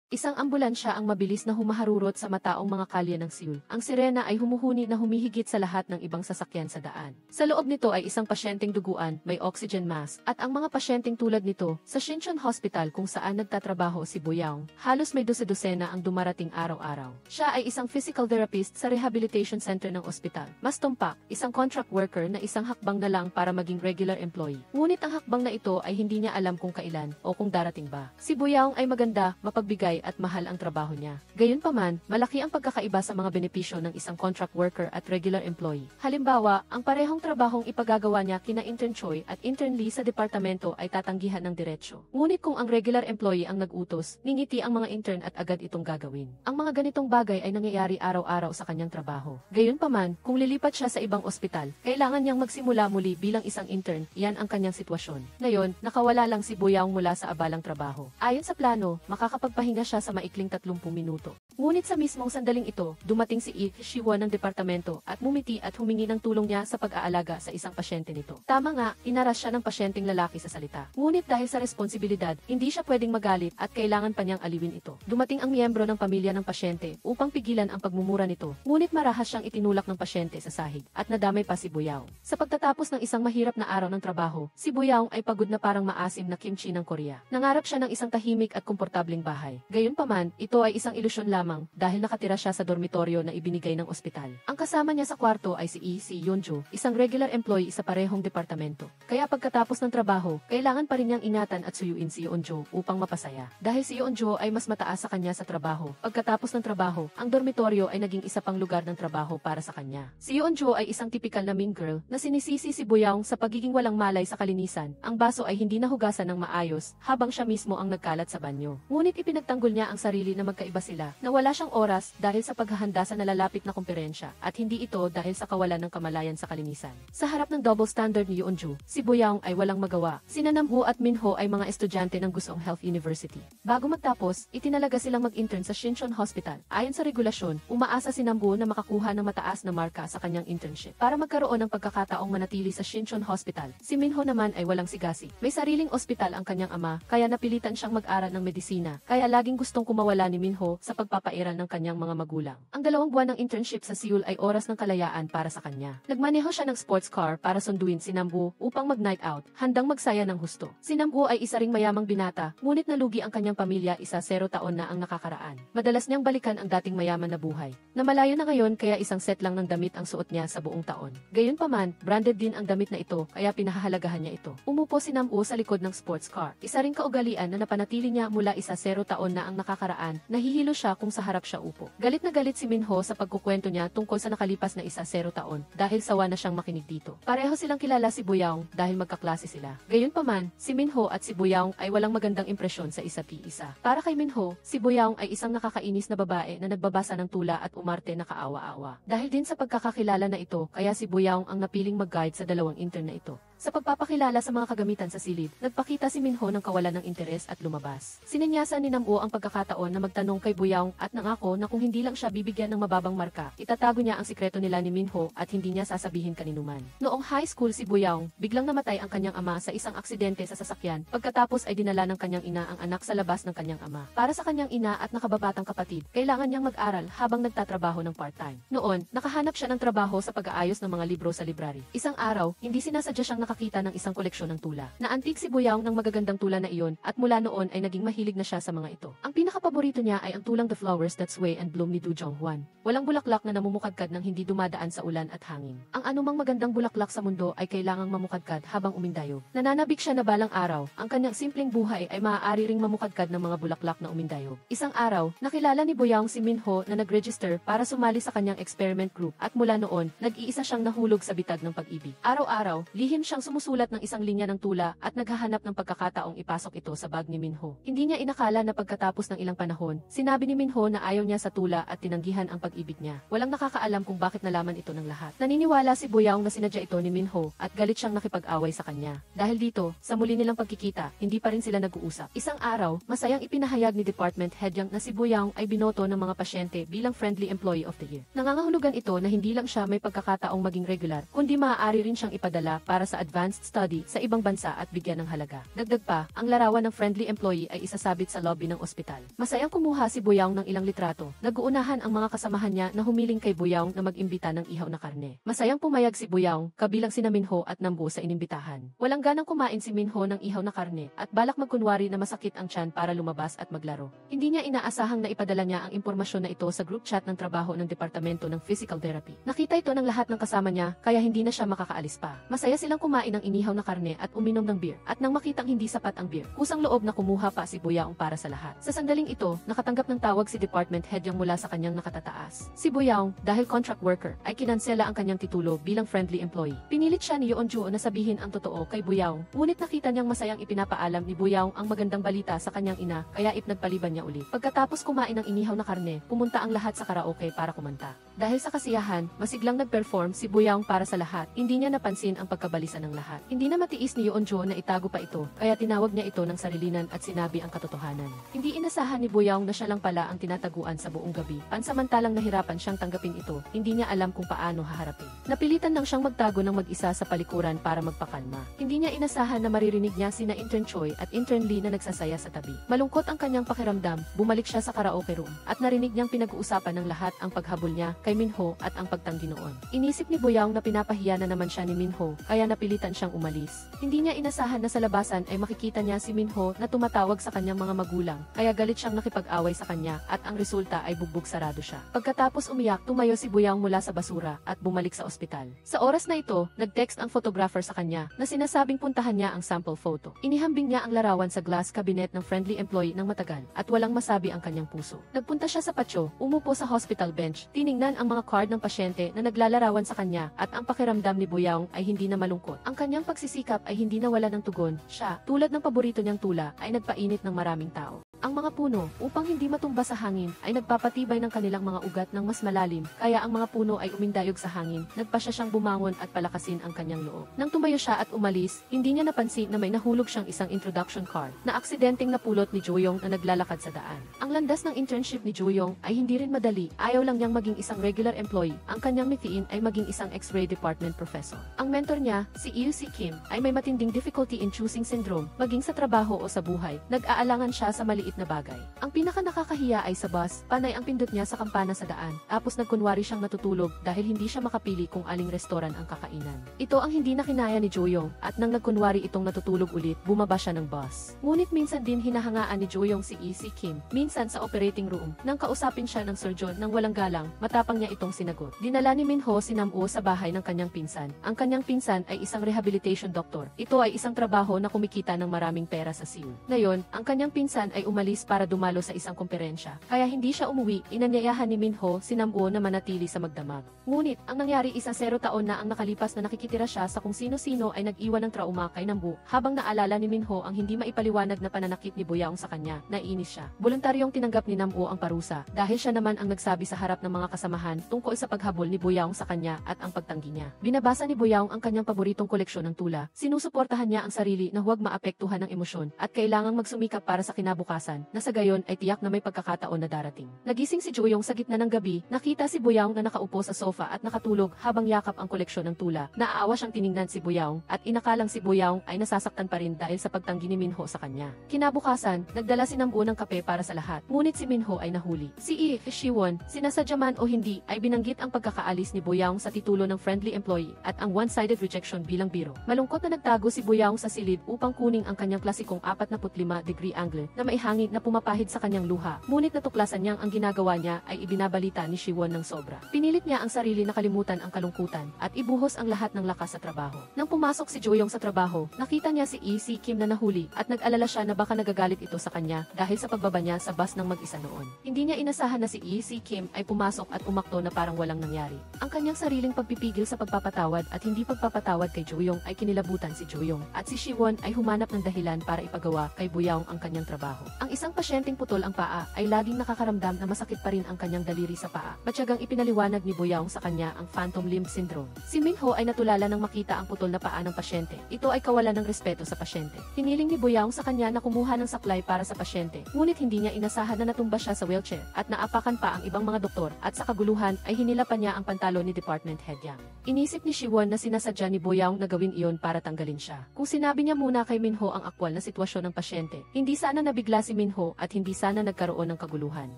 Isang ambulansya ang mabilis na humaharurot sa mataong mga kalye ng Seoul. Ang sirena ay humuhuni na humihigit sa lahat ng ibang sasakyan sa daan. Sa loob nito ay isang pasyenteng duguan, may oxygen mask, at ang mga pasyenteng tulad nito sa Shincheon Hospital kung saan nagtatrabaho si Boyoung, halos may dose-dosena ang dumarating araw-araw. Siya ay isang physical therapist sa rehabilitation center ng ospital. Mas tumpak, isang contract worker na isang hakbang na lang para maging regular employee. Ngunit ang hakbang na ito ay hindi niya alam kung kailan o kung darating ba. Si Boyoung ay maganda, mapagbigay at mahal ang trabaho niya. Gayunpaman, malaki ang pagkakaiba sa mga benepisyo ng isang contract worker at regular employee. Halimbawa, ang parehong trabahong ipagagawa niya kina Intern Choi at Intern Lee sa departamento ay tatanggihan ng diretsyo. Ngunit kung ang regular employee ang nag-utos, ngingiti ang mga intern at agad itong gagawin. Ang mga ganitong bagay ay nangyayari araw-araw sa kanyang trabaho. Gayunpaman, kung lilipat siya sa ibang ospital, kailangan niyang magsimula muli bilang isang intern. Yan ang kanyang sitwasyon. Ngayon, nakawala lang si Boyoung mula sa abalang trabaho. Ayon sa plano, makakapagpahinga siya sa maikling 30 minuto. Ngunit sa mismong sandaling ito, dumating si Lee Shiwon ng departamento at mumiti at humingi ng tulong niya sa pag-aalaga sa isang pasyente nito. Tama nga, inaras siya ng pasyenteng lalaki sa salita. Ngunit dahil sa responsibilidad, hindi siya pwedeng magalit at kailangan pa niyang aliwin ito. Dumating ang miyembro ng pamilya ng pasyente upang pigilan ang pagmumura nito. Ngunit marahas siyang itinulak ng pasyente sa sahig at nadamay pa si Boyoung. Sa pagtatapos ng isang mahirap na araw ng trabaho, si Boyoung ay pagod na parang maasim na kimchi ng Korea. Nangarap siya ng isang tahimik at komportableng bahay. Gayunpaman, ito ay isang ilusyon lamang dahil nakatira siya sa dormitoryo na ibinigay ng ospital. Ang kasama niya sa kwarto ay si Yeonjo, isang regular employee sa parehong departamento. Kaya pagkatapos ng trabaho, kailangan pa rin niyang ingatan at suyuin si Yeonjo upang mapasaya. Dahil si Yeonjo ay mas mataas sa kanya sa trabaho. Pagkatapos ng trabaho, ang dormitoryo ay naging isa pang lugar ng trabaho para sa kanya. Si Yeonjo ay isang tipikal na mean girl na sinisisi si Boyoung sa pagiging walang malay sa kalinisan. Ang baso ay hindi nahugasan ng maayos habang siya mismo ang nagkalat sa banyo. Ngunit ipinagtanggol niya ang sarili na magkaiba sila, na wala siyang oras dahil sa paghahanda sa nalalapit na komperensya at hindi ito dahil sa kawalan ng kamalayan sa kalinisan. Sa harap ng double standard ni Yeonjo, si Boyoung ay walang magawa. Sina Namho at Minho ay mga estudyante ng Gusong Health University. Bago magtapos, itinalaga silang mag-intern sa Shincheon Hospital. Ayon sa regulasyon, umaasa si Namho na makakuha ng mataas na marka sa kanyang internship para magkaroon ng pagkakataong manatili sa Shincheon Hospital. Si Minho naman ay walang sigasig. May sariling ospital ang kanyang ama, kaya napilitan siyang mag-aral ng medisina, kaya laging gustong kumawala ni Minho sa pagpapairal ng kanyang mga magulang. Ang 2 buwan ng internship sa Seoul ay oras ng kalayaan para sa kanya. Nagmaneho siya ng sports car para sunduin si Namho upang mag-night out, handang magsaya ng husto. Si Namho ay isa ring mayamang binata, ngunit nalugi ang kanyang pamilya 0 taon na ang nakakaraan. Madalas niyang balikan ang dating mayaman na buhay. Namalayo na ngayon kaya isang set lang ng damit ang suot niya sa buong taon. Gayunpaman, branded din ang damit na ito kaya pinahahalagahan niya ito. Umupo si Namho sa likod ng sports car. Isa ring kaugalian na napanatili niya mula 0 taon na ang nakakaraan, nahihilo siya kung sa harap siya upo. Galit na galit si Minho sa pagkukwento niya tungkol sa nakalipas na 0 taon dahil sawa na siyang makinig dito. Pareho silang kilala si Boyoung dahil magkaklase sila. Gayunpaman, si Minho at si Boyoung ay walang magandang impresyon sa isa't isa. Para kay Minho, si Boyoung ay isang nakakainis na babae na nagbabasa ng tula at umarte na kaawa-awa. Dahil din sa pagkakakilala na ito, kaya si Boyoung ang napiling mag-guide sa 2 intern na ito. Sa pagpapakilala sa mga kagamitan sa silid, nagpakita si Minho ng kawalan ng interes at lumabas. Sinenyasan ni Namho ang pagkakataon na magtanong kay Boyoung at nangako na kung hindi lang siya bibigyan ng mababang marka, itatago niya ang sikreto nila ni Minho at hindi niya sasabihin kaninuman. Noong high school si Boyoung, biglang namatay ang kanyang ama sa isang aksidente sa sasakyan, pagkatapos ay dinala ng kanyang ina ang anak sa labas ng kanyang ama. Para sa kanyang ina at nakababatang kapatid, kailangan niyang mag-aral habang nagtatrabaho ng part-time. Noon, nakahanap siya ng trabaho sa pag-aayos ng mga libro sa library. Isang araw, hindi sinasadya siyang nakakita ng isang koleksyon ng tula. Naantig si Boyoung ng magagandang tula na iyon at mula noon ay naging mahilig na siya sa mga ito. Ang pinakapaborito niya ay ang tulang The Flowers That Sway and Bloom ni Do Jong-hwan. Walang bulaklak na namumukadkad nang hindi dumadaan sa ulan at hangin. Ang anumang magandang bulaklak sa mundo ay kailangang mamukadkad habang umindayog. Nananabik siya na balang araw, ang kanyang simpleng buhay ay maaari ring mamukadkad ng mga bulaklak na umindayog. Isang araw, nakilala ni Boyoung si Minho na nag-register para sumali sa kanyang experiment group at mula noon, nag-iisa siyang nahulog sa bitag ng pag-ibig. Araw-araw, lihim siyang sumusulat ng isang linya ng tula at naghahanap ng pagkakataong ipasok ito sa bag ni Minho. Hindi niya inakala na pagkatapos ng ilang panahon, sinabi ni Minho na ayaw niya sa tula at tinanggihan ang pag-ibig niya. Walang nakakaalam kung bakit nalaman ito ng lahat. Naniniwala si Boyoung na sinadya ito ni Minho at galit siyang nakipag-away sa kanya. Dahil dito, sa muli nilang pagkikita, hindi pa rin sila nag-uusap. Isang araw, masayang ipinahayag ni Department Head Yang na si Boyoung ay binoto ng mga pasyente bilang Friendly Employee of the Year. Nangangahulugan ito na hindi lang siya may pagkakataong maging regular, kundi maaari rin siyang ipadala para sa advanced study sa ibang bansa at bigyan ng halaga. Dagdag pa, ang larawan ng friendly employee ay isasabit sa lobby ng ospital. Masayang kumuha si Boyaong ng ilang litrato. Nag-uunahan ang mga kasamahan niya na humiling kay Boyaong na mag-imbita ng ihaw na karne. Masayang pumayag si Boyaong, kabilang sina Minho at Nambu sa inimbitahan. Walang ganang kumain si Minho ng ihaw na karne at balak magkunwari na masakit ang tiyan para lumabas at maglaro. Hindi niya inaasahang na ipadala niya ang impormasyon na ito sa group chat ng trabaho ng Departamento ng Physical Therapy. Nakita ito ng lahat ng kasama niya kaya hindi na siya makakaalis pa. Masaya silang kumain ng inihaw na karne at uminom ng beer. At nang makitang hindi sapat ang beer, kusang loob na kumuha pa si Boyaong para sa lahat. Sa sandaling ito, nakatanggap ng tawag si department head yang mula sa kanyang nakatataas. Si Boyaong, dahil contract worker, ay kinansela ang kanyang titulo bilang friendly employee. Pinilit siya ni Yeonju na sabihin ang totoo kay Boyaong, ngunit nakita niyang masayang ipinapaalam ni Boyaong ang magandang balita sa kanyang ina, kaya ipnagpaliban niya ulit. Pagkatapos kumain ng inihaw na karne, pumunta ang lahat sa karaoke para kumanta. Dahil sa kasiyahan, masiglang nag-perform si Boyaong para sa lahat. Hindi niya napansin ang pagkabalisa ng lahat. Hindi na matiis ni Yeonju na itago pa ito, kaya tinawag niya ito ng sarilinan at sinabi ang katotohanan. Hindi inasahan ni Boyaong na siya lang pala ang tinataguan sa buong gabi. Pansamantalang nahirapan siyang tanggapin ito, hindi niya alam kung paano haharapin. Napilitan lang siyang magtago ng mag-isa sa palikuran para magpakalma. Hindi niya inasahan na maririnig niya sina Intern Choi at Intern Lee na nagsasaya sa tabi. Malungkot ang kanyang pakiramdam, bumalik siya sa karaoke room, at narinig niyang pinag-uusapan ng lahat ang paghabol niya kay Minho at ang pagtanggi noon. Inisip ni Boyaong na pinapahiya na naman siya ni Minho, kaya napilitan siyang umalis. Hindi niya inasahan na sa labasan ay makikita niya si Minho na tumatawag sa kanyang mga magulang, kaya galit siyang nakipag-away sa kanya at ang resulta ay bugbog sarado siya. Pagkatapos umiyak, tumayo si Boyaong mula sa basura at bumalik sa ospital. Sa oras na ito, nag-text ang photographer sa kanya na sinasabing puntahan niya ang sample photo. Inihambing niya ang larawan sa glass cabinet ng friendly employee ng matagal at walang masabi ang kanyang puso. Nagpunta siya sa patio, umupo sa hospital bench, tiningnan ang mga card ng pasyente na naglalarawan sa kanya at ang pakiramdam ni Boyaong ay hindi na malungkot. Ang kanyang pagsisikap ay hindi nawala ng tugon. Siya, tulad ng paborito niyang tula, ay nagpainit ng maraming tao. Ang mga puno, upang hindi matumba sa hangin, ay nagpapatibay ng kanilang mga ugat ng mas malalim, kaya ang mga puno ay umindayog sa hangin. Nagpasya siyang bumangon at palakasin ang kanyang loob. Nang tumayo siya at umalis, hindi niya napansin na may nahulog siyang isang introduction card na aksidenteng napulot ni Joyong na naglalakad sa daan. Ang landas ng internship ni Joyong ay hindi rin madali. Ayaw lang niyang maging isang regular employee. Ang kanyang mithiin ay maging isang X-ray department professor. Ang mentor niya, si Yu-si Kim, ay may matinding difficulty in choosing syndrome, maging sa trabaho o sa buhay. Nag-aalangan siya sa maliit na bagay. Ang pinaka nakakahiya ay sa bus, panay ang pindot niya sa kampana sa daan, tapos nagkunwari siyang natutulog dahil hindi siya makapili kung aling restoran ang kakainan. Ito ang hindi na kinaya ni Joyong, at nang nagkunwari itong natutulog ulit, bumaba siya ng bus. Ngunit minsan din hinahangaan ni Joyong si Yu-si Kim, minsan sa operating room, nang kausapin siya ng surgeon nang walang galang, matapang niya itong sinagot. Dinala ni Minho si Nam-woo sa bahay ng kanyang pinsan. Ang kanyang pinsan ay isang rehabilitation doctor. Ito ay isang trabaho na kumikita ng maraming pera sa Seoul. Ngayon, ang kanyang pinsan ay umalis para dumalo sa isang komperensya. Kaya hindi siya umuwi, inanyayahan ni Minho si Nam-woo na manatili sa magdamag. Ngunit, ang nangyari 0 taon na ang nakalipas na nakikitira siya sa kung sino-sino ay nag-iwan ng trauma kay Nam-woo. Habang naalala ni Minho ang hindi maipaliwanag na pananakit ni Boyaong sa kanya, naiinis siya. Voluntaryong tinanggap ni Nam-woo ang parusa, dahil siya naman ang nagsabi sa harap ng mga kasamahan tungkol sa paghabol ni Boyaong sa kanya at ang pagtanggi niya. Binabasa ni Boyaong ang kanyang paboritong koleksyon ng tula. Sinusuportahan niya ang sarili na huwag maapektuhan ng emosyon at kailangang magsumikap para sa kinabukasan, na sa gayon ay tiyak na may pagkakataon na darating. Nagising si Joyong sa gitna ng gabi, nakita si Boyaong na nakaupo sa sofa at nakatulog habang yakap ang koleksyon ng tula. Naaawa siyang tiningnan si Boyaong at inakalang si Boyaong ay nasasaktan pa rin dahil sa pagtanggi ni Minho sa kanya. Kinabukasan, nagdala si Nam-woo ng kape para sa lahat, ngunit si Minho ay nahuli. Si Lee Shi-won, sinasadya man o hindi, ay binanggit ang pagkakaalis ni Boyaong sa titulo ng friendly employee at ang one-sided rejection bilang biro. Malungkot na nagtago si Boyaong sa silid upang kuning ang kanyang klasikong 45-degree angle na maihangin na pumapahid sa kanyang luha, ngunit natuklasan niyang ang ginagawa niya ay ibinabalita ni Shi-won ng sobra. Pinilit niya ang sarili na kalimutan ang kalungkutan at ibuhos ang lahat ng lakas sa trabaho. Nang pumasok si Joyong sa trabaho, nakita niya si Yu-si Kim na nahuli at nag-alala siya na baka nagagalit ito sa kanya dahil sa pagbaba niya sa bus ng mag-isa noon. Hindi niya inasahan na si Yu-si Kim ay pumasok at umakto na parang walang nangyari. Ang kanyang sariling pagpipigil sa pagpapatawad at hindi pagpapatawad kay Joyong ay kinilabutan si Joyong, at si Shi-won ay humanap ng dahilan para ipagawa kay Boyaong ang kanyang trabaho. Ang Ang isang pasyenteng putol ang paa ay laging nakakaramdam na masakit pa rin ang kanyang daliri sa paa. Matyagang ipinaliwanag ni Boyaong sa kanya ang phantom limb syndrome. Si Minho ay natulala nang makita ang putol na paa ng pasyente. Ito ay kawalan ng respeto sa pasyente. Hiniling ni Boyaong sa kanya na kumuha ng saklay para sa pasyente, ngunit hindi niya inasahan na natumba siya sa wheelchair at naapakan pa ang ibang mga doktor at sa kaguluhan ay hinilapan niya ang pantalon ni Department Head Yang. Inisip ni Siwon na sinasadya ni Boyaong na gawin iyon para tanggalin siya. Kung sinabi niya muna kay Minho ang aktwal na sitwasyon ng pasyente, hindi sana nabigla si Minho at hindi sana nagkaroon ng kaguluhan.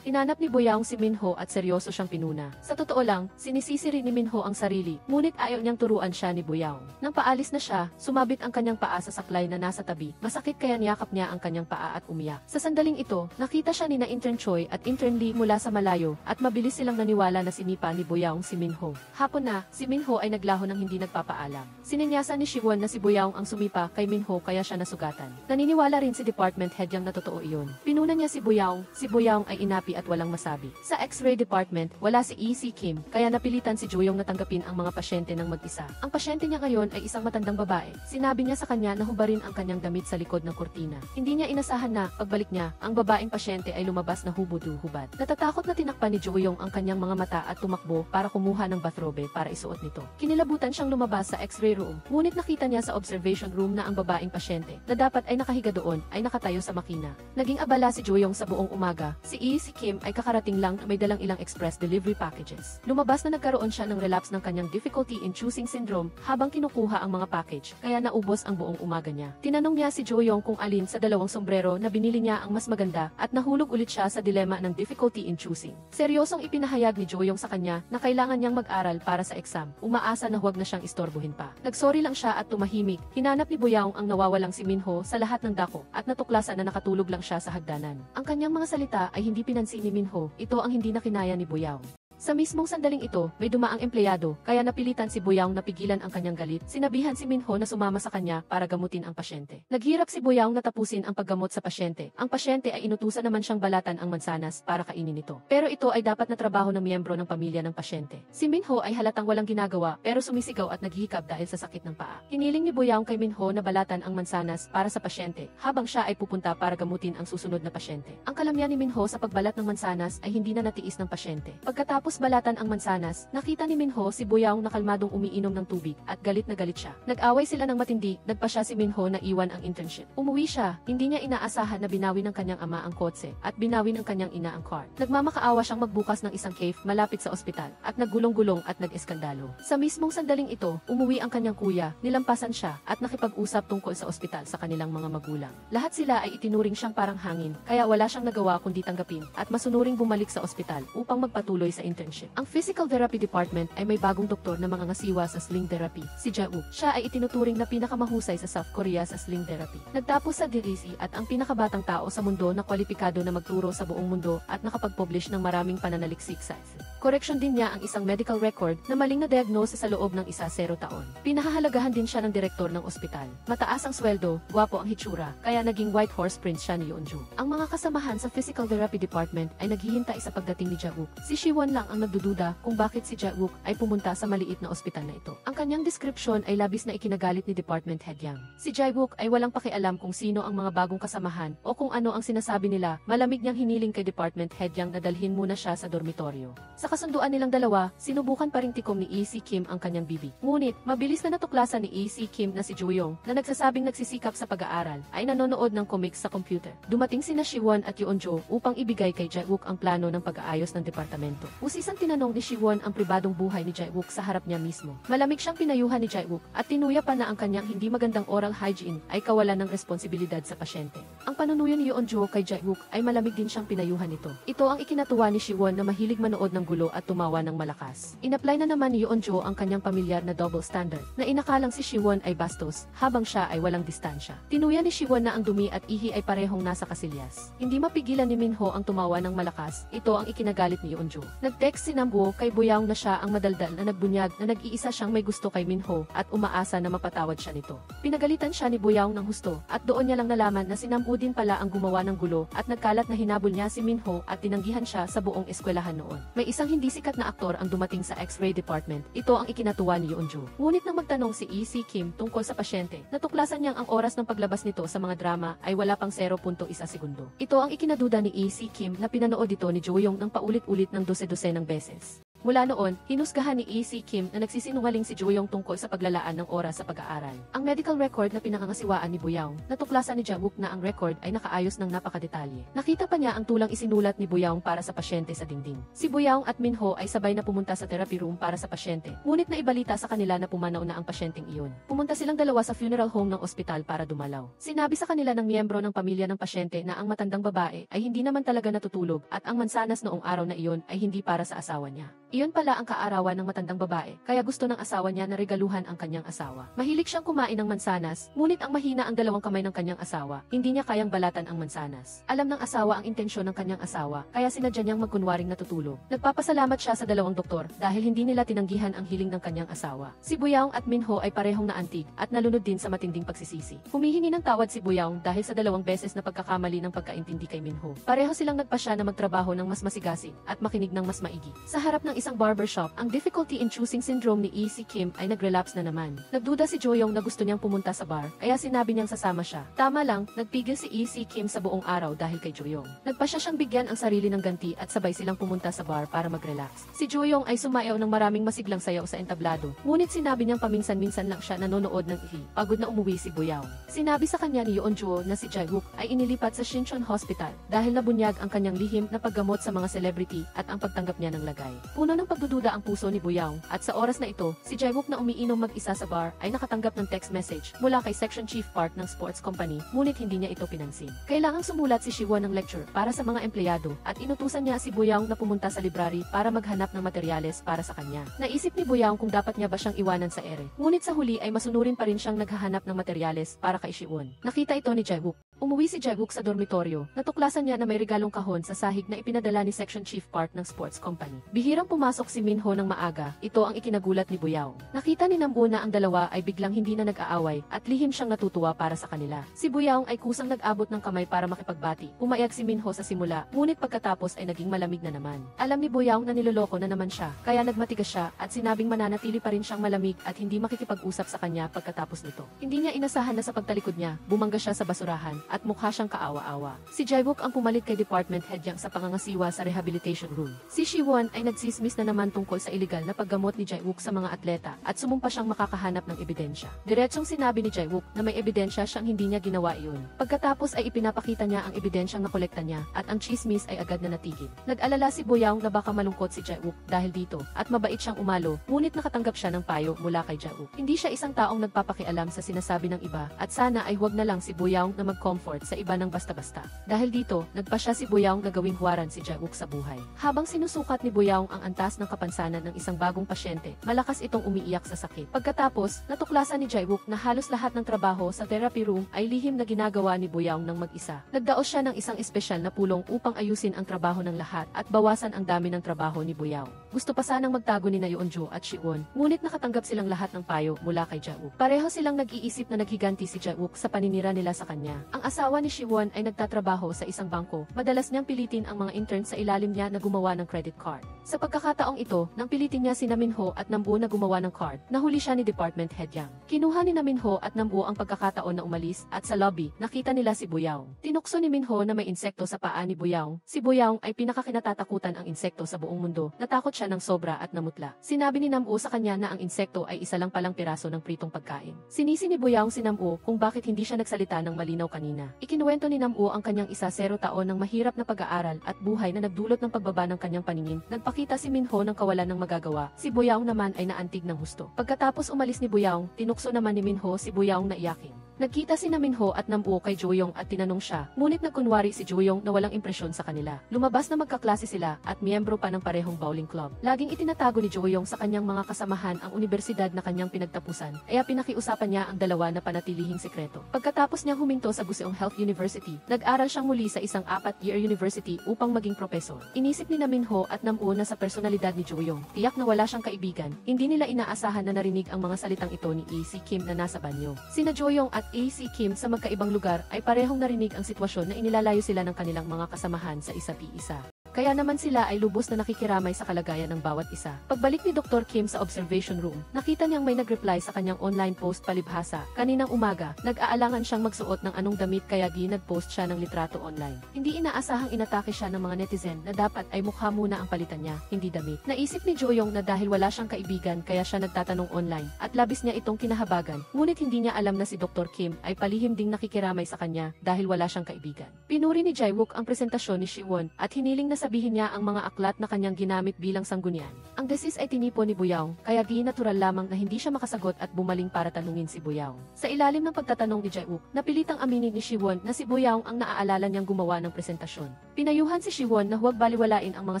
Hinanap ni Boyaong si Minho at seryoso siyang pinuna. Sa totoo lang, sinisisi rin ni Minho ang sarili, ngunit ayaw niyang turuan siya ni Boyaong. Nang paalis na siya, sumabit ang kanyang paa sa saklay na nasa tabi. Masakit kaya niyakap niya ang kanyang paa at umiyak. Sa sandaling ito, nakita siya ni na Intern Choi at Intern Lee mula sa malayo at mabilis silang naniwala na sinipa ni Boyaong si Minho. Hapon na, si Minho ay naglaho ng hindi nagpapaalam. Sininyasan ni Siwon na si Boyaong ang sumipa kay Minho kaya siya nasugatan. Naniniwala rin si Department Head Yang na totoo iyon. Pinuna niya si Boyaong ay inapi at walang masabi. Sa X-ray department, wala si E.C. Kim, kaya napilitan si Joyong na tanggapin ang mga pasyente ng mag-isa. Ang pasyente niya ngayon ay isang matandang babae. Sinabi niya sa kanya na hubarin ang kanyang damit sa likod ng kurtina. Hindi niya inasahan na, pagbalik niya, ang babaeng pasyente ay lumabas na hubad-hubad. Natatakot na tinakpan ni Joyong ang kanyang mga mata at tumakbo para kumuha ng bathrobe para isuot nito. Kinilabutan siyang lumabas sa X-ray room, ngunit nakita niya sa observation room na ang babaeng pasyente, na dapat ay nakahiga doon, ay nakatayo sa makina. Naging abala si Joyong sa buong umaga. Si E.C. Kim ay kakarating lang na may dalang ilang express delivery packages. Lumabas na nagkaroon siya ng relapse ng kanyang difficulty in choosing syndrome habang kinukuha ang mga package, kaya naubos ang buong umaga niya. Tinanong niya si Joyong kung alin sa dalawang sombrero na binili niya ang mas maganda at nahulog ulit siya sa dilema ng difficulty in choosing. Seryosong ipinahayag ni Joyong sa kanya na kailangan niyang mag-aral para sa exam. Umaasa na huwag na siyang istorbohin pa. Nagsorry lang siya at tumahimik. Hinanap ni Boyaong ang nawawalang si Minho sa lahat ng dako at natuklasan na nakatulog lang siya sa hagdanan. Ang kanyang mga salita ay hindi pinansin ni Minho. Ito ang hindi na kinaya ni Boyaong. Sa mismong sandaling ito, may dumaang empleyado, kaya napilitan si Boyaong na pigilan ang kanyang galit. Sinabihan si Minho na sumama sa kanya para gamutin ang pasyente. Naghirap si Boyaong na tapusin ang paggamot sa pasyente. Ang pasyente ay inutusan naman siyang balatan ang mansanas para kainin ito. Pero ito ay dapat na trabaho ng miyembro ng pamilya ng pasyente. Si Minho ay halatang walang ginagawa pero sumisigaw at naghihikab dahil sa sakit ng paa. Hiniling ni Boyaong kay Minho na balatan ang mansanas para sa pasyente habang siya ay pupunta para gamutin ang susunod na pasyente. Ang kalamyan ni Minho sa pagbalat ng mansanas ay hindi na natiis ng pasyente. Pagkatapos balatan ang mansanas, nakita ni Minho si Boyaong na kalmadong umiinom ng tubig at galit na galit siya. Nag-away sila ng matindi, nagpa siya si Minho na iwan ang internship. Umuwi siya, hindi niya inaasahan na binawi ng kanyang ama ang kotse at binawi ng kanyang ina ang car. Nagmamakaawa siyang magbukas ng isang cave malapit sa ospital at naggulong-gulong at nag-eskandalo. Sa mismong sandaling ito, umuwi ang kanyang kuya, nilampasan siya at nakipag-usap tungkol sa ospital sa kanilang mga magulang. Lahat sila ay itinuring siyang parang hangin, kaya wala siyang nagawa kundi tanggapin at masunuring bumalik sa ospital upang magpatuloy sa internship. Ang Physical Therapy Department ay may bagong doktor na mga ngasiwa sa sling therapy, si Ja-wook. Siya ay itinuturing na pinakamahusay sa South Korea sa sling therapy. Nagtapos sa DRC at ang pinakabatang tao sa mundo na kwalipikado na magturo sa buong mundo at nakapag-publish ng maraming pananaliksik sa correction din niya ang isang medical record na maling na diagnose sa loob ng 0 taon. Pinahahalagahan din siya ng direktor ng ospital. Mataas ang sweldo, gwapo ang hitsura, kaya naging white horse prince siya ni Yeonju. Ang mga kasamahan sa Physical Therapy Department ay naghihintay sa pagdating ni Ja-wook. Si Siwon lang ang nagdududa kung bakit si Ja-wook ay pumunta sa maliit na ospital na ito. Ang kanyang description ay labis na ikinagalit ni Department Head Yang. Si Ja-wook ay walang pakialam kung sino ang mga bagong kasamahan o kung ano ang sinasabi nila. Malamig niyang hiniling kay Department Head Yang na dalhin muna siya sa dormitoryo. Sa kasunduan nilang dalawa, sinubukan pa ring tikom ni E.C. Kim ang kanyang bibi. Ngunit, mabilis na natuklasan ni E.C. Kim na si Joyong, na nagsasabing nagsisikap sa pag-aaral, ay nanonood ng comics sa computer. Dumating sina Siwon at Yeonjo upang ibigay kay Ja-wook ang plano ng pag-aayos ng departamento. Usisang tinanong ni Siwon ang pribadong buhay ni Ja-wook sa harap niya mismo. Malamig siyang pinayuhan ni Ja-wook at tinuya pa na ang kanyang hindi magandang oral hygiene ay kawalan ng responsibilidad sa pasyente. Ang panunuyo ni Yeonjo kay Ja-wook ay malamig din siyang pinayuhan nito. Ito ang ikinatuwa ni Siwon na mahilig manood ng gulo at tumawa ng malakas. Inapply na naman ni Yeonjo ang kanyang pamilyar na double standard na inakalang si Siwon ay bastos habang siya ay walang distansya. Tinuya ni Siwon na ang dumi at ihi ay parehong nasa kasilyas. Hindi mapigilan ni Minho ang tumawa ng malakas. Ito ang ikinagalit ni Yeonjo. Nag-text si Namwoo kay Boyaong na siya ang madaldal na nagbunyag na nag-iisa siyang may gusto kay Minho at umaasa na mapatawad siya nito. Pinagalitan siya ni Boyaong ng husto at doon niya lang nalaman na si Namwoo din pala ang gumawa ng gulo at nagkalat na hinabol niya si Minho at tinanggihan siya sa buong eskwelahan noon. May isang hindi sikat na aktor ang dumating sa X-ray department, ito ang ikinatuwa ni Yeonju. Ngunit nang magtanong si E.C. Kim tungkol sa pasyente, natuklasan niyang ang oras ng paglabas nito sa mga drama ay wala pang 0.1 segundo. Ito ang ikinaduda ni E.C. Kim na pinanood ito ni Jo-young ng paulit-ulit ng dose-dose ng beses. Mula noon, hinusgahan ni E.C. Kim na nagsisinungaling si Jo-young tungkol sa paglalaan ng oras sa pag-aaral. Ang medical record na pinangangasiwaan ni Boyoung, natuklasan ni Ja-wook na ang record ay nakaayos ng napakadetalye. Nakita pa niya ang tulang isinulat ni Boyoung para sa pasyente sa dingding. Si Boyoung at Minho ay sabay na pumunta sa therapy room para sa pasyente, ngunit naibalita sa kanila na pumanaw na ang pasyenteng iyon. Pumunta silang dalawa sa funeral home ng ospital para dumalaw. Sinabi sa kanila ng miyembro ng pamilya ng pasyente na ang matandang babae ay hindi naman talaga natutulog at ang mansanas noong araw na iyon ay hindi para sa asawa niya. Iyon pala ang kaarawan ng matandang babae, kaya gusto ng asawa niya na regaluhan ang kanyang asawa. Mahilig siyang kumain ng mansanas, ngunit ang mahina ang dalawang kamay ng kanyang asawa, hindi niya kayang balatan ang mansanas. Alam ng asawa ang intensyon ng kanyang asawa, kaya sinadya niyang magkunwaring natutulog. Nagpapasalamat siya sa dalawang doktor dahil hindi nila tinanggihan ang hiling ng kanyang asawa. Si Boyoung at Minho ay parehong naantig at nalunod din sa matinding pagsisisi. Humihingi ng tawad si Boyoung dahil sa dalawang beses na pagkakamali ng pagkaintindi kay Minho. Pareho silang nagpasya na magtrabaho ng mas masigasig at makinig ng mas maigi. Sa harap ng isang barbershop, ang difficulty in choosing syndrome ni E.C. Kim ay nag-relapse na naman. Nagduda si Jo-young na gusto niyang pumunta sa bar, kaya sinabi niyang sasama siya. Tama lang, nagpigil si E.C. Kim sa buong araw dahil kay Jo-young. Nagpasya siyang bigyan ang sarili ng ganti at sabay silang pumunta sa bar para mag-relax. Si Jo-young ay sumayaw ng maraming masiglang sayaw sa entablado, ngunit sinabi niyang paminsan-minsan lang siya nanonood ng TV. Pagod na umuwi si Boyoung. Sinabi sa kanya ni Yeonju na si Jae-wook ay inilipat sa Shincheon Hospital dahil nabunyag ang kanyang lihim na paggamot sa mga celebrity at ang pagtanggap niya ng lagay. Puno ng pagdududa ang puso ni Boyoung, at sa oras na ito, si Jae-wook na umiinom mag-isa sa bar ay nakatanggap ng text message mula kay Section Chief Park ng sports company, ngunit hindi niya ito pinansin. Kailangang sumulat si Siwon ng lecture para sa mga empleyado at inutusan niya si Boyoung na pumunta sa library para maghanap ng materyales para sa kanya. Naisip ni Boyoung kung dapat niya ba siyang iwanan sa ere, ngunit sa huli ay masunurin pa rin siyang naghahanap ng materyales para kay Siwon. Nakita ito ni Jae-wook. Umuwi si Jae-wook sa dormitoryo, natuklasan niya na may regalong kahon sa sahig na ipinadala ni Section Chief Park ng sports company. Bihirang pumasok si Minho ng maaga, ito ang ikinagulat ni Boyoung. Nakita ni Nambu na ang dalawa ay biglang hindi na nag-aaway at lihim siyang natutuwa para sa kanila. Si Boyoung ay kusang nag-abot ng kamay para makipagbati. Pumayag si Minho sa simula, ngunit pagkatapos ay naging malamig na naman. Alam ni Boyoung na niloloko na naman siya, kaya nagmatigas siya at sinabing mananatili pa rin siyang malamig at hindi makikipag-usap sa kanya pagkatapos nito. Hindi niya inasahan na sa pagtalikod niya, bumangga siya sa basurahan at mukha siyang kaawa-awa. Si Jae-wook ang pumalit kay department head yang sa pangangasiwa sa rehabilitation room. Si Siwon ay nagsismis na naman tungkol sa illegal na paggamot ni Jae-wook sa mga atleta at sumumpa siyang makakahanap ng ebidensya. Diretsong sinabi ni Jae-wook na may ebidensya siyang hindi niya ginawa iyon. Pagkatapos ay ipinapakita niya ang ebidensyang nakolekta niya at ang chismis ay agad na natigil. Nag-alala si Boyoung na baka malungkot si Jae-wook dahil dito at mabait siyang umalo, ngunit nakatanggap siya ng payo mula kay Jae-wook. Hindi siya isang taong nagpapakialam sa sinasabi ng iba at sana ay huwag na lang si Boyoung na mag-comfort sa iba ng basta-basta. Dahil dito, nagpasya si Boyoung na gawing huwaran si Jae-wook sa buhay. Habang sinusukat ni Boyoung ang antas ng kapansanan ng isang bagong pasyente, malakas itong umiiyak sa sakit. Pagkatapos, natuklasan ni Jae-wook na halos lahat ng trabaho sa therapy room ay lihim na ginagawa ni Boyoung ng mag-isa. Nagdaos siya ng isang espesyal na pulong upang ayusin ang trabaho ng lahat at bawasan ang dami ng trabaho ni Boyoung. Gusto pa sanang magtago ni Yeonju at Siwon, ngunit nakatanggap silang lahat ng payo mula kay Jae-wook. Pareho silang nag-iisip na naghiganti si Jae-wook sa paninira nila sa kanya. Ang asawa ni Siwon ay nagtatrabaho sa isang bangko, madalas niyang pilitin ang mga interns sa ilalim niya na gumawa ng credit card. Sa pagkakataong ito, nang pilitin niya si Minho at Nambu na gumawa ng card, nahuli siya ni department head Yang. Kinuha ni Minho at Nambu ang pagkakataon na umalis at sa lobby, nakita nila si Boyoung. Tinukso ni Minho na may insekto sa paa ni Boyoung. Si Boyoung ay pinakakinatatakutan ang insekto sa buong mundo. Natakot siya ng sobra at namutla. Sinabi ni Nambu sa kanya na ang insekto ay isa lang palang piraso ng pritong pagkain. Sinisi ni Boyoung si Nambu kung bakit hindi siya nagsalita ng malinaw kanina. Ikinuwento ni Nambu ang kanyang 10 taon ng mahirap na pag-aaral at buhay na nagdulot ng pagbaba ng kanyang paningin. Nagpakita si Minho ng kawalan ng magagawa. Si Boyoung naman ay naantig ng husto. Pagkatapos umalis ni Boyoung, tinukso naman ni Minho si Boyoung na iyakin. Nagkita si Minho at Nambu kay Jo-young at tinanong siya, ngunit nagkunwari si Jo-young na walang impresyon sa kanila. Lumabas na magkaklase sila at miyembro pa ng parehong bowling club. Laging itinatago ni Jo-young sa kanyang mga kasamahan ang universidad na kanyang pinagtapusan, kaya pinakiusapan niya ang dalawa na panatilihing sekreto. Pagkatapos niyang huminto sa Buseong Health University, nag-aral siyang muli sa isang 4-year university upang maging propesor. Inisip ni Minho at Nambu na sa personalidad ni Jo-young, tiyak na wala siyang kaibigan. Hindi nila inaasahan na narinig ang mga salitang ito ni E.C. Kim na nasa banyo. Sina Jo-young at E.C. Kim sa magkaibang lugar ay parehong narinig ang sitwasyon na inilalayo sila ng kanilang mga kasamahan sa isa't isa. Kaya naman sila ay lubos na nakikiramay sa kalagayan ng bawat isa. Pagbalik ni Dr. Kim sa observation room, nakita niyang may nag-reply sa kanyang online post palibhasa. Kaninang umaga, nag-aalangan siyang magsuot ng anong damit kaya nag-post siya ng litrato online. Hindi inaasahang inatake siya ng mga netizen na dapat ay mukha muna ang palitan niya, hindi damit. Naisip ni Joyong na dahil wala siyang kaibigan kaya siya nagtatanong online at labis niya itong kinahabagan. Ngunit hindi niya alam na si Dr. Kim ay palihim ding nakikiramay sa kanya dahil wala siyang kaibigan. Pinuri ni Jae-wook ang presentasyon ni Siwon at hiniling na sabihin niya ang mga aklat na kanyang ginamit bilang sanggunian. Ang thesis ay tinipon ni Buyaw, kaya natural lamang na hindi siya makasagot at bumaling para tanungin si Buyaw. Sa ilalim ng pagtatanong ni Jae-wook, napilitang aminin ni Siwon na si Buyaw ang naaalala niyang gumawa ng presentasyon. Pinayuhan si Siwon na huwag baliwalain ang mga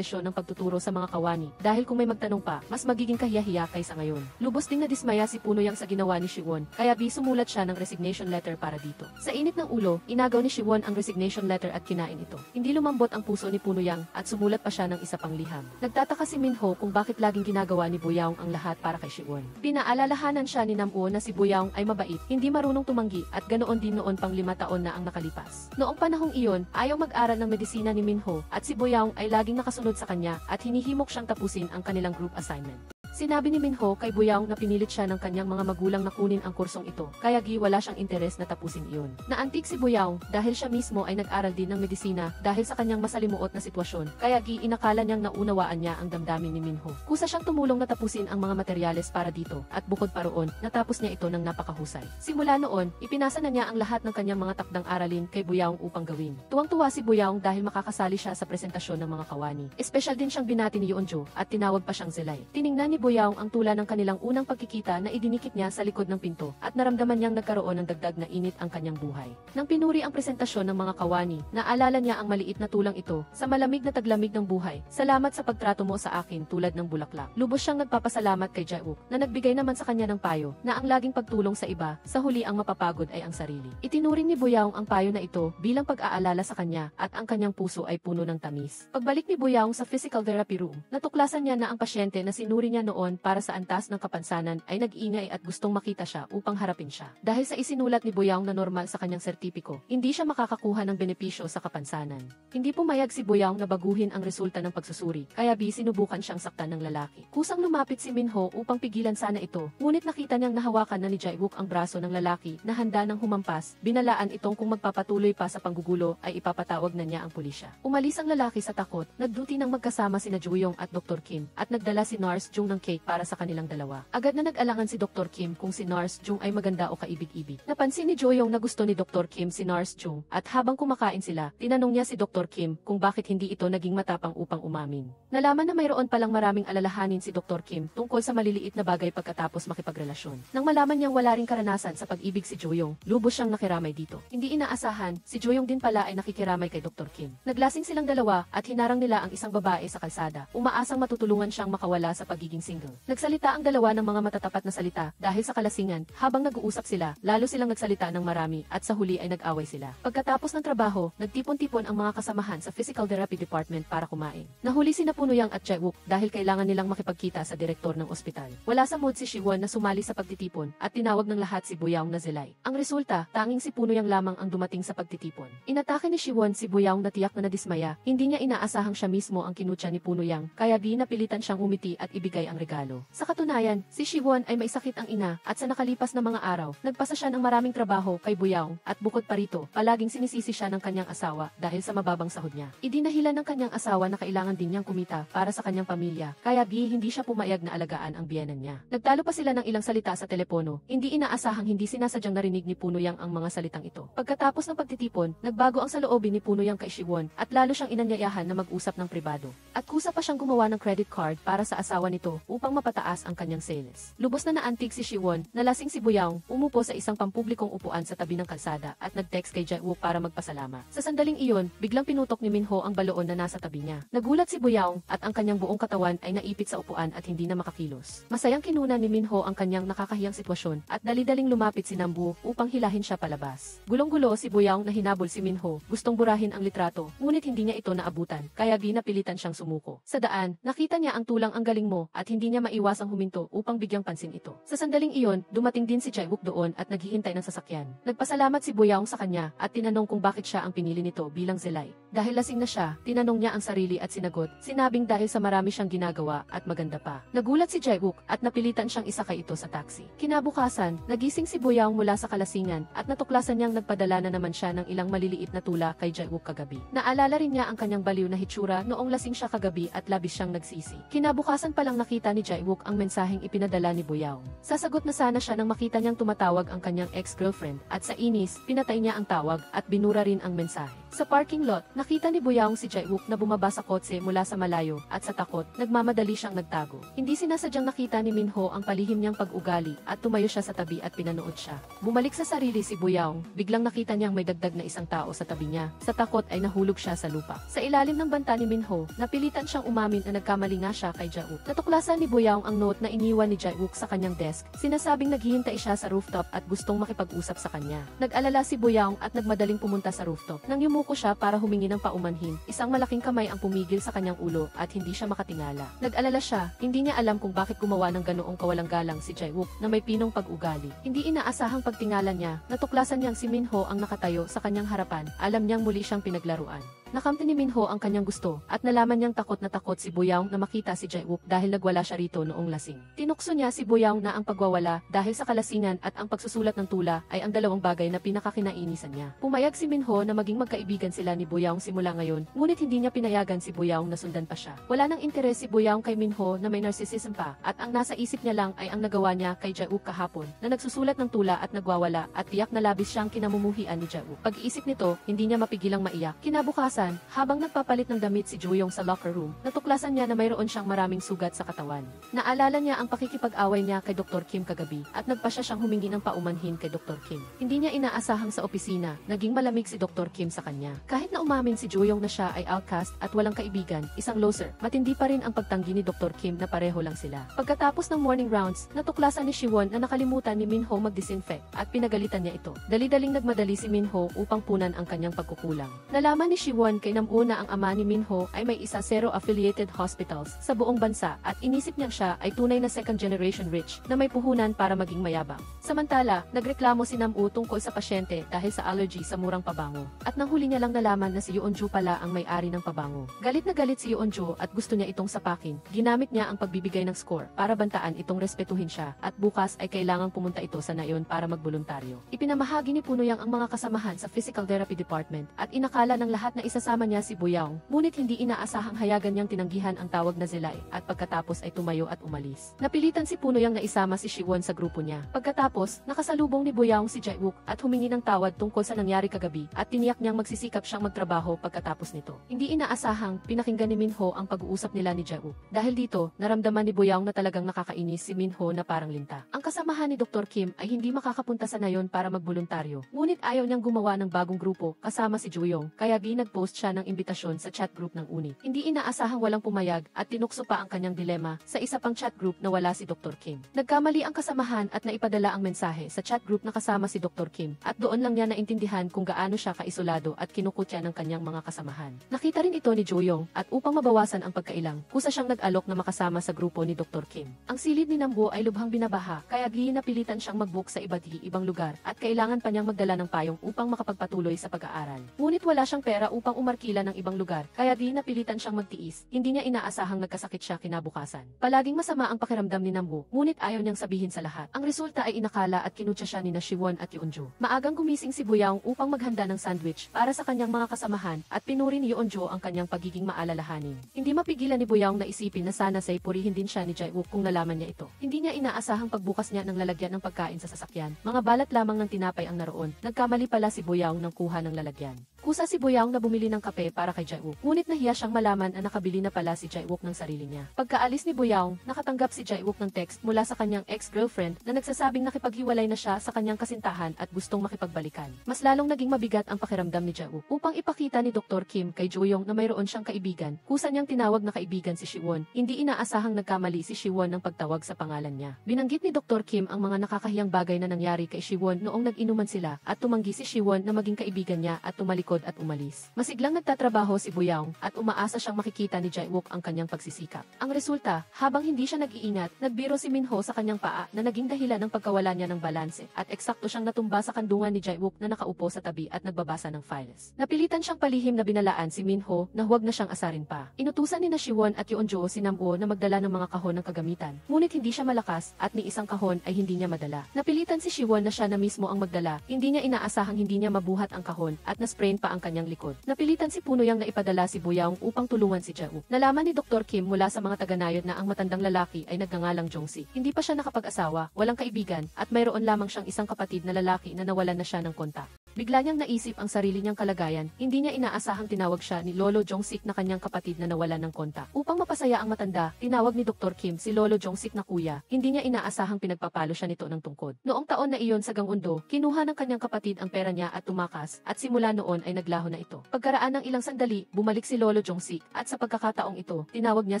sesyon ng pagtuturo sa mga kawani dahil kung may magtanong pa, mas magiging kahiyahiya kaysa ngayon. Lubos ding nadismaya si Punuyang sa ginawa ni Siwon, kaya sumulat siya ng resignation letter para dito. Sa init ng ulo, inagaw ni Siwon ang resignation letter at kinain ito. Hindi lumambot ang puso ni Punuyang at sumulat pa siya ng isa pang liham. Nagtataka si Minho kung bakit laging ginagawa ni Buyaw ang lahat para kay Siwon. Pinaalalahanan siya ni Nam-woo na si Buyaw ay mabait, hindi marunong tumanggi at ganoon din noon pang 5 taon na ang nakalipas. Noong panahong iyon, ayaw mag-aral ng medisina ni Minho at si Buyaw ay laging nakasunod sa kanya at hinihimok siyang tapusin ang kanilang group assignment. Sinabi ni Minho kay Buyaw na pinilit siya ng kanyang mga magulang na kunin ang kursong ito, kaya wala siyang interes na tapusin iyon. Naantig si Buyaw dahil siya mismo ay nag-aral din ng medisina dahil sa kanyang masalimuot na sitwasyon, kaya inakala niyang naunawaan niya ang damdamin ni Minho. Kusa siyang tumulong na tapusin ang mga materyales para dito, at bukod pa roon, natapos niya ito ng napakahusay. Simula noon, ipinasa na niya ang lahat ng kanyang mga takdang aralin kay Buyaw upang gawin. Tuwang-tuwa si Buyaw dahil makakasali siya sa presentasyon ng mga kawani. Espesyal din siyang binati ni Yeonjo at tinawag pa siyang Zelay. Tiningnan ni Buyaw ang tula ng kanilang unang pagkikita na idinikit niya sa likod ng pinto at naramdaman niyang nagkaroon ng dagdag na init ang kanyang buhay. Nang pinuri ang presentasyon ng mga kawani, naalala niya ang maliit na tulang ito sa malamig na taglamig ng buhay. Salamat sa pagtrato mo sa akin tulad ng bulaklak. Lubos siyang nagpapasalamat kay Jae-wook na nagbigay naman sa kanya ng payo na ang laging pagtulong sa iba, sa huli ang mapapagod ay ang sarili. Itinuring ni Buyaw ang payo na ito bilang pag-aalala sa kanya at ang kanyang puso ay puno ng tamis. Pagbalik ni Buyaw sa physical therapy room, natuklasan niya na ang pasyente na sinuri niya noon para sa antas ng kapansanan ay nag-ingay at gustong makita siya upang harapin siya. Dahil sa isinulat ni Buyaw na normal sa kanyang sertipiko, hindi siya makakakuha ng benepisyo sa kapansanan. Hindi pumayag si Buyaw na baguhin ang resulta ng pagsusuri, kaya sinubukan siyang saktan ng lalaki. Kusang lumapit si Minho upang pigilan sana ito, ngunit nakita niyang nahawakan na ni Jae-wook ang braso ng lalaki na handa nang humampas. Binalaan itong kung magpapatuloy pa sa panggugulo ay ipapatawag na niya ang pulisya. Umalis ang lalaki sa takot, nagduty ng magkasama sina Juyong at Dr. Kim, at nagdala si Nurse Jung ng cake para sa kanilang dalawa. Agad na nag-alangan si Dr. Kim kung si Nurse Jung ay maganda o kaibig-ibig. Napansin ni Joyong na gusto ni Dr. Kim si Nurse Jung, at habang kumakain sila, tinanong niya si Dr. Kim kung bakit hindi ito naging matapang upang umamin. Nalaman na mayroon palang maraming alalahanin si Dr. Kim tungkol sa maliliit na bagay pagkatapos makipagrelasyon. Nang malaman niyang wala ring karanasan sa pag-ibig si Joyong, lubos siyang nakiramay dito. Hindi inaasahan, si Joyong din pala ay nakikiramay kay Dr. Kim. Naglasing silang dalawa at hinarang nila ang isang babae sa kalsada. Umaasang matutulungan siyang makawala sa pagiging single. Nagsalita ang dalawa ng mga matatapat na salita dahil sa kalasingan. Habang nag-uusap sila, lalo silang nagsalita ng marami at sa huli ay nag-away sila. Pagkatapos ng trabaho, nagtipon-tipon ang mga kasamahan sa physical therapy department para kumain. Nahuli sina Punuyang at Jae-wook dahil kailangan nilang makipagkita sa direktor ng ospital. Wala sa mood si Siwon na sumali sa pagtitipon at tinawag ng lahat si Buyaw na Zelay. Ang resulta, tanging si Punuyang lamang ang dumating sa pagtitipon. Inatake ni Siwon si Buyaw na tiyak na nadismaya. Hindi niya inaasahang siya mismo ang kinutya ni Punuyang, kaya napilitan siyang umiti at ibigay ang regalo. Sa katunayan, si Siwon ay may sakit ang ina at sa nakalipas na mga araw, nagpasa siya ng maraming trabaho kay Buyaw at bukod pa rito, palaging sinisisi siya ng kanyang asawa dahil sa mababang sahod niya. Idinahilan ng kanyang asawa na kailangan din niyang kumita para sa kanyang pamilya, kaya hindi siya pumayag na alagaan ang biyenan niya. Nagtalo pa sila ng ilang salita sa telepono, hindi inaasahang hindi sinasadyang narinig ni Punuyang ang mga salitang ito. Pagkatapos ng pagtitipon, nagbago ang saloobin ni Punuyang kay Siwon at lalo siyang inanyayahan na mag-usap ng pribado. At kusa pa siyang gumawa ng credit card para sa asawa nito upang mapataas ang kanyang sales. Lubos na naantig si Siwon, nalasing si Buyaw, umupo sa isang pampublikong upuan sa tabi ng kalsada at nag-text kay Jae-wook para magpasalamat. Sa sandaling iyon, biglang pinutok ni Minho ang baloon na nasa tabi niya. Nagulat si Buyaw at ang kanyang buong katawan ay naipit sa upuan at hindi na makakilos. Masayang kinuna ni Minho ang kanyang nakakahiyang sitwasyon at dali-daling lumapit si Nambu upang hilahin siya palabas. Gulong-gulo si Buyaw na hinabol si Minho, gustong burahin ang litrato, ngunit hindi niya ito naabutan, kaya napilitan siyang sumuko. Sa daan, nakita niya ang tulang ang galing mo at hindi niya maiwasang huminto upang bigyang pansin ito. Sa sandaling iyon, dumating din si Jae-wook doon at naghihintay ng sasakyan. Nagpasalamat si Boyaong sa kanya at tinanong kung bakit siya ang pinili nito bilang zelay. Dahil lasing na siya, tinanong niya ang sarili at sinagot, sinabing dahil sa marami siyang ginagawa at maganda pa. Nagulat si Jae-wook at napilitan siyang isakay ito sa taxi. Kinabukasan, nagising si Boyaong mula sa kalasingan at natuklasan niyang nagpadala na naman siya ng ilang maliliit na tula kay Jae-wook kagabi. Naalala rin niya ang kanyang baliw na hitsura noong lasing siya kagabi at labis siyang nagsisi. Kinabukasan palang nakita ni Jae-wook ang mensaheng ipinadala ni Boyaong. Sasagot na sana siya nang makita niyang tumatawag ang kanyang ex-girlfriend at sa inis, pinatay niya ang tawag at binura rin ang mensahe. Sa parking lot, nakita ni Boyaong si Jae-wook na bumaba sa kotse mula sa malayo at sa takot, nagmamadali siyang nagtago. Hindi sinasadyang nakita ni Minho ang palihim niyang pag-ugali at tumayo siya sa tabi at pinanood siya. Bumalik sa sarili si Boyaong, biglang nakita niyang may dagdag na isang tao sa tabi niya. Sa takot ay nahulog siya sa lupa. Sa ilalim ng banta ni Minho, napilitan siyang umamin na nagkamali nga siya kay Jae-wook. Natuklasan ni Boyaong ang note na iniwan ni Jae-wook sa kanyang desk. Sinasabing naghihintay siya sa rooftop at gustong makipag-usap sa kanya. Nag-alala si Boyaong at nagmadaling pumunta sa rooftop. Nang yumuko siya para humingi ng paumanhin, isang malaking kamay ang pumigil sa kanyang ulo at hindi siya makatingala. Nag-alala siya, hindi niya alam kung bakit gumawa ng ganoong kawalang galang si Jae-wook na may pinong pag-ugali. Hindi inaasahang pagtingala niya, natuklasan niyang si Minho ang nakatayo sa kanyang harapan, alam niyang muli siyang pinaglaruan. Nakamti ni Minho ang kanyang gusto at nalaman niyang takot na takot si Boyaong na makita si Jae-wook dahil nagwala siya rito noong lasing. Tinukso niya si Boyaong na ang pagwawala dahil sa kalasingan at ang pagsusulat ng tula ay ang dalawang bagay na pinakakinainisan niya. Pumayag si Minho na maging magkaibigan sila ni Boyaong simula ngayon, ngunit hindi niya pinayagan si Boyaong na sundan pa siya. Wala nang interes si Boyaong kay Minho na may narcissism pa at ang nasa isip niya lang ay ang nagawa niya kay Jae-wook kahapon na nagsusulat ng tula at nagwawala at tiyak na labis siyang kinamumuhian ni Jae-wook. Pag-iisip nito, hindi niya mapigilang maiyak. Kinabukasan, habang nagpapalit ng damit si Juyong sa locker room, natuklasan niya na mayroon siyang maraming sugat sa katawan. Naalala niya ang pakikipag-away niya kay Dr. Kim kagabi at nagpasya siyang humingi ng paumanhin kay Dr. Kim. Hindi niya inaasahang sa opisina, naging malamig si Dr. Kim sa kanya. Kahit na umamin si Juyong na siya ay outcast at walang kaibigan, isang loser, matindi pa rin ang pagtanggi ni Dr. Kim na pareho lang sila. Pagkatapos ng morning rounds, natuklasan ni Siwon na nakalimutan ni Minho mag-disinfect at pinagalitan niya ito. Dali-daling nagmadali si Minho upang punan ang kanyang pagkukulang. Nalaman ni Siwon kay una ang ama ni Minho ay may isa zero-affiliated hospitals sa buong bansa at inisip niyang siya ay tunay na second-generation rich na may puhunan para maging mayabang. Samantala, nagreklamo si Nam-woo tungkol sa pasyente dahil sa allergy sa murang pabango. At nang huli niya lang nalaman na si Yeon-ju pala ang may-ari ng pabango. Galit na galit si Yeon-ju at gusto niya itong sapakin. Ginamit niya ang pagbibigay ng score para bantaan itong respetuhin siya at bukas ay kailangang pumunta ito sa nayon para magboluntaryo. Ipinamahagi ni Punuyang ang mga kasamahan sa physical therapy department at inakala ng lahat na isasama niya si Boyaong, ngunit hindi inaasahang hayagan niyang tinanggihan ang tawag na zelay at pagkatapos ay tumayo at umalis. Napilitan si Punuyang na isama si Siwon sa grupo niya. Pagkatapos, nakasalubong ni Boyaong si Jae-wook at humingi ng tawad tungkol sa nangyari kagabi at tiniyak niyang magsisikap siyang magtrabaho pagkatapos nito. Hindi inaasahang pinakinggan ni Minho ang pag-uusap nila ni Jae-wook. Dahil dito, naramdaman ni Boyaong na talagang nakakainis si Minho na parang linta. Ang kasamahan ni Dr. Kim ay hindi makakapunta sa nayon para magboluntaryo. Ngunit ayaw niyang gumawa ng bagong grupo kasama si Juyong, kaya nag-post siya ng imbitasyon sa chat group ng UNI. Hindi inaasahang walang pumayag at tinukso pa ang kanyang dilema sa isa pang chat group na wala si Dr. Kim. Nagkamali ang kasamahan at naipadala ang mensahe sa chat group na kasama si Dr. Kim at doon lang niya naintindihan kung gaano siya kaisolado at kinukutya ng kanyang mga kasamahan. Nakita rin ito ni Juyong at upang mabawasan ang pagkailang, kusa siyang nag-alok na makasama sa grupo ni Dr. Kim. Ang silid ni Nam-woo ay lubhang binabaha kaya napilitan siyang mag-book sa iba't ibang lugar at kailangan pa niyang magdala ng payong upang makapagpatuloy sa pag-aaral. Ngunit wala siyang pera upang umarkila ng ibang lugar, kaya napilitan siyang magtiis. Hindi niya inaasahang nagkasakit siya kinabukasan. Palaging masama ang pakiramdam ni Nam-woo, ngunit ayaw niyang sabihin sa lahat. Ang resulta ay inakala at kinutya siya ni Siwon at Yeon-ju. Maagang gumising si Boyaong upang maghanda ng sandwich para sa kanyang mga kasamahan at pinuri ni Yeon-ju ang kanyang pagiging maalalahanin. Hindi mapigilan ni Boyaong na isipin na sana say purihin din siya ni Jae-wook kung nalaman niya ito. Hindi niya inaasahang pagbukas niya ng lalagyan ng pagkain sa sasakyan. Mga balat lamang ng tinapay ang naroon. Nagkamali pala si Boyaong ng kuha ng lalagyan. Kusa si Boyaong na bumili ng kape para kay Jae-wook. Ngunit nahiya siyang malaman na nakabili na pala si Jae-wook ng sarili niya. Pagkaalis ni Boyaong, nakatanggap si Jae-wook ng text mula sa kanyang ex-girlfriend na nagsasabing nakipaghiwalay na siya sa kanyang kasintahan at gustong makipagbalikan. Mas lalong naging mabigat ang pakiramdam ni Jae-wook. Upang ipakita ni Dr. Kim kay Juyong na mayroon siyang kaibigan, kusa niyang tinawag na kaibigan si Siwon. Hindi inaasahang nagkamali si Siwon ng pagtawag sa pangalan niya. Binanggit ni Dr. Kim ang mga nakakahiyang bagay na nangyari kay Siwon noong nag-inuman sila at tumanggi si Siwon na maging kaibigan niya at tumalikod likod at umalis. Masiglang nagtatrabaho si Boyoung at umaasa siyang makikita ni Jae-wook ang kanyang pagsisikap. Ang resulta, habang hindi siya nag-iingat, nagbiro si Minho sa kanyang paa na naging dahilan ng pagkawala niya ng balanse at eksakto siyang natumba sa kandungan ni Jae-wook na nakaupo sa tabi at nagbabasa ng files. Napilitan siyang palihim na binalaan si Minho na huwag na siyang asarin pa. Inutusan ni Siwon at Yeonjo si Nam-woo na magdala ng mga kahon ng kagamitan, ngunit hindi siya malakas at ni isang kahon ay hindi niya madala. Napilitan si Siwon na siya na mismo ang magdala, hindi niya inaasahang hindi niya mabuhat ang kahon at na-sprain pa ang kanyang likod. Napilitan si Punuyang na ipadala si Boyoung upang tulungan si Jae-wook. Nalaman ni Dr. Kim mula sa mga taga-nayod na ang matandang lalaki ay nagngangalang Jong-sik. Hindi pa siya nakapag-asawa, walang kaibigan, at mayroon lamang siyang isang kapatid na lalaki na nawalan na siya ng kontak. Bigla niyang naisip ang sarili niyang kalagayan, hindi niya inaasahang tinawag siya ni Lolo Jong-sik na kanyang kapatid na nawalan ng kontak. Upang mapasaya ang matanda, tinawag ni Dr. Kim si Lolo Jong-sik na kuya, hindi niya inaasahang pinagpapalo siya nito ng tungkod. Noong taon na iyon sa Gangwon-do, kinuha ng kanyang kapatid ang pera niya at tumakas, at simula noon ay naglaho na ito. Pagkaraan ng ilang sandali, bumalik si Lolo Jong-sik, at sa pagkakataong ito, tinawag niya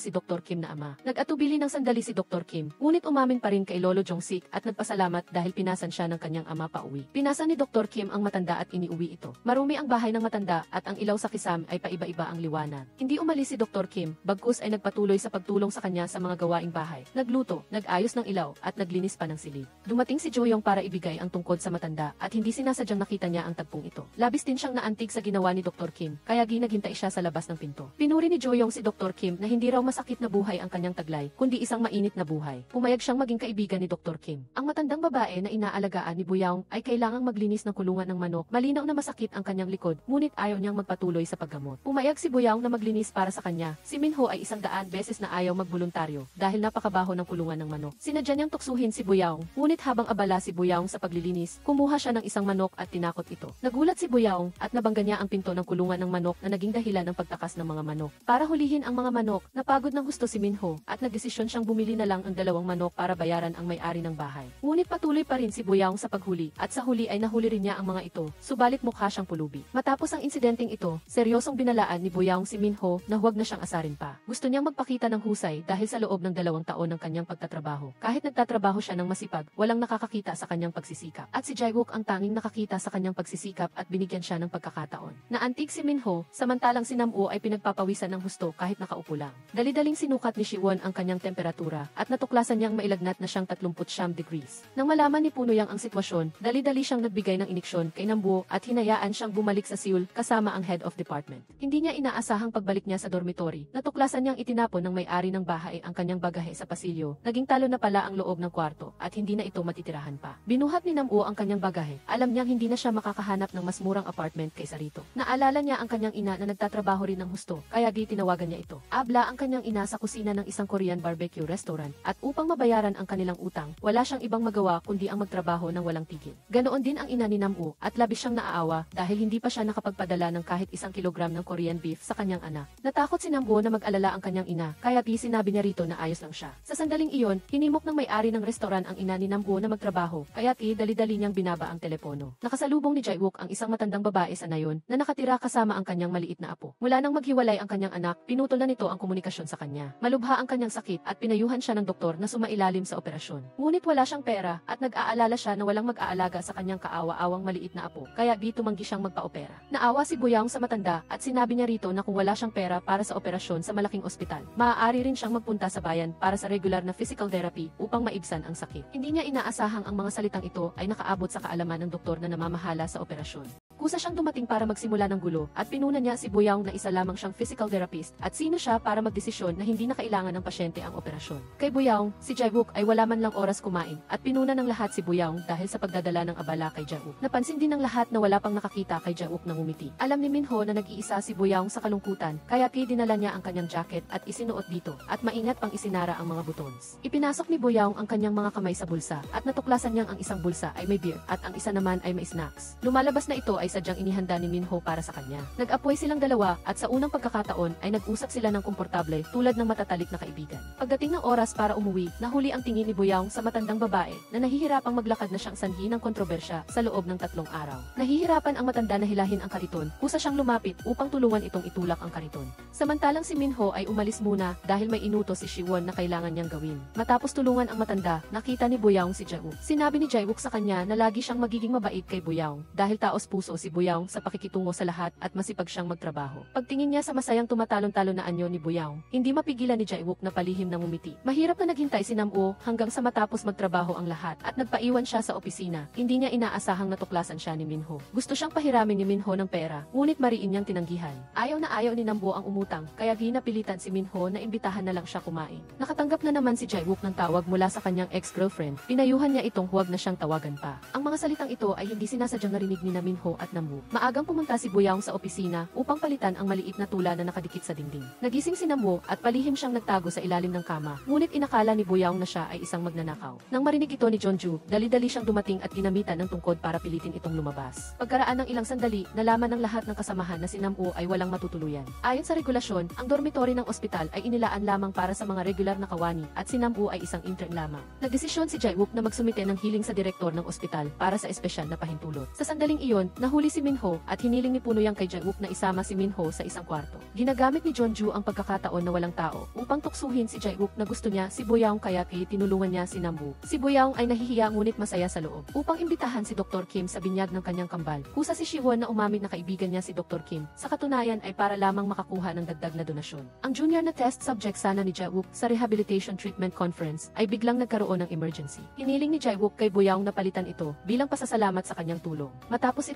si Dr. Kim na ama. Nag-atubili ng sandali si Dr. Kim, ngunit umamin pa rin kay Lolo Jong-sik at nagpasalamat dahil pinasan siya ng kanyang ama pauwi. Pinasan ni Dr. Kim ang matanda at iniuwi ito. Marumi ang bahay ng matanda at ang ilaw sa kisam ay paiba-iba ang liwanag. Hindi umalis si Dr. Kim, bagkus ay nagpatuloy sa pagtulong sa kanya sa mga gawaing bahay. Nagluto, nag-ayos ng ilaw, at naglinis pa ng silid. Dumating si Joyong para ibigay ang tungkod sa matanda at hindi sinasadyang nakita niya ang tagpong ito. Labis din siyang naantig sa ginawa ni Dr. Kim, kaya naghintay siya sa labas ng pinto. Pinuri ni Joyong si Dr. Kim na hindi raw masakit na buhay ang kanyang taglay, kundi isang mainit na buhay. Pumayag siyang maging kaibigan ni Dr. Kim. Ang matandang babae na inaalagaan ni Boyoung ay kailangang maglinis ng kulungan ng manok. Malinaw na masakit ang kanyang likod, ngunit ayaw niyang magpatuloy sa paggamot. Pumayag si Boyoung na maglinis para sa kanya. Si Minho ay 100 beses na ayaw magboluntaryo dahil napakabaho ng kulungan ng manok. Sinadya niyang tuksuhin si Boyoung, ngunit habang abala si Boyoung sa paglilinis, kumuha siya ng isang manok at tinakot ito. Nagulat si Boyoung at nabangga niya ang pinto ng kulungan ng manok na naging dahilan ng pagtakas ng mga manok. Para hulihin ang mga manok, napagod ng gusto si Minho at nagdesisyon siyang bumili na lang ang 2 manok para bayaran ang may-ari ng bahay. Ngunit patuloy pa rin si Boyoung sa paghuli at sa huli ay nahuli rin niya ang mga ito, subalit mukha siyang pulubi. Matapos ang insidenteng ito, seryosong binalaan ni Boyoung si Minho na huwag na siyang asarin pa. Gusto niyang magpakita ng husay dahil sa loob ng 2 taon ng kanyang pagtatrabaho. Kahit nagtatrabaho siya ng masipag, walang nakakakita sa kanyang pagsisikap. At si Jae-wook ang tanging nakakita sa kanyang pagsisikap at binigyan siya ng pagkakataon. Naantig si Minho, samantalang si Nam-woo ay pinagpapawisan ng husto kahit nakaupo lang. Dali-daling sinukat ni Siwon ang kanyang temperatura at natuklasan niyang mailagnat na siyang 39 degrees. Nang malaman ni Punuyang ang sitwasyon, dali-dali siyang nagbigay ng iniksyon kay Nam-woo at hinayaan siyang bumalik sa Seoul kasama ang head of department. Hindi niya inaasahang pagbalik niya sa dormitory. Natuklasan niyang itinapon ng may-ari ng bahay ang kanyang bagahe sa pasilyo. Naging talo na pala ang loob ng kwarto at hindi na ito matitirahan pa. Binuhat ni Nam-woo ang kanyang bagahe. Alam niyang hindi na siya makakahanap ng mas murang apartment kaysa rito. Naalala niya ang kanyang ina na nagtatrabaho rin ng husto, kaya tinawagan niya ito. Abla ang kanyang ina sa kusina ng isang Korean barbecue restaurant at upang mabayaran ang kanilang utang, wala siyang ibang magawa kundi ang magtrabaho ng walang tigil. Ganoon din ang ina ni Nam-woo at labis siyang naaawa dahil hindi pa siya nakapagpadala ng kahit 1 kilogram ng Korean beef sa kanyang anak. Natakot si Nam-woo na mag-alala ang kanyang ina, kaya sinabi niya rito na ayos lang siya. Sa sandaling iyon, hinimok ng may-ari ng restaurant ang ina ni Nam-woo na magtrabaho, kaya dali-dali niyang binaba ang telepono. Nakasalubong ni Jae-wook ang isang matandang babae sa nayon na nakatira kasama ang kanyang maliit na apo. Mula nang maghiwalay ang kanyang anak, pinutol na nito ang komunikasyon sa kanya. Malubha ang kanyang sakit at pinayuhan siya ng doktor na sumailalim sa operasyon. Ngunit wala siyang pera at nag-aalala siya na walang mag-aalaga sa kanyang kaawa-awang maliit na apo, kaya tumanggi siyang magpa-opera. Naawa si Boyoung sa matanda at sinabi niya rito na kung wala siyang pera para sa operasyon sa malaking ospital, maaari rin siyang magpunta sa bayan para sa regular na physical therapy upang maibsan ang sakit. Hindi niya inaasahang ang mga salitang ito ay nakaabot sa kaalaman ng doktor na namamahala sa operasyon. Kusa siyang dumating para magsimula ng gulo at pinuna niya si Boyoung na isa lamang siyang physical therapist at sino siya para magdesisyon na hindi na kailangan ng pasyente ang operasyon. Kay Boyoung, si Jae-wook ay wala man lang oras kumain at pinuna ng lahat si Boyoung dahil sa pagdadala ng abala kay Jae-wook. Napansin din ng lahat na wala pang nakakita kay Jae-wook na ngumiti. Alam ni Minho na nag-iisa si Boyoung sa kalungkutan kaya dinala niya ang kanyang jacket at isinuot dito at maingat pang isinara ang mga buttons. Ipinasok ni Boyoung ang kanyang mga kamay sa bulsa at natuklasan niyang ang isang bulsa ay may beer at ang isa naman ay may snacks. Lumalabas na ito ay sadyang inihanda ni Minho para sa kanya. Nag-apoy silang dalawa at sa unang pagkakataon ay nag-usap sila ng komportable tulad ng matatalik na kaibigan. Pagdating ng oras para umuwi, nahuli ang tingin ni Boyoung sa matandang babae na nahihirapang maglakad na siyang sanhi ng kontrobersya sa loob ng 3 araw. araw. Nahihirapan ang matanda na hilahin ang kariton, kusa siyang lumapit upang tulungan itong itulak ang kariton. Samantalang si Minho ay umalis muna dahil may inutos si Siwon na kailangan niyang gawin. Matapos tulungan ang matanda, nakita ni Boyaong si Jaewook. Sinabi ni Jaewook sa kanya na lagi siyang magiging mabait kay Boyaong dahil taos puso si Boyaong sa pakikitungo sa lahat at masipag siyang magtrabaho. Pagtingin niya sa masayang tumatalon-talon na anyo ni Boyaong, hindi mapigilan ni Jaewook na palihim na ngumiti. Mahirap na naghintay si Nam-woo hanggang sa matapos magtrabaho ang lahat at nagpaiwan siya sa opisina. Hindi niya inaasahang natuklasan siya ni Minho. Gusto siyang pahiramin ni Minho ng pera, ngunit mariin niyang tinanggihan. Ayaw na ayaw ni Nam-woo ang umutang, kaya ginapilitan si Minho na imbitahan na lang siya kumain. Nakatanggap na naman si Jaewook ng tawag mula sa kanyang ex-girlfriend. Pinayuhan niya itong huwag na siyang tawagan pa. Ang mga salitang ito ay hindi sinasadyang narinig ni Minho at Nam-woo. Maagang pumunta si Boyaong sa opisina upang palitan ang maliit na tula na nakadikit sa dingding. Nagising si Nam-woo at palihim siyang nagtago sa ilalim ng kama, ngunit inakala ni Boyaong na siya ay isang magnanakaw. Nang marinig ito ni Jeonju, dali-dali siyang dumating at ginamitan ng tungkod para pilitin itong lumabas. Pagkaraan ng ilang sandali, nalaman ng lahat ng kasamahan na si Nam-woo ay walang matutuluyan. Ayon sa regulasyon, ang dormitory ng ospital ay inilaan lamang para sa mga regular na kawani at si Nam-woo ay isang intern lamang. Nagdesisyon si Jaewook na magsumite ng hiling sa direktor ng ospital para sa espesyal na pahintulot. Sa sandaling iyon, nahuli si Minho at hiniling ni Punuyang kay Jaewook na isama si Minho sa isang kwarto. Ginagamit ni Jeonju ang pagkakataon na walang tao upang tuksuhin si Jaewook na gusto niya si Boyaong kaya tinulungan niya si Nam-woo. Si Boyaong ay nahihiya ngunit masaya sa loob. Upang imbitahan si Dr. Kim sa binyag ng kanyang kambal, kusa si Siwon na umamit na kaibigan niya si Dr. Kim. Sa katunayan ay para lamang makakuha ng dagdag na donasyon. Ang junior na test subject sana ni Jaewook sa Rehabilitation Treatment Conference ay biglang nagkaroon ng emergency. Hiniling ni Jaewook kay Boyaong na palitan ito bilang pasasalamat sa kanyang tulong. Matapos,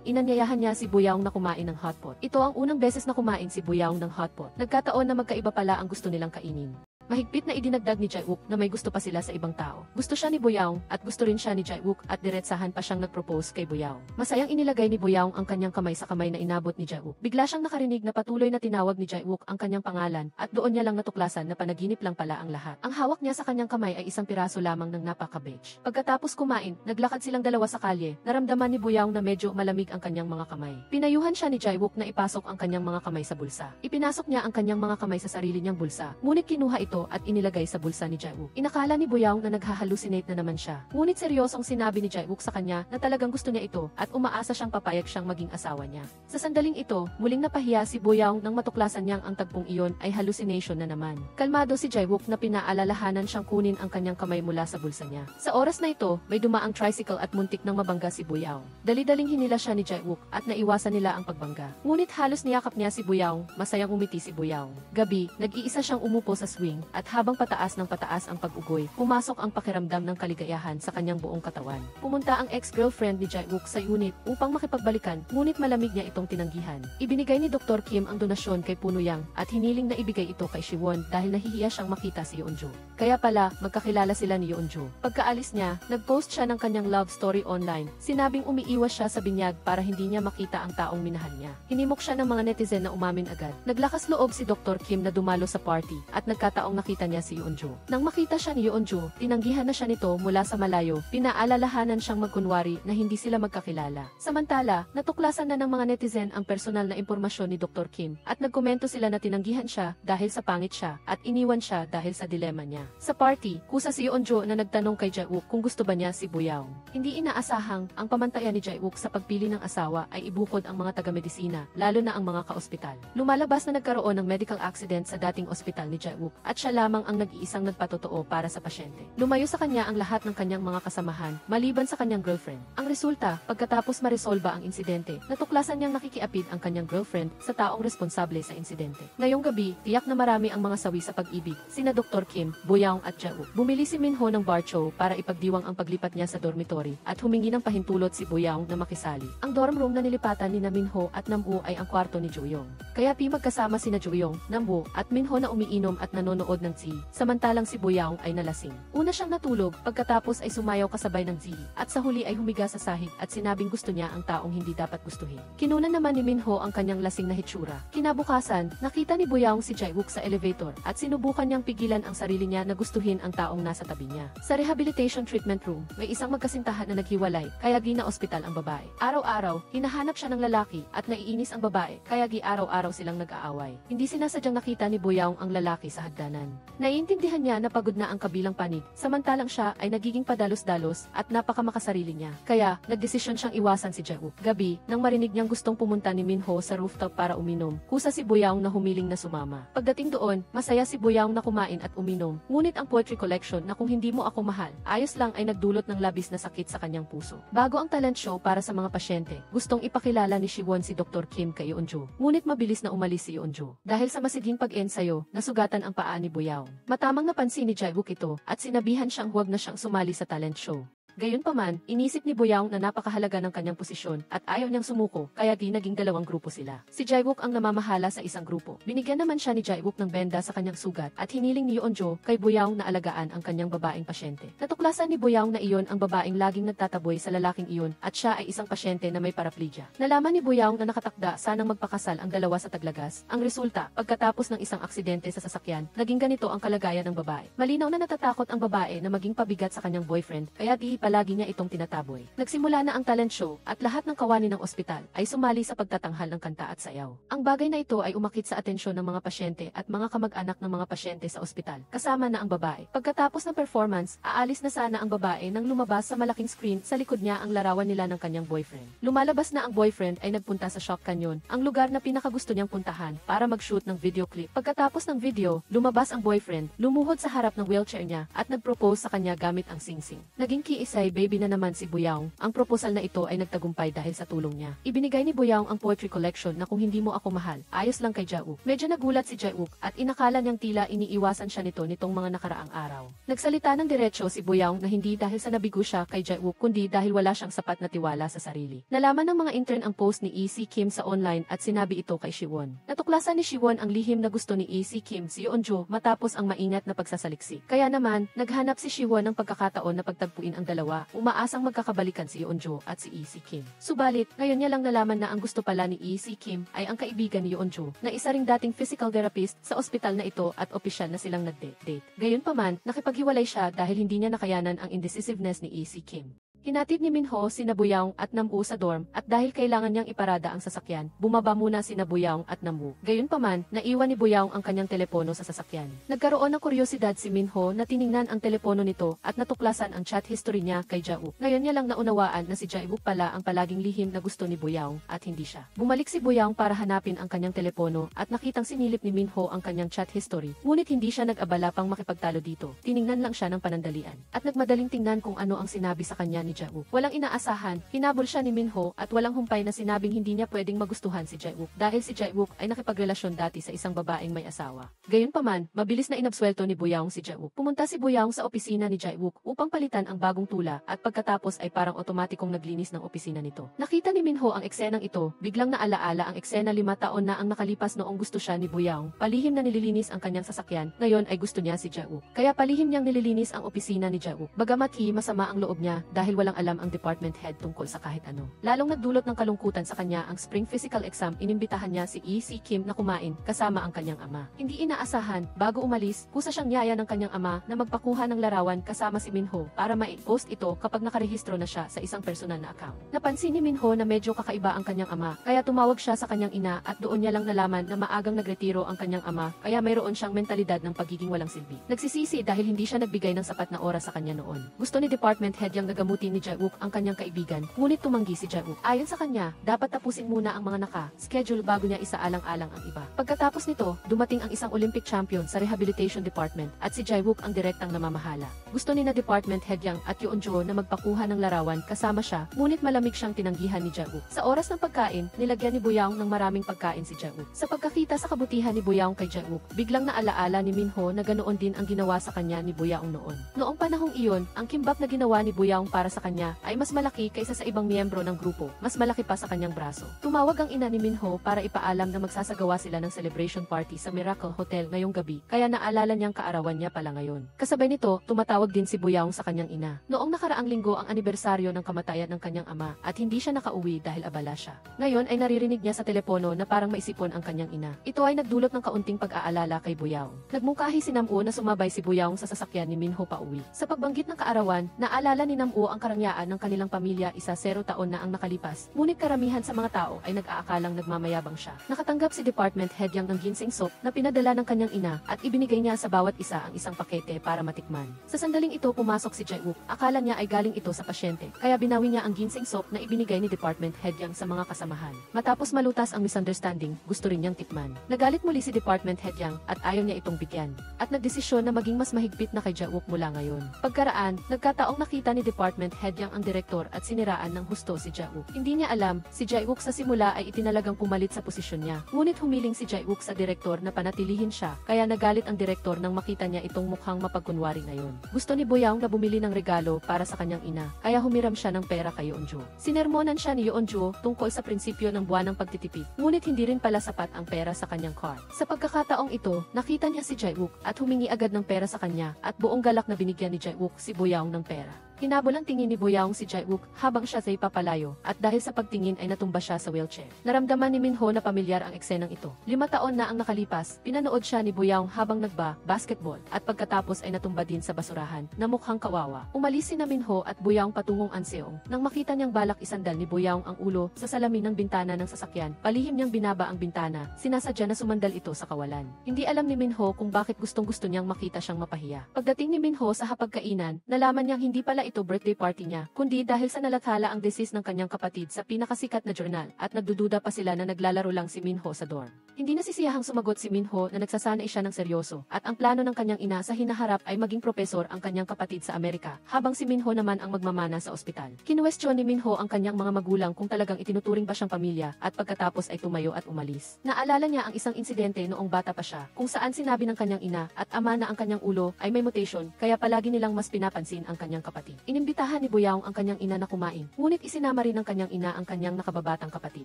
inanyayahan niya si Boyaong na kumain ng hotpot. Ito ang unang beses na kumain si Boyaong ng hotpot. Nagkataon na magkaiba pala ang gusto nilang kainin. Mahigpit na idinagdag ni Jaewook na may gusto pa sila sa ibang tao. Gusto siya ni Boyaong at gusto rin siya ni Jaewook at diretsahan pa siyang nag-propose kay Boyaong. Masayang inilagay ni Boyaong ang kanyang kamay sa kamay na inabot ni Jaewook. Bigla siyang nakarinig na patuloy na tinawag ni Jaewook ang kanyang pangalan at doon niya lang natuklasan na panaginip lang pala ang lahat. Ang hawak niya sa kanyang kamay ay isang piraso lamang ng napaka-beige. Pagkatapos kumain, naglakad silang dalawa sa kalye. Naramdaman ni Boyaong na medyo malamig ang kanyang mga kamay. Pinayuhan siya ni Jaewook na ipasok ang kanyang mga kamay sa bulsa. Ipinasok niya ang kanyang mga kamay sa sarili niyang bulsa, ngunit kinuha ito at inilagay sa bulsa ni Jaewook. Inakala ni Boyaong na naghahalusinate na naman siya. Ngunit seryosong sinabi ni Jaewook sa kanya na talagang gusto niya ito at umaasa siyang papayag siyang maging asawa niya. Sa sandaling ito, muling napahiya si Boyaong nang matuklasan niyang ang tagpong iyon ay hallucination na naman. Kalmado si Jaewook na pinaalalahanan siyang kunin ang kanyang kamay mula sa bulsa niya. Sa oras na ito, may dumaang tricycle at muntik nang mabangga si Boyaong. Dali-daling hinila siya ni Jaewook at naiwasan nila ang pagbangga. Ngunit halos niyakap niya si Boyaong, masayang umiti si Boyaong. Gabi, nag-iisa siyang umupo sa swing at habang pataas ng pataas ang pag-ugoy, pumasok ang pakiramdam ng kaligayahan sa kanyang buong katawan. Pumunta ang ex-girlfriend ni Jaewook sa unit upang makipagbalikan, ngunit malamig niya itong tinanggihan. Ibinigay ni Dr. Kim ang donasyon kay Punuyang at hiniling na ibigay ito kay Siwon dahil nahihiya siyang makita si Yeonju. Kaya pala, magkakilala sila ni Yeonju. Pagkaalis niya, nag-post siya ng kanyang love story online. Sinabing umiiwas siya sa binyag para hindi niya makita ang taong minahal niya. Hinimok siya ng mga netizen na umamin agad. Naglakas loob si Dr. Kim na dumalo sa party at nagkataong nakita niya si Yeonju. Nang makita siya ni Yeonju, tinanggihan na siya nito mula sa malayo. Pinaalalahanan siyang magkunwari na hindi sila magkakilala. Samantala, natuklasan na ng mga netizen ang personal na impormasyon ni Dr. Kim at nagkomento sila na tinanggihan siya dahil sa pangit siya at iniwan siya dahil sa dilema niya. Sa party, kusa si Yeonju na nagtanong kay Jaewook kung gusto ba niya si Boyaong. Hindi inaasahang ang pamantayan ni Jaewook sa pagpili ng asawa ay ibukod ang mga taga-medisina, lalo na ang mga kaospital. Lumalabas na nagkaroon ng medical accident sa dating ospital ni Jaewook at siya lamang ang nag-iisang nagpatotoo para sa pasyente. Lumayo sa kanya ang lahat ng kanyang mga kasamahan, maliban sa kanyang girlfriend. Ang resulta, pagkatapos maresolba ang insidente, natuklasan niyang nakikiapid ang kanyang girlfriend sa taong responsable sa insidente. Ngayong gabi, tiyak na marami ang mga sawi sa pag-ibig, sina Dr. Kim, Boyaong at Jaewook. Bumili si Minho ng bar show para ipagdiwang ang paglipat niya sa dormitory at humingi ng pahintulot si Boyaong na makisali. Ang dorm room na nilipatan ni Minho at Nam-woo ay ang kwarto ni Juyong. Kaya magkasama sina Juyong, Nam-woo at Minho na umiinom at nanonood ng TV, samantalang si Boyaong ay nalasing. Una siyang natulog, pagkatapos ay sumayaw kasabay ng TV, at sa huli ay humiga sa sahig at sinabing gusto niya ang taong hindi dapat gustuhin. Kinunan naman ni Minho ang kanyang lasing na hitsura. Kinabukasan, nakita ni Boyaong si Jaewook sa elevator at sinubukan niyang pigilan ang sarili niya na gustuhin ang taong nasa tabi niya. Sa rehabilitation treatment room, may isang magkasintahan na naghiwalay, kaya gina-ospital ang babae. Araw-araw, hinahanap siya ng lalaki at naiinis ang babae, kaya araw-araw silang nag-aaway. Hindi sinasadyang nakita ni Boyaong ang lalaki sa hagdanan. sasakyan. Naiintindihan niya na pagod na ang kabilang panig, samantalang siya ay nagiging padalos-dalos at napakamakasarili niya. Kaya, nagdesisyon siyang iwasan si Jae-wook. Gabi, nang marinig niyang gustong pumunta ni Minho sa rooftop para uminom, kusa si Boyoung na humiling na sumama. Pagdating doon, masaya si Boyoung na kumain at uminom. Ngunit ang poetry collection na kung hindi mo ako mahal, ayos lang ay nagdulot ng labis na sakit sa kanyang puso. Bago ang talent show para sa mga pasyente, gustong ipakilala ni Siwon si Dr. Kim kay Yeonjo. Ngunit mabilis na umalis si Yeonjo. Dahil sa masiging pag-ensayo, nasugatan ang paa ni Boyoung. Matamang napansin ni Jae-wook ito at sinabihan siyang huwag na siyang sumali sa talent show. Gayunpaman, inisip ni Boyoung na napakahalaga ng kanyang posisyon at ayaw niyang sumuko, kaya naging dalawang grupo sila. Si Jae-wook ang namamahala sa isang grupo. Binigyan naman siya ni Jae-wook ng benda sa kanyang sugat at hiniling ni Yeonjo kay Boyoung na alagaan ang kanyang babaeng pasyente. Natuklasan ni Boyoung na iyon ang babaeng laging nagtataboy sa lalaking iyon at siya ay isang pasyente na may paraplegia. Nalaman ni Boyoung na nakatakda sanang magpakasal ang dalawa sa Taglagas. Ang resulta, pagkatapos ng isang aksidente sa sasakyan, naging ganito ang kalagayan ng babae. Malinaw na natatakot ang babae na maging pabigat sa kanyang boyfriend, kaya palagi niya itong tinataboy. Nagsimula na ang talent show at lahat ng kawani ng ospital ay sumali sa pagtatanghal ng kanta at sayaw. Ang bagay na ito ay umakit sa atensyon ng mga pasyente at mga kamag-anak ng mga pasyente sa ospital, kasama na ang babae. Pagkatapos ng performance, aalis na sana ang babae nang lumabas sa malaking screen sa likod niya ang larawan nila ng kanyang boyfriend. Lumalabas na ang boyfriend ay nagpunta sa Shock Canyon, ang lugar na pinakagusto niyang puntahan para mag-shoot ng video clip. Pagkatapos ng video, lumabas ang boyfriend, lumuhod sa harap ng wheelchair niya at nag-propose sa kanya gamit ang singsing. Naging kiisay baby na naman si Boyoung. Ang proposal na ito ay nagtagumpay dahil sa tulong niya. Ibinigay ni Boyoung ang poetry collection na kung hindi mo ako mahal, ayos lang kay Jae-wook. Medyo nagulat si Jae-wook at inakala niyang tila iniiwasan siya nito nitong mga nakaraang araw. Nagsalita ng diretsyo si Boyoung na hindi dahil sa nabigo siya kay Jae-wook kundi dahil wala siyang sapat na tiwala sa sarili. Nalaman ng mga intern ang post ni EC Kim sa online at sinabi ito kay Siwon. Natuklasan ni Siwon ang lihim na gusto ni EC Kim si Yeonjo matapos ang maingat na pagsasaliksik. Kaya naman, naghanap si Siwon ng pagkakataon na pagtagpuin ang dalawa. Umaasang magkakabalikan si Yeonjo at si EC Kim. Subalit, ngayon niya lang nalaman na ang gusto pala ni EC Kim ay ang kaibigan ni Yeonjo na isa ring dating physical therapist sa ospital na ito at opisyal na silang nag-date. Gayunpaman, nakipaghiwalay siya dahil hindi niya nakayanan ang indecisiveness ni EC Kim. Hinatid ni Minho sina Boyoung at Nam-woo sa dorm at dahil kailangan niyang iparada ang sasakyan, bumaba muna sina Boyoung at Nam-woo. Gayunpaman, naiwan ni Boyoung ang kanyang telepono sa sasakyan. Nagkaroon ng kuryosidad si Minho na tiningnan ang telepono nito at natuklasan ang chat history niya kay Jae-wook. Ngayon niya lang naunawaan na si Jae-wook pala ang palaging lihim na gusto ni Boyoung at hindi siya. Bumalik si Boyoung para hanapin ang kanyang telepono at nakitang sinilip ni Minho ang kanyang chat history. Ngunit hindi siya nag-abala pang makipagtalo dito. Tiningnan lang siya ng panandalian at nagmadaling tingnan kung ano ang sinabi sa kanya ni Jae-wook. Walang inaasahan, hinabol siya ni Minho at walang humpay na sinabing hindi niya pwedeng magustuhan si Jae-wook dahil si Jae-wook ay nakipagrelasyon dati sa isang babaeng may asawa. Gayunpaman, mabilis na inabsuelto ni Boyoung si Jae-wook. Pumunta si Boyoung sa opisina ni Jae-wook upang palitan ang bagong tula at pagkatapos ay parang otomatikong naglinis ng opisina nito. Nakita ni Minho ang eksenang ito, biglang naalaala ang eksena 5 taon na ang nakalipas noong gusto siya ni Boyoung. Palihim na nililinis ang kanyang sasakyan, ngayon ay gusto niya si Jae-wook. Kaya palihim niyang nililinis ang opisina ni Jae-wook. Bagamat masama ang loob niya dahil walang alam ang department head tungkol sa kahit ano. Lalong nagdulot ng kalungkutan sa kanya ang spring physical exam, inimbitahan niya si EC Kim na kumain kasama ang kanyang ama. Hindi inaasahan, bago umalis, kusa siyang niyaya ng kanyang ama na magpakuha ng larawan kasama si Minho para ma-post ito kapag nakarehistro na siya sa isang personal na account. Napansin ni Minho na medyo kakaiba ang kanyang ama, kaya tumawag siya sa kanyang ina at doon niya lang nalaman na maagang nagretiro ang kanyang ama, kaya mayroon siyang mentalidad ng pagiging walang silbi. Nagsisisi dahil hindi siya nagbigay ng sapat na oras sa kanya noon. Gusto ni department head yang gagamutin ni Jae-wook ang kanyang kaibigan, ngunit tumanggi si Jae-wook. Ayon sa kanya, dapat tapusin muna ang mga schedule bago niya isaalang-alang ang iba. Pagkatapos nito, dumating ang isang Olympic champion sa rehabilitation department at si Jae-wook ang direktang namamahala. Gusto ni na department head Yang at Yeonjo na magpakuha ng larawan kasama siya, ngunit malamig siyang tinanggihan ni Jae-wook. Sa oras ng pagkain, nilagyan ni Boyoung ng maraming pagkain si Jae-wook. Sa pagkakita sa kabutihan ni Boyoung kay Jae-wook, biglang naalaala ni Minho na ganoon din ang ginawa sa kanya ni Boyoung noon. Noong panahong iyon, ang kimbap na ginawa ni Boyoung para sa kanya ay mas malaki kaysa sa ibang miyembro ng grupo, mas malaki pa sa kanyang braso. Tumawag ang ina ni Minho para ipaalam na magsasagawa sila ng celebration party sa Miracle Hotel ngayong gabi, kaya naalala niyang kaarawan niya pala ngayon. Kasabay nito, tumatawag din si Boyoung sa kanyang ina. Noong nakaraang linggo ang anibersaryo ng kamatayan ng kanyang ama at hindi siya nakauwi dahil abala siya. Ngayon ay naririnig niya sa telepono na parang maisipon ang kanyang ina. Ito ay nagdulot ng kaunting pag-aalala kay Boyoung. Nagmungkahi si Nam-woo na sumabay si Boyoung sa sasakyan ni Minho pauwi. Sa pagbanggit ng kaarawan, naalala ni Nam-woo ang karangyaan ng kanilang pamilya 10 taon na ang nakalipas, ngunit karamihan sa mga tao ay nag-aakalang nagmamayabang siya. Nakatanggap si Department Head Yang ng ginseng soup na pinadala ng kanyang ina at ibinigay niya sa bawat isa ang isang pakete para matikman. Sa sandaling ito pumasok si Jae-wook, akala niya ay galing ito sa pasyente, kaya binawi niya ang ginseng soup na ibinigay ni Department Head Yang sa mga kasamahan. Matapos malutas ang misunderstanding, gusto rin niyang tikman. Nagalit muli si Department Head Yang at ayaw niya itong bigyan, at nagdesisyon na maging mas mahigpit na kay Jae-wook mula ngayon. Pagkaraan, nagkataong nakita ni Department Head Yang ang direktor at siniraan ng husto si Jae-wook. Hindi niya alam, si Jae-wook sa simula ay itinalagang pumalit sa posisyon niya. Ngunit humiling si Jae-wook sa direktor na panatilihin siya, kaya nagalit ang direktor nang makita niya itong mukhang mapagkunwari ngayon. Gusto ni Boyaong na bumili ng regalo para sa kanyang ina, kaya humiram siya ng pera kay Yeonjo. Sinermonan siya ni Yeonjo tungkol sa prinsipyo ng buwanang pagtitipid, ngunit hindi rin pala sapat ang pera sa kanyang car. Sa pagkakataong ito, nakita niya si Jae-wook at humingi agad ng pera sa kanya at buong galak na binigyan ni Jae-wook si Boyaong ng pera. Hinabol ang tingin ni Boyaong si Jae-wook habang siya ay papalayo, at dahil sa pagtingin ay natumba siya sa wheelchair. Naramdaman ni Minho na pamilyar ang eksenang ito. 5 taon na ang nakalipas, pinanood siya ni Boyaong habang basketball, at pagkatapos ay natumba din sa basurahan na mukhang kawawa. Umalis si Minho at Boyaong patungong Anseong. Nang makita niyang balak isandal ni Boyaong ang ulo sa salamin ng bintana ng sasakyan, palihim niyang binaba ang bintana, sinasadya na sumandal ito sa kawalan. Hindi alam ni Minho kung bakit gustong-gusto niyang makita siyang mapahiya. Pagdating ni Minho sa hapagkainan, nalaman niyang hindi pala ito birthday party niya, kundi dahil sa nalathala ang disease ng kanyang kapatid sa pinakasikat na journal, at nagdududa pa sila na naglalaro lang si Minho sa dorm. Hindi nasisiyahang sumagot si Minho na nagsasanay siya ng seryoso, at ang plano ng kanyang ina sa hinaharap ay maging propesor ang kanyang kapatid sa Amerika, habang si Minho naman ang magmamana sa ospital. Kinuwestiyon ni Minho ang kanyang mga magulang kung talagang itinuturing ba siyang pamilya, at pagkatapos ay tumayo at umalis. Naalala niya ang isang insidente noong bata pa siya, kung saan sinabi ng kanyang ina at ama na ang kanyang ulo ay may mutation, kaya palagi nilang mas pinapansin ang kanyang kapatid. Inimbitahan ni Boyaong ang kanyang ina na kumain, ngunit isinama rin ng kanyang ina ang kanyang nakababatang kapatid.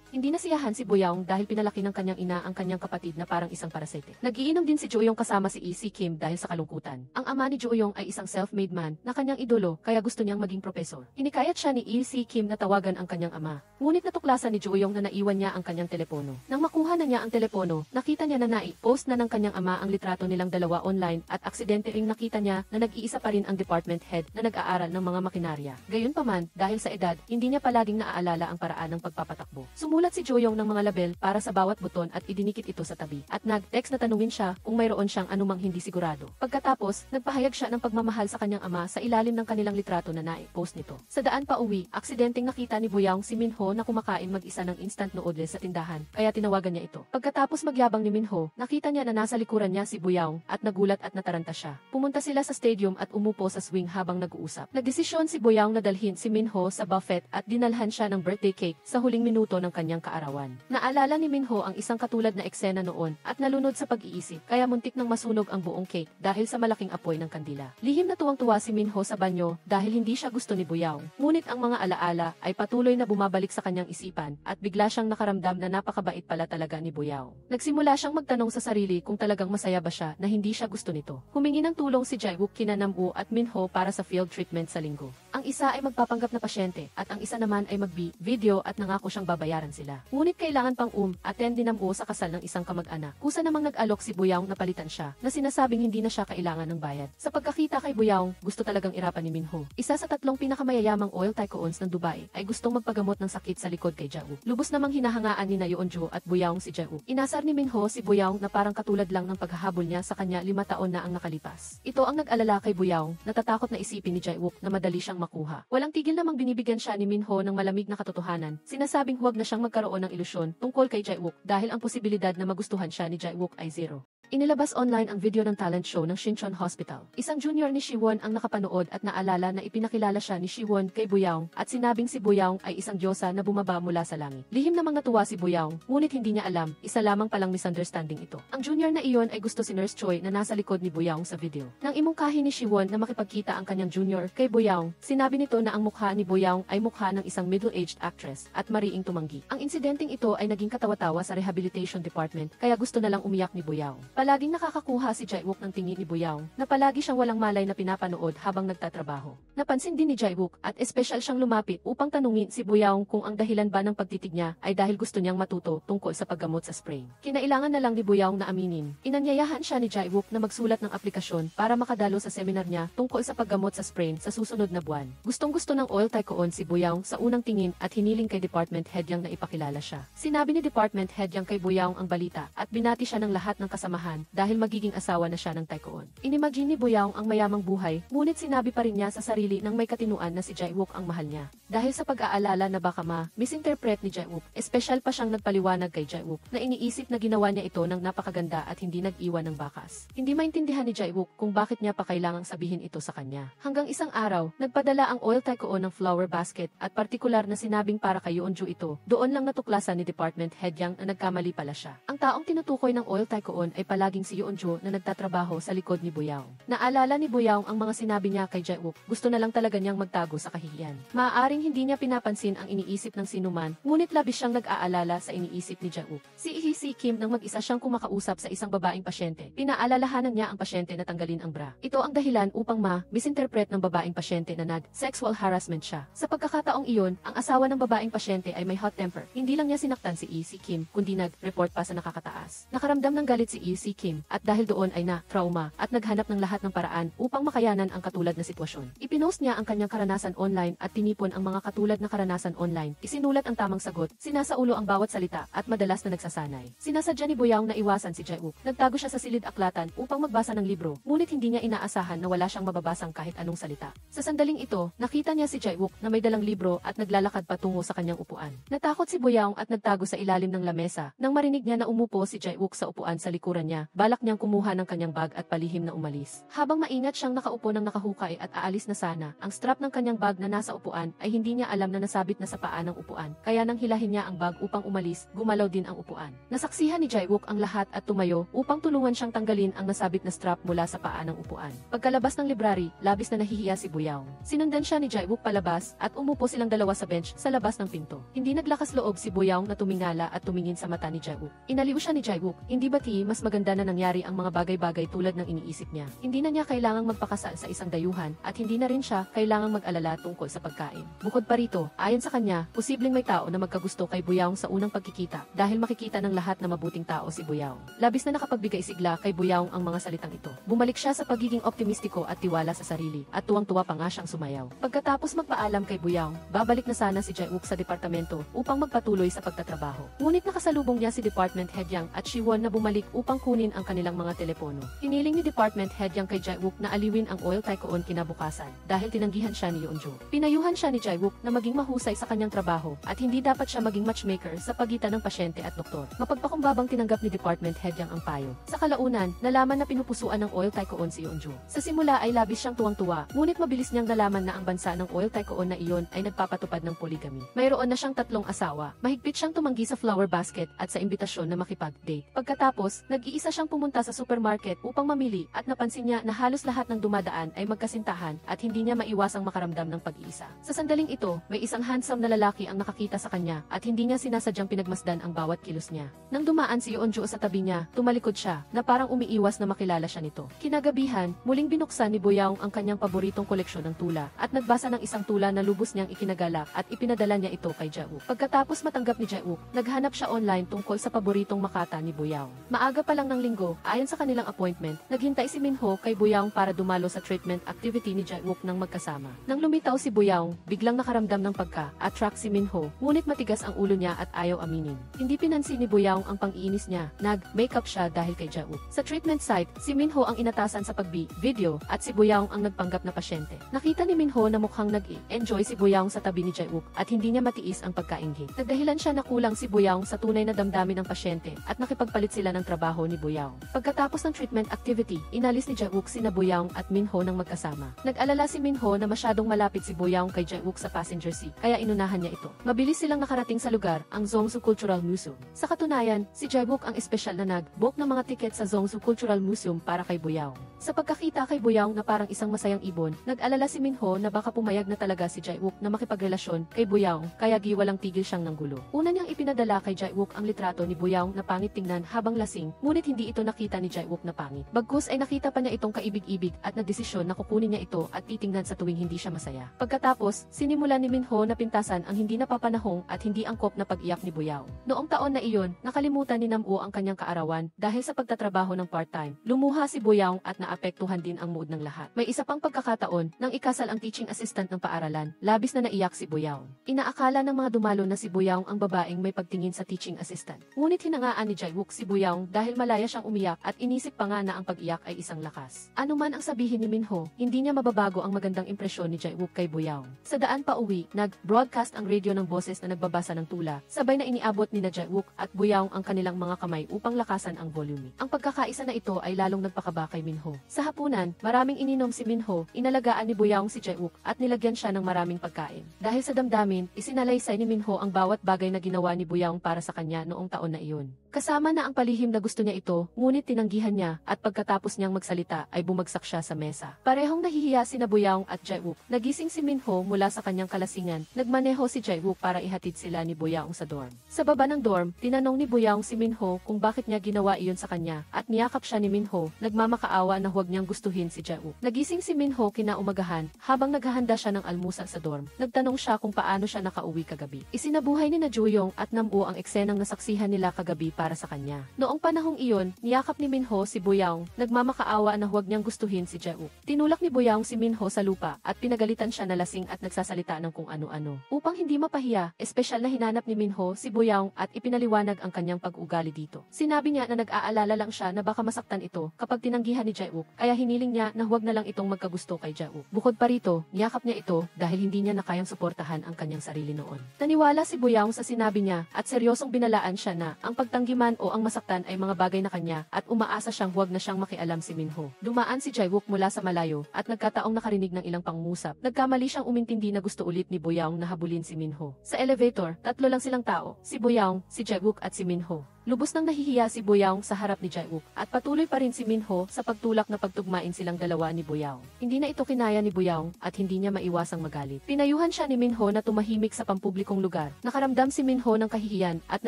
Hindi nasiyahan si Boyaong dahil pinalaki ng kanyang ina ang kanyang kapatid na parang isang parasite. Nagiinom din si Jo-young kasama si Si Kim dahil sa kalungkutan. Ang ama ni Jo-young ay isang self-made man na kanyang idolo, kaya gusto niyang maging propesor. Hinikayat siya ni Si Kim na tawagan ang kanyang ama, ngunit natuklasan ni Jo-young na naiwan niya ang kanyang telepono. Nang makuha na niya ang telepono, nakita niya na post na ng kanyang ama ang litrato nilang dalawa online, at aksidente ring nakita niya na nag-iisa pa rin ang department head na nag-aaral ng mga makinarya. Gayunpaman, dahil sa edad, hindi niya palaging naaalala ang paraan ng pagpapatakbo. Sumulat si Jo-young ng mga label para sa bawat buton at idinikit ito sa tabi, at nag-text na tanungin siya kung mayroon siyang anumang hindi sigurado. Pagkatapos, nagpahayag siya ng pagmamahal sa kanyang ama sa ilalim ng kanilang litrato na nai-post nito. Sa daan pa uwi, aksidenteng nakita ni Boyaong si Minho na kumakain mag-isa ng instant noodles sa tindahan, kaya tinawagan niya ito. Pagkatapos magyabang ni Minho, nakita niya na nasa likuran niya si Boyaong, at nagulat at nataranta siya. Pumunta sila sa stadium at umupo sa swing habang nag-uusap. Nagdesisyon si Boyaong na dalhin si Minho sa buffet at dinalhan siya ng birthday cake sa huling minuto ng kanyang kaarawan. Naalala ni Minho ang isang katulad na eksena noon at nalunod sa pag-iisip, kaya muntik nang masunog ang buong cake dahil sa malaking apoy ng kandila. Lihim na tuwang-tuwa si Minho sa banyo dahil hindi siya gusto ni Boyaong. Ngunit ang mga alaala ay patuloy na bumabalik sa kanyang isipan, at bigla siyang nakaramdam na napakabait pala talaga ni Boyaong. Nagsimula siyang magtanong sa sarili kung talagang masaya ba siya na hindi siya gusto nito. Humingi ng tulong si Jae-wook kina Nam-woo at Minho para sa field treatment sa linggo. Ang isa ay magpapanggap na pasyente, at ang isa naman ay mag-video at nangako siyang babayaran sila. Ngunit kailangan pang attend din Nam-woo sa kasal ng isang kamag-anak. Kusa namang nag-alok si Boyaong na palitan siya, na sinasabing hindi na siya kailangan ng bayad. Sa pagkakita kay Boyaong, gusto talagang irapan ni Minho. Isa sa 3 pinakamayayamang oil tycoons ng Dubai ay gustong magpagamot ng sakit sa likod kay Jae-wook. Lubos namang hinahangaan ni Yeonjo at Boyaong si Jae-wook. Inasar ni Minho si Boyaong na parang katulad lang ng paghahabol niya sa kanya 5 taon na ang nakalipas. Ito ang nag-alala kay Boyaong, natatakot na isipin ni Jae-wook na madali siyang makuha. Walang tigil namang binibigyan siya ni Minho ng malamig na katotohanan, sinasabing huwag na siyang magkaroon ng ilusyon tungkol kay Jae-wook dahil ang posibilidad na magustuhan siya ni Jae-wook ay 0. Inilabas online ang video ng talent show ng Shincheon Hospital. Isang junior ni Siwon ang nakapanood at naalala na ipinakilala siya ni Siwon kay Boyaong, at sinabing si Boyaong ay isang diyosa na bumaba mula sa langit. Lihim namang natuwa si Boyaong, ngunit hindi niya alam, isa lamang palang misunderstanding ito. Ang junior na iyon ay gusto si Nurse Choi na nasa likod ni Boyaong sa video. Nang imungkahi ni Siwon na makipagkita ang kanyang junior kay Boyaong, sinabi nito na ang mukha ni Boyaong ay mukha ng isang middle-aged actress, at mariing tumanggi. Ang insidenteng ito ay naging katawa-tawa sa rehabilitation department, kaya gusto na lang umiyak ni Boyaong. Palaging nakakakuha si Jae-wook ng tingin ni Boyoung na palagi siyang walang malay na pinapanood habang nagtatrabaho. Napansin din ni Jae-wook at espesyal siyang lumapit upang tanungin si Boyoung kung ang dahilan ba ng pagtitig niya ay dahil gusto niyang matuto tungkol sa paggamot sa sprain. Kinailangan na lang ni Boyoung na aminin. Inanyayahan siya ni Jae-wook na magsulat ng aplikasyon para makadalo sa seminar niya tungkol sa paggamot sa sprain sa susunod na buwan. Gustong-gusto ng Oil Tycoon si Boyoung sa unang tingin at hiniling kay Department Head Yang na ipakilala siya. Sinabi ni Department Head Yang kay Boyoung ang balita at binati siya ng lahat ng kasamahan dahil magiging asawa na siya ng Tycoon. Inimagine ni Boyoung ang mayamang buhay, ngunit sinabi pa rin niya sa sarili ng may katinuan na si Jae-wook ang mahal niya. Dahil sa pag-aalala na baka misinterpret ni Jae-wook, espesyal pa siyang nagpaliwanag kay Jae-wook na iniisip na ginawa niya ito ng napakaganda at hindi nag-iwan ng bakas. Hindi maintindihan ni Jae-wook kung bakit niya pa kailangang sabihin ito sa kanya. Hanggang isang araw, nagpadala ang Oil Tycoon ng flower basket at partikular na sinabing para kay Yeonju ito. Doon lang natuklasan ni Department Head Yang na nagkamali pala siya. Ang taong tinutukoy ng Oil Tycoon ay palaging si Yeonju na nagtatrabaho sa likod ni Boyoung. Naalala ni Boyoung ang mga sinabi niya kay Jae-wook, gusto na lang talaga niyang magtago sa kahihiyan. Maaaring hindi niya pinapansin ang iniisip ng sinuman, ngunit labis siyang nag-aalala sa iniisip ni Jae-wook. Si Hee-si Kim nang mag-isa siyang kumakausap sa isang babaeng pasyente. Pinaalalahanan niya ang pasyente na tanggalin ang bra. Ito ang dahilan upang misinterpret ng babaeng pasyente na sexual harassment siya. Sa pagkakataong iyon, ang asawa ng babaeng pasyente ay may hot temper. Hindi lang niya sinaktan si Hee-si Kim, kundi nag-report pa sa nakakataas. Nakaramdam ng galit si Hee-si Kim at dahil doon ay trauma at naghanap ng lahat ng paraan upang makayanan ang katulad na sitwasyon. Ipinost niya ang kanyang karanasan online at tinipon ang mga katulad na karanasan online. Isinulat ang tamang sagot, sinasaulo ang bawat salita at madalas na nagsasanay. Sinasadya ni Boyoung na iwasan si Jae-wook. Nagtago siya sa silid aklatan upang magbasa ng libro, ngunit hindi niya inaasahan na wala siyang mababasang kahit anong salita. Sa sandaling ito, nakita niya si Jae-wook na may dalang libro at naglalakad patungo sa kanyang upuan. Natakot si Boyoung at nagtago sa ilalim ng lamesa nang marinig niya na umupo si Jae-wook sa upuan sa likuran niya. Balak niyang kumuha ng kanyang bag at palihim na umalis. Habang maingat siyang nakaupo ng nakahukay at aalis na sana, ang strap ng kanyang bag na nasa upuan ay hindi niya alam na nasabit na sa paa ng upuan. Kaya nang hilahin niya ang bag upang umalis, gumalaw din ang upuan. Nasaksihan ni Jae-wook ang lahat at tumayo upang tulungan siyang tanggalin ang nasabit na strap mula sa paa ng upuan. Pagkalabas ng library, labis na nahihiya si Boyoung. Sinundan siya ni Jae-wook palabas at umupo silang dalawa sa bench sa labas ng pinto. Hindi naglakas loob si Boyoung na tumingala at tumingin sa mata ni Jae-wook. Inaliw siya ni Jae-wook. Hindi ba mas maganda na nangyari ang mga bagay-bagay tulad ng iniisip niya? Hindi na niya kailangang magpakasal sa isang dayuhan at hindi na rin siya kailangang mag-alala tungkol sa pagkain. Bukod pa rito, ayon sa kanya, posibleng may tao na magkagusto kay Boyoung sa unang pagkikita dahil makikita ng lahat na mabuting tao si Boyoung. Labis na nakapagbigay sigla kay Boyoung ang mga salitang ito. Bumalik siya sa pagiging optimistiko at tiwala sa sarili at tuwang-tuwa pa nga siyang sumayaw. Pagkatapos magpaalam kay Boyoung, babalik na sana si Jae-wook sa departamento upang magpatuloy sa pagtatrabaho. Ngunit nakasalubong niya si Department Head Yang at Siwon na bumalik upang kunin ang kanilang mga telepono. Hiniling ni Department Head Yang kay Jae-wook na aliwin ang Oil Tycoon kinabukasan dahil tinanggihan siya ni Yeonju. Pinayuhan siya ni Jae-wook na maging mahusay sa kanyang trabaho at hindi dapat siya maging matchmaker sa pagitan ng pasyente at doktor. Mapagpakumbabang tinanggap ni Department Head Yang ang payo. Sa kalaunan, nalaman na pinupusuan ng Oil Tycoon si Yeonju. Sa simula ay labis siyang tuwang-tuwa, ngunit mabilis niyang nalaman na ang bansa ng Oil Tycoon na iyon ay nagpapatupad ng polygamy. Mayroon na siyang 3 asawa. Mahigpit siyang tumanggi sa flower basket at sa imbitasyon na makipag-date. Pagkatapos, nag-iisa siyang pumunta sa supermarket upang mamili at napansin niya na halos lahat ng dumadaan ay magkasintahan at hindi niya maiwasang makaramdam ng pag-iisa. Sa sandaling ito, may isang handsome na lalaki ang nakakita sa kanya at hindi niya sinasadyang pinagmasdan ang bawat kilos niya. Nang dumaan si Yeonju sa tabi niya, tumalikod siya na parang umiiwas na makilala siya nito. Kinagabihan, muling binuksan ni Boyoung ang kanyang paboritong koleksyon ng tula at nagbasa ng isang tula na lubos niyang ikinagalak at ipinadala niya ito kay Jae-wook. Pagkatapos matanggap ni Jae-wook, naghanap siya online tungkol sa paboritong makata ni Boyoung. Maaga pa lang ng linggo, ayon sa kanilang appointment, naghintay si Minho kay Boyoung para dumalo sa treatment activity ni Jae-wook nang magkasama. Nang lumitaw si Boyoung, biglang nakaramdam ng pagka-attract si Minho, ngunit matigas ang ulo niya at ayaw aminin. Hindi pinansin ni Boyoung ang pang-iinis niya, nag-makeup siya dahil kay Jae-wook. Sa treatment site, si Minho ang inatasan sa video at si Boyoung ang nagpanggap na pasyente. Nakita ni Minho na mukhang nag-enjoy si Boyoung sa tabi ni Jae-wook at hindi niya matiis ang pagkaingit. Nagdahilan siya na kulang si Boyoung sa tunay na damdamin ng pasyente at nakipagpalit sila ng trabaho ni Boyoung. Pagkatapos ng treatment activity, inalis ni Jae-wook sina Boyoung at Minho nang magkasama. Nag-alala si Minho na masyadong malapit si Boyoung kay Jae-wook sa passenger seat, kaya inunahan niya ito. Mabilis silang nakarating sa lugar, ang Zongsu Cultural Museum. Sa katunayan, si Jae-wook ang espesyal na nag-book ng mga tiket sa Zongsu Cultural Museum para kay Boyoung. Sa pagkakita kay Boyoung na parang isang masayang ibon, nag-alala si Minho na baka pumayag na talaga si Jae-wook na makipagrelasyon kay Boyoung, kaya giwalang tigil siyang nanggulo. Una niyang ipinadala kay Jae-wook ang litrato ni Boyoung na pangit tingnan habang lasing, ngunit ngunit hindi ito nakita ni Jae-wook na pangit. Bagkus ay nakita pa niya itong kaibig-ibig at nagdesisyon na kukunin niya ito at titingnan sa tuwing hindi siya masaya. Pagkatapos, sinimula ni Minho na pintasan ang hindi napapanahong at hindi angkop na pag-iyak ni Boyoung. Noong taon na iyon, nakalimutan ni Nam-woo ang kanyang kaarawan dahil sa pagtatrabaho ng part-time. Lumuha si Boyoung at naapektuhan din ang mood ng lahat. May isa pang pagkakataon nang ikasal ang teaching assistant ng paaralan, labis na naiyak si Boyoung. Inaakala ng mga dumalo na si Boyoung ang babaeng may pagtingin sa teaching assistant. Ngunit hinangaan ni Jae-wook si Boyoung dahil malaya siyang umiyak at inisip pa nga na ang pag-iyak ay isang lakas. Ano man ang sabihin ni Minho, hindi niya mababago ang magandang impresyon ni Jae-wook kay Boyoung. Sa daan pa uwi, nag-broadcast ang radio ng boses na nagbabasa ng tula, sabay na iniabot ni Jae-wook at Boyoung ang kanilang mga kamay upang lakasan ang volume. Ang pagkakaisa na ito ay lalong nagpakaba kay Minho. Sa hapunan, maraming ininom si Minho, inalagaan ni Boyoung si Jae-wook at nilagyan siya ng maraming pagkain. Dahil sa damdamin, isinalaysay ni Minho ang bawat bagay na ginawa ni Boyoung para sa kanya noong taon na iyon. Kasama na ang palihim na gusto niya ito, ngunit tinanggihan niya at pagkatapos niyang magsalita ay bumagsak siya sa mesa. Parehong nahihiya sina Boyoung at Jae-wook. Nagising si Minho mula sa kanyang kalasingan. Nagmaneho si Jae-wook para ihatid sila ni Boyoung sa dorm. Sa baba ng dorm, tinanong ni Boyoung si Minho kung bakit niya ginawa iyon sa kanya at niyakap siya ni Minho, nagmamakaawa na huwag niyang gustuhin si Jae-wook. Nagising si Minho kinaumagahan habang naghahanda siya ng almusal sa dorm. Nagtanong siya kung paano siya nakauwi kagabi. Isinabuhay ni Joo-young at Nam-woo ang eksenang nasaksihan nila kagabi para sa kanya. Noong panahong iyon, niyakap ni Minho si Boyoung, nagmamakaawa na huwag niyang gustuhin si Jae-wook. Tinulak ni Boyoung si Minho sa lupa at pinagalitan siya na lasing at nagsasalita ng kung ano-ano. Upang hindi mapahiya, espesyal na hinanap ni Minho si Boyoung at ipinaliwanag ang kanyang pag-ugali dito. Sinabi niya na nag-aalala lang siya na baka masaktan ito kapag tinanggihan ni Jae-wook, kaya hiniling niya na huwag na lang itong magkagusto kay Jae-wook. Bukod pa rito, niyakap niya ito dahil hindi niya na kayang suportahan ang kanyang sarili noon. Naniwala si Boyoung sa sinabi niya at seryosong binalaan siya na ang pagtanggiman o ang masaktan ay mga bagay na kanya at umaasa siyang huwag na siyang makialam si Minho. Dumaan si Jae-wook mula sa malayo at nagkataong nakarinig ng ilang pangungusap. Nagkamali siyang umintindi na gusto ulit ni Boyoung na habulin si Minho. Sa elevator, tatlo lang silang tao, si Boyoung, si Jae-wook at si Minho. Lubos nang nahihiya si Boyoung sa harap ni Jae-wook at patuloy pa rin si Minho sa pagtulak na pagtugmain silang dalawa ni Boyoung. Hindi na ito kinaya ni Boyoung at hindi niya maiwasang magalit. Pinayuhan siya ni Minho na tumahimik sa pampublikong lugar. Nakaramdam si Minho ng kahihiyan at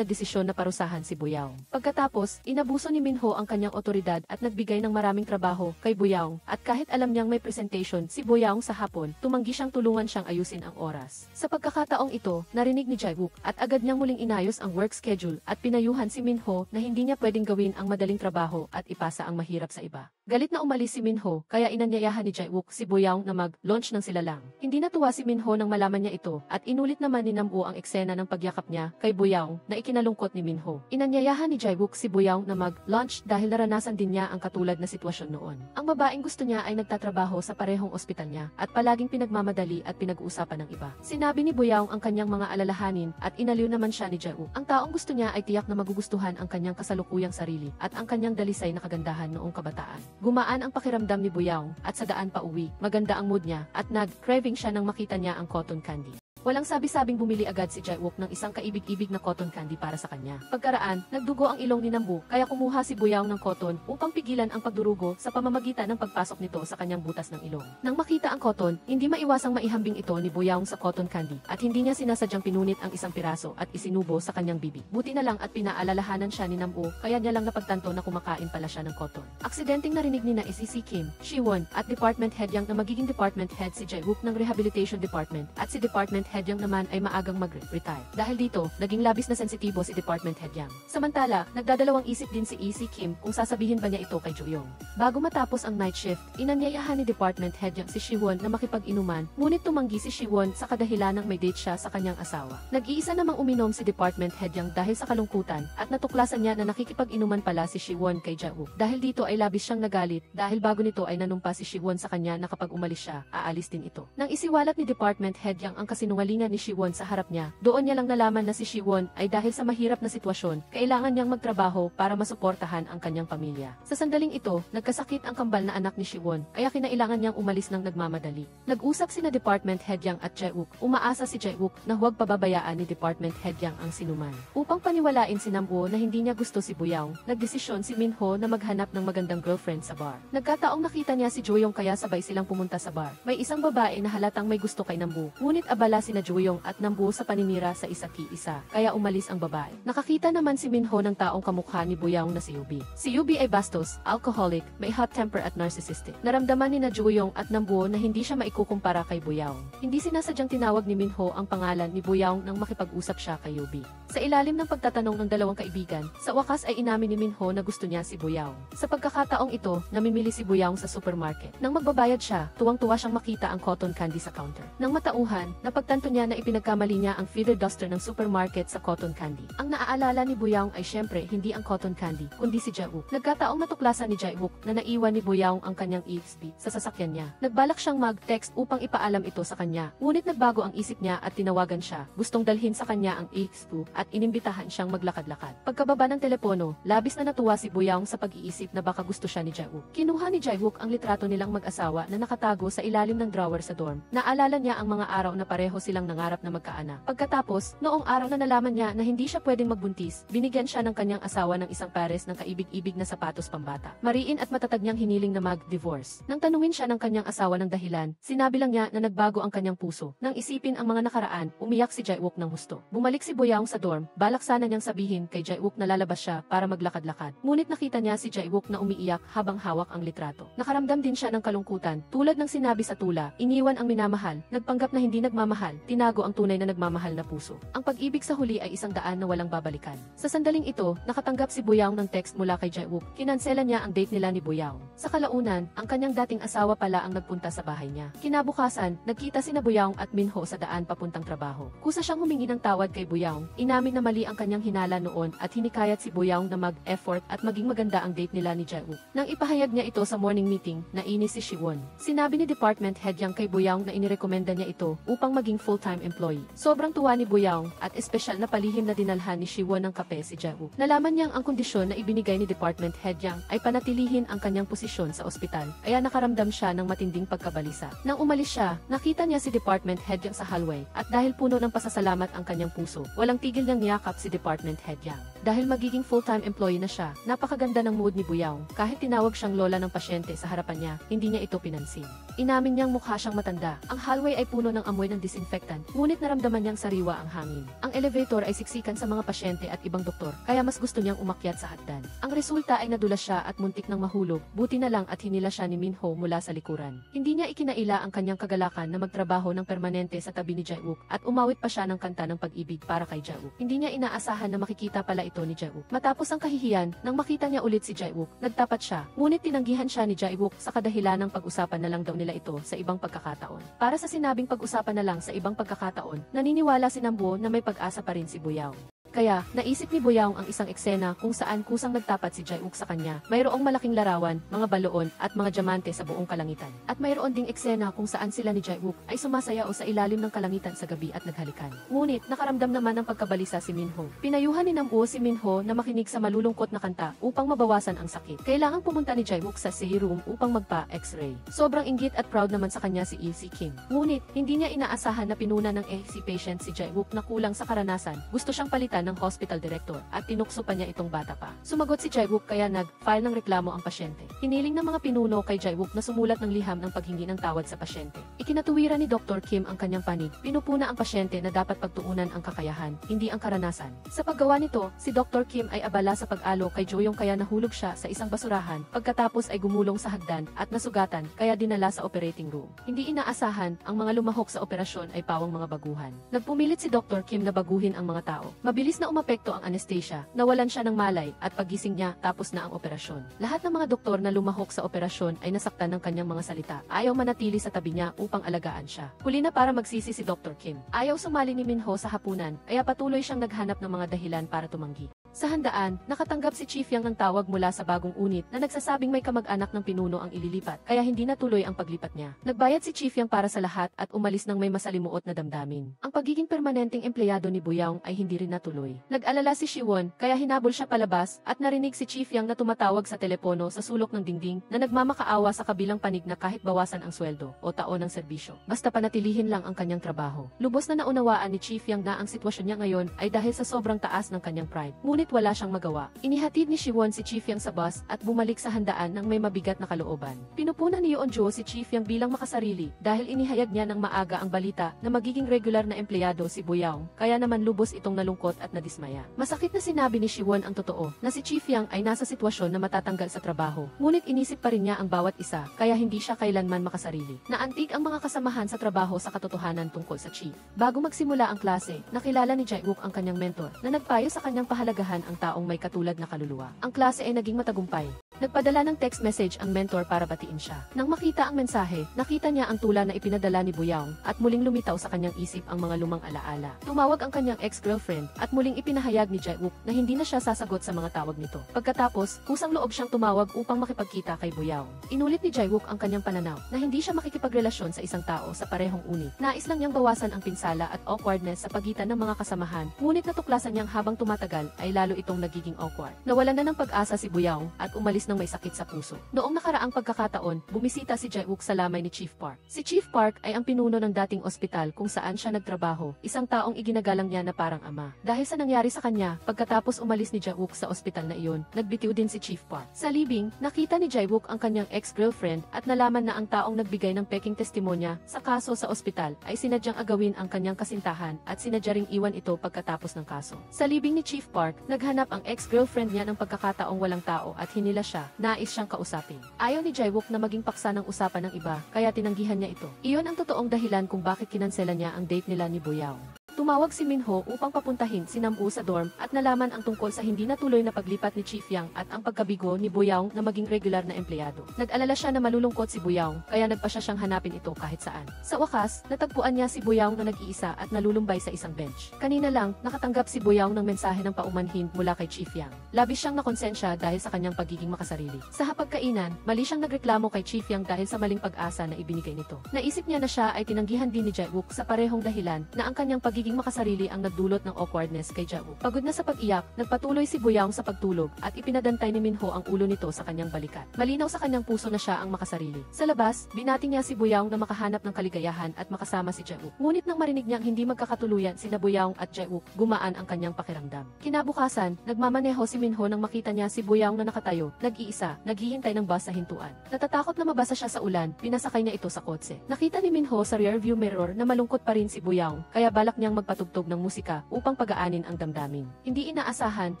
nagdesisyon na parusahan si Boyoung. Pagkatapos, inabuso ni Minho ang kanyang otoridad at nagbigay ng maraming trabaho kay Boyoung at kahit alam niyang may presentation si Boyoung sa hapon, tumanggi siyang tulungan siyang ayusin ang oras. Sa pagkakataong ito, narinig ni Jae-wook at agad niyang muling inayos ang work schedule at pinayuhan si Minho na hindi niya pwedeng gawin ang madaling trabaho at ipasa ang mahirap sa iba. Galit na umalis si Minho, kaya inanyayahan ni Jae-wook si Boyoung na mag-launch ng sila lang. Hindi natuwa si Minho nang malaman niya ito at inulit naman ni Nam-woo ang eksena ng pagyakap niya kay Boyoung na ikinalungkot ni Minho. Inanyayahan ni Jae-wook si Boyoung na mag-launch dahil naranasan din niya ang katulad na sitwasyon noon. Ang babaeng gusto niya ay nagtatrabaho sa parehong ospital niya at palaging pinagmamadali at pinag-uusapan ng iba. Sinabi ni Boyoung ang kanyang mga alalahanin at inaliw naman siya ni Jae-wook. Ang taong gusto niya ay tiyak na magugustuhan ang kanyang kasalukuyang sarili at ang kanyang dalisay na kagandahan noong kabataan. Gumaan ang pakiramdam ni Boyoung at sa daan pa uwi, maganda ang mood niya at nag-craving siya nang makita niya ang cotton candy. Walang sabi-sabing bumili agad si Jae-wook ng isang kaibig-ibig na cotton candy para sa kanya. Pagkaraan, nagdugo ang ilong ni Nam-woo kaya kumuha si Boyoung ng cotton upang pigilan ang pagdurugo sa pamamagitan ng pagpasok nito sa kanyang butas ng ilong. Nang makita ang cotton, hindi maiwasang maihambing ito ni Boyoung sa cotton candy at hindi niya sinasadyang pinunit ang isang piraso at isinubo sa kanyang bibig. Buti na lang at pinaalalahanan siya ni Nam-woo kaya niya lang napagtanto na kumakain pala siya ng cotton. Aksidenteng narinig ni na si Kim, Shi-won at department head Yang na magiging department head si Jae-wook ng rehabilitation department at si department head Yang naman ay maagang mag-retire. Dahil dito, naging labis na sensitibo si Department Head Yang. Samantala, nagdadalawang isip din si Kim kung sasabihin ba niya ito kay Jo-young. Bago matapos ang night shift, inanyayahan ni Department Head Yang si Shi-won na makipag-inuman, ngunit tumanggi si Shi-won sa kadahilanang may date siya sa kanyang asawa. Nag-iisa namang uminom si Department Head Yang dahil sa kalungkutan at natuklasan niya na nakikipag-inuman pala si Shi-won kay Jae-wook. Dahil dito ay labis siyang nagalit dahil bago nito ay nanumpa si Shi-won sa kanya na kapag umalis siya, aalis din ito. Nang isiwalat ni Department Head Yang ang kasinungalingan ni Shi-won sa harap niya, doon niya lang nalaman na si Shi-won ay dahil sa mahirap na sitwasyon, kailangan niyang magtrabaho para masuportahan ang kanyang pamilya. Sa sandaling ito, nagkasakit ang kambal na anak ni Shi-won, kaya kinailangan niyang umalis ng nagmamadali. Nag-usap sina Department Head Yang at Jae-wook. Umaasa si Jae-wook na huwag pababayaan ni Department Head Yang ang sinuman. Upang paniwalain si Nam-woo na hindi niya gusto si Boyoung, nagdesisyon si Minho na maghanap ng magandang girlfriend sa bar. Nagkataong nakita niya si Jo-young kaya sabay silang pumunta sa bar. May isang babae na halatang may gusto kay Nam-woo, ngunit abala si sina Juyong at Nambu sa paninira sa isa't isa, kaya umalis ang babae. Nakakita naman si Minho ng taong kamukha ni Boyaong na si Yubi. Si Yubi ay bastos, alcoholic, may hot temper at narcissistic. Naramdaman ni na Juyong at Nambu na hindi siya maikukumpara kay Boyaong. Hindi sinasadyang tinawag ni Minho ang pangalan ni Boyaong nang makipag-usap siya kay Yubi. Sa ilalim ng pagtatanong ng dalawang kaibigan, sa wakas ay inamin ni Minho na gusto niya si Boyaong. Sa pagkakataong ito, namimili si Boyaong sa supermarket. Nang magbabayad siya, tuwang-tuwa siyang makita ang cotton candy sa counter. Nang matauhan, napagtanto niya na ipinagkamali niya ang feeder duster ng supermarket sa cotton candy. Ang naaalala ni Boyaong ay syempre hindi ang cotton candy, kundi si Jae-wook. Nagkataong natuklasan ni Jae-wook na naiwan ni Boyaong ang kanyang EXP sa sasakyan niya. Nagbalak siyang mag-text upang ipaalam ito sa kanya, ngunit nagbago ang isip niya at tinawagan siya. Gustong dalhin sa kanya ang EXP at inimbitahan siyang maglakad-lakad. Pagkababa ng telepono, labis na natuwa si Boyaong sa pag-iisip na baka gusto siya ni Jae-wook. Kinuha ni Jae-wook ang litrato nilang mag-asawa na nakatago sa ilalim ng drawer sa dorm. Naalala niya ang mga araw na pareho silang nangarap na magkaanak. Pagkatapos, noong araw na nalaman niya na hindi siya pwedeng magbuntis, binigyan siya ng kanyang asawa ng isang pares ng kaibig-ibig na sapatos pambata. Mariin at matatag niyang hiniling na mag-divorce. Nang tanungin siya ng kanyang asawa ng dahilan, sinabi lang niya na nagbago ang kanyang puso. Nang isipin ang mga nakaraan, umiyak si Jae-wook ng husto. Bumalik si Boyaong sa dorm, balak sana niyang sabihin kay Jae-wook na lalabas siya para maglakad-lakad. Ngunit nakita niya si Jae-wook na umiiyak habang hawak ang litrato. Nakaramdam din siya ng kalungkutan, tulad ng sinabi sa tula, iniwan ang minamahal, nagpanggap na hindi nagmamahal, tinago ang tunay na nagmamahal na puso. Ang pag-ibig sa huli ay isang daan na walang babalikan. Sa sandaling ito, nakatanggap si Boyaong ng text mula kay Jae-wook. Kinansela niya ang date nila ni Boyaong. Sa kalaunan, ang kanyang dating asawa pala ang nagpunta sa bahay niya. Kinabukasan, nagkita sina Boyaong at Minho sa daan papuntang trabaho. Kusa siyang humingi ng tawad kay Boyaong, inamin na mali ang kanyang hinala noon at hinikayat si Boyaong na mag-effort at maging maganda ang date nila ni Jae-wook. Nang ipahayag niya ito sa morning meeting, nainis si Siwon. Sinabi ni department head Yang kay Boyaong na inirekomenda niya ito upang maging full-time employee. Sobrang tuwa ni Boyaong at espesyal na palihim na dinalhan ni Siwon ng kape si Jae-wook. Nalaman niyang ang kondisyon na ibinigay ni department head Yang ay panatilihin ang kanyang posisyon sa ospital, kaya nakaramdam siya ng matinding pagkabalisa. Nang umalis siya, nakita niya si department head Yang sa hallway at dahil puno ng pasasalamat ang kanyang puso, walang tigil niyang niyakap si department head Yang. Dahil magiging full-time employee na siya, napakaganda ng mood ni Boyaong. Kahit tinawag siyang lola ng pasyente sa harapan niya, hindi niya ito pinansin. Inamin niyang mukha siyang matanda. Ang hallway ay puno ng amoy ng disinfectant, ngunit naramdaman niyang sariwa ang hangin. Ang elevator ay siksikan sa mga pasyente at ibang doktor, kaya mas gusto niyang umakyat sa hagdan. Ang resulta ay nadulas siya at muntik nang mahulog, buti na lang at hinila siya ni Minho mula sa likuran. Hindi niya ikinaila ang kanyang kagalakan na magtrabaho ng permanente sa tabi ni Jae-wook at umawit pa siya ng kanta ng pag-ibig para kay Jae-wook. Hindi niya inaasahan na makikita pala ito ni Jae-wook. Matapos ang kahihiyan, nang makita niya ulit si Jae-wook, nagtapat siya, ngunit tinanggihan siya ni Jae-wook sa kadahilan ng pag-usapan na lang daw nila ito sa ibang pagkakataon. Para sa sinabing pag-usapan na lang sa ibang pagkakataon, naniniwala si Nambu na may pag-asa pa rin si Boyaong. Kaya, naisip ni Boyaong ang isang eksena kung saan kusang nagtapat si Jae-wook sa kanya. Mayroong malaking larawan, mga baloon, at mga diamante sa buong kalangitan. At mayroon ding eksena kung saan sila ni Jae-wook ay sumasayaw sa ilalim ng kalangitan sa gabi at naghalikan. Ngunit, nakaramdam naman ng pagkabalisa si Minho. Pinayuhan ni Nambu si Minho na makinig sa malulungkot na kanta upang mabawasan ang sakit. Kailangang pumunta ni Jae-wook sa CE room upang magpa-X-ray. Sobrang inggit at proud naman sa kanya si E.C. Kim. Ngunit, hindi niya inaasahan na pinuna ng EC patient si Jae-wook na kulang sa karanasan. Gusto siyang palitan ng hospital director at tinukso pa niya itong bata pa. Sumagot si Jae-wook kaya nag-file ng reklamo ang pasyente. Hiniling ng mga pinuno kay Jae-wook na sumulat ng liham ng paghingi ng tawad sa pasyente. Ikinatuwiran ni Dr. Kim ang kanyang panig. Pinupuna ang pasyente na dapat pagtuunan ang kakayahan, hindi ang karanasan. Sa paggawa nito, si Dr. Kim ay abala sa pag-alo kay Joyong kaya nahulog siya sa isang basurahan, pagkatapos ay gumulong sa hagdan at nasugatan kaya dinala sa operating room. Hindi inaasahan, ang mga lumahok sa operasyon ay pawang mga baguhan. Nagpumilit si Dr. Kim na baguhin ang mga tao. Mabilis na umapekto ang anesthesia, nawalan siya ng malay at paggising niya tapos na ang operasyon. Lahat ng mga doktor na lumahok sa operasyon ay nasaktan ng kanyang mga salita. Ayaw manatili sa tabi niya upang alagaan siya. Huli na para magsisi si Dr. Kim. Ayaw sumali ni Minho sa hapunan, kaya patuloy siyang naghanap ng mga dahilan para tumanggi. Sa handaan, nakatanggap si Chief Yang ng tawag mula sa bagong unit na nagsasabing may kamag-anak ng pinuno ang ililipat, kaya hindi natuloy ang paglipat niya. Nagbayad si Chief Yang para sa lahat at umalis ng may masalimuot na damdamin. Ang pagiging permanenteng empleyado ni Boyaong ay hindi rin natuloy. Nag-alala si Siwon, kaya hinabol siya palabas at narinig si Chief Yang na tumatawag sa telepono sa sulok ng dingding na nagmamakaawa sa kabilang panig na kahit bawasan ang sweldo o taon ng serbisyo, basta panatilihin lang ang kanyang trabaho. Lubos na naunawaan ni Chief Yang na ang sitwasyon niya ngayon ay dahil sa sobrang taas ng kanyang pride. ngunit wala siyang magawa. Inihatid ni Siwon si Chi Fiang sa bus at bumalik sa handaan ng may mabigat na kalooban. Pinupunan ni Yeonjo si Chi Fiang bilang makasarili dahil inihayag niya ng maaga ang balita na magiging regular na empleyado si Boyoung, kaya naman lubos itong nalungkot at nadismaya. Masakit na sinabi ni Siwon ang totoo na si Chi Fiang ay nasa sitwasyon na matatanggal sa trabaho, ngunit inisip pa rin niya ang bawat isa kaya hindi siya kailanman makasarili. Naantig ang mga kasamahan sa trabaho sa katotohanan tungkol sa Chief. Bago magsimula ang klase, nakilala ni Jae-wook ang kanyang mentor na nagpayo sa kanyang pahalagahan ang taong may katulad na kaluluwa. Ang klase ay naging matagumpay. Nagpadala ng text message ang mentor para batiin siya. Nang makita ang mensahe, nakita niya ang tula na ipinadala ni Boyoung at muling lumitaw sa kanyang isip ang mga lumang alaala. Tumawag ang kanyang ex-girlfriend at muling ipinahayag ni Jae-wook na hindi na siya sasagot sa mga tawag nito. Pagkatapos, kusang loob siyang tumawag upang makipagkita kay Boyoung. Inulit ni Jae-wook ang kanyang pananaw na hindi siya makikipagrelasyon sa isang tao sa parehong uni. Nais lang niyang bawasan ang pinsala at awkwardness sa pagitan ng mga kasamahan, ngunit natuklasan niyang habang tumatagal ay lalo itong nagiging awkward. Nawalan na ng pag-asa si Boyoung at umalis ng may sakit sa puso. Noong nakaraang pagkakataon, bumisita si Jae-wook sa lamay ni Chief Park. Si Chief Park ay ang pinuno ng dating ospital kung saan siya nagtrabaho, isang taong iginagalang niya na parang ama. Dahil sa nangyari sa kanya, pagkatapos umalis ni Jae-wook sa ospital na iyon, nagbitiw din si Chief Park. Sa libing, nakita ni Jae-wook ang kanyang ex-girlfriend at nalaman na ang taong nagbigay ng peking testimonya sa kaso sa ospital ay sinadyang agawin ang kanyang kasintahan at sinadya ring iwan ito pagkatapos ng kaso. Sa libing ni Chief Park, naghanap ang ex-girlfriend niya ng pagkakataong walang tao at hinila siya. Nais siyang kausapin. Ayaw ni Jae-wook na maging paksa ng usapan ng iba, kaya tinanggihan niya ito. Iyon ang totoong dahilan kung bakit kinansela niya ang date nila ni Boyoung. Tumawag si Minho upang papuntahin si Nam-woo sa dorm at nalaman ang tungkol sa hindi natuloy na paglipat ni Chi Fiang at ang pagkabigo ni Boyoung na maging regular na empleyado. Nag-alala siya na malulungkot si Boyoung, kaya nagpa siya siyang hanapin ito kahit saan. Sa wakas, natagpuan niya si Boyoung na nag-iisa at nalulumbay sa isang bench. Kanina lang, nakatanggap si Boyoung ng mensahe ng paumanhin mula kay Chi Fiang. Labis siyang nakonsensya dahil sa kanyang pagiging makasarili. Sa hapagkainan, mali siyang nagreklamo kay Chi Fiang dahil sa maling pag-asa na ibinigay nito. Naisip niya na siya ay tinanggihan din ni Jae-wook sa parehong dahilan na ang kanyang pagiging makasarili ang nagdulot ng awkwardness kay Jae-wook. Pagod na sa pag-iyak, nagpatuloy si Boyoung sa pagtulog at ipinadantay ni Minho ang ulo nito sa kanyang balikat. Malinaw sa kanyang puso na siya ang makasarili. Sa labas, binati niya si Boyoung na makahanap ng kaligayahan at makasama si Jae-wook. Ngunit nang marinig niyang hindi magkakatuluyan sina Boyoung at Jae-wook, gumaan ang kanyang pakiramdam. Kinabukasan, nagmamaneho si Minho nang makita niya si Boyoung na nakatayo, nag-iisa, naghihintay ng bus sa hintuan. Natatakot na mabasa siya sa ulan, pinasakay niya ito sa kotse. Nakita ni Minho sa rearview mirror na malungkot pa rin si Boyoung, kaya balak niyang magpatugtog ng musika upang pagaanin ang damdamin. Hindi inaasahan,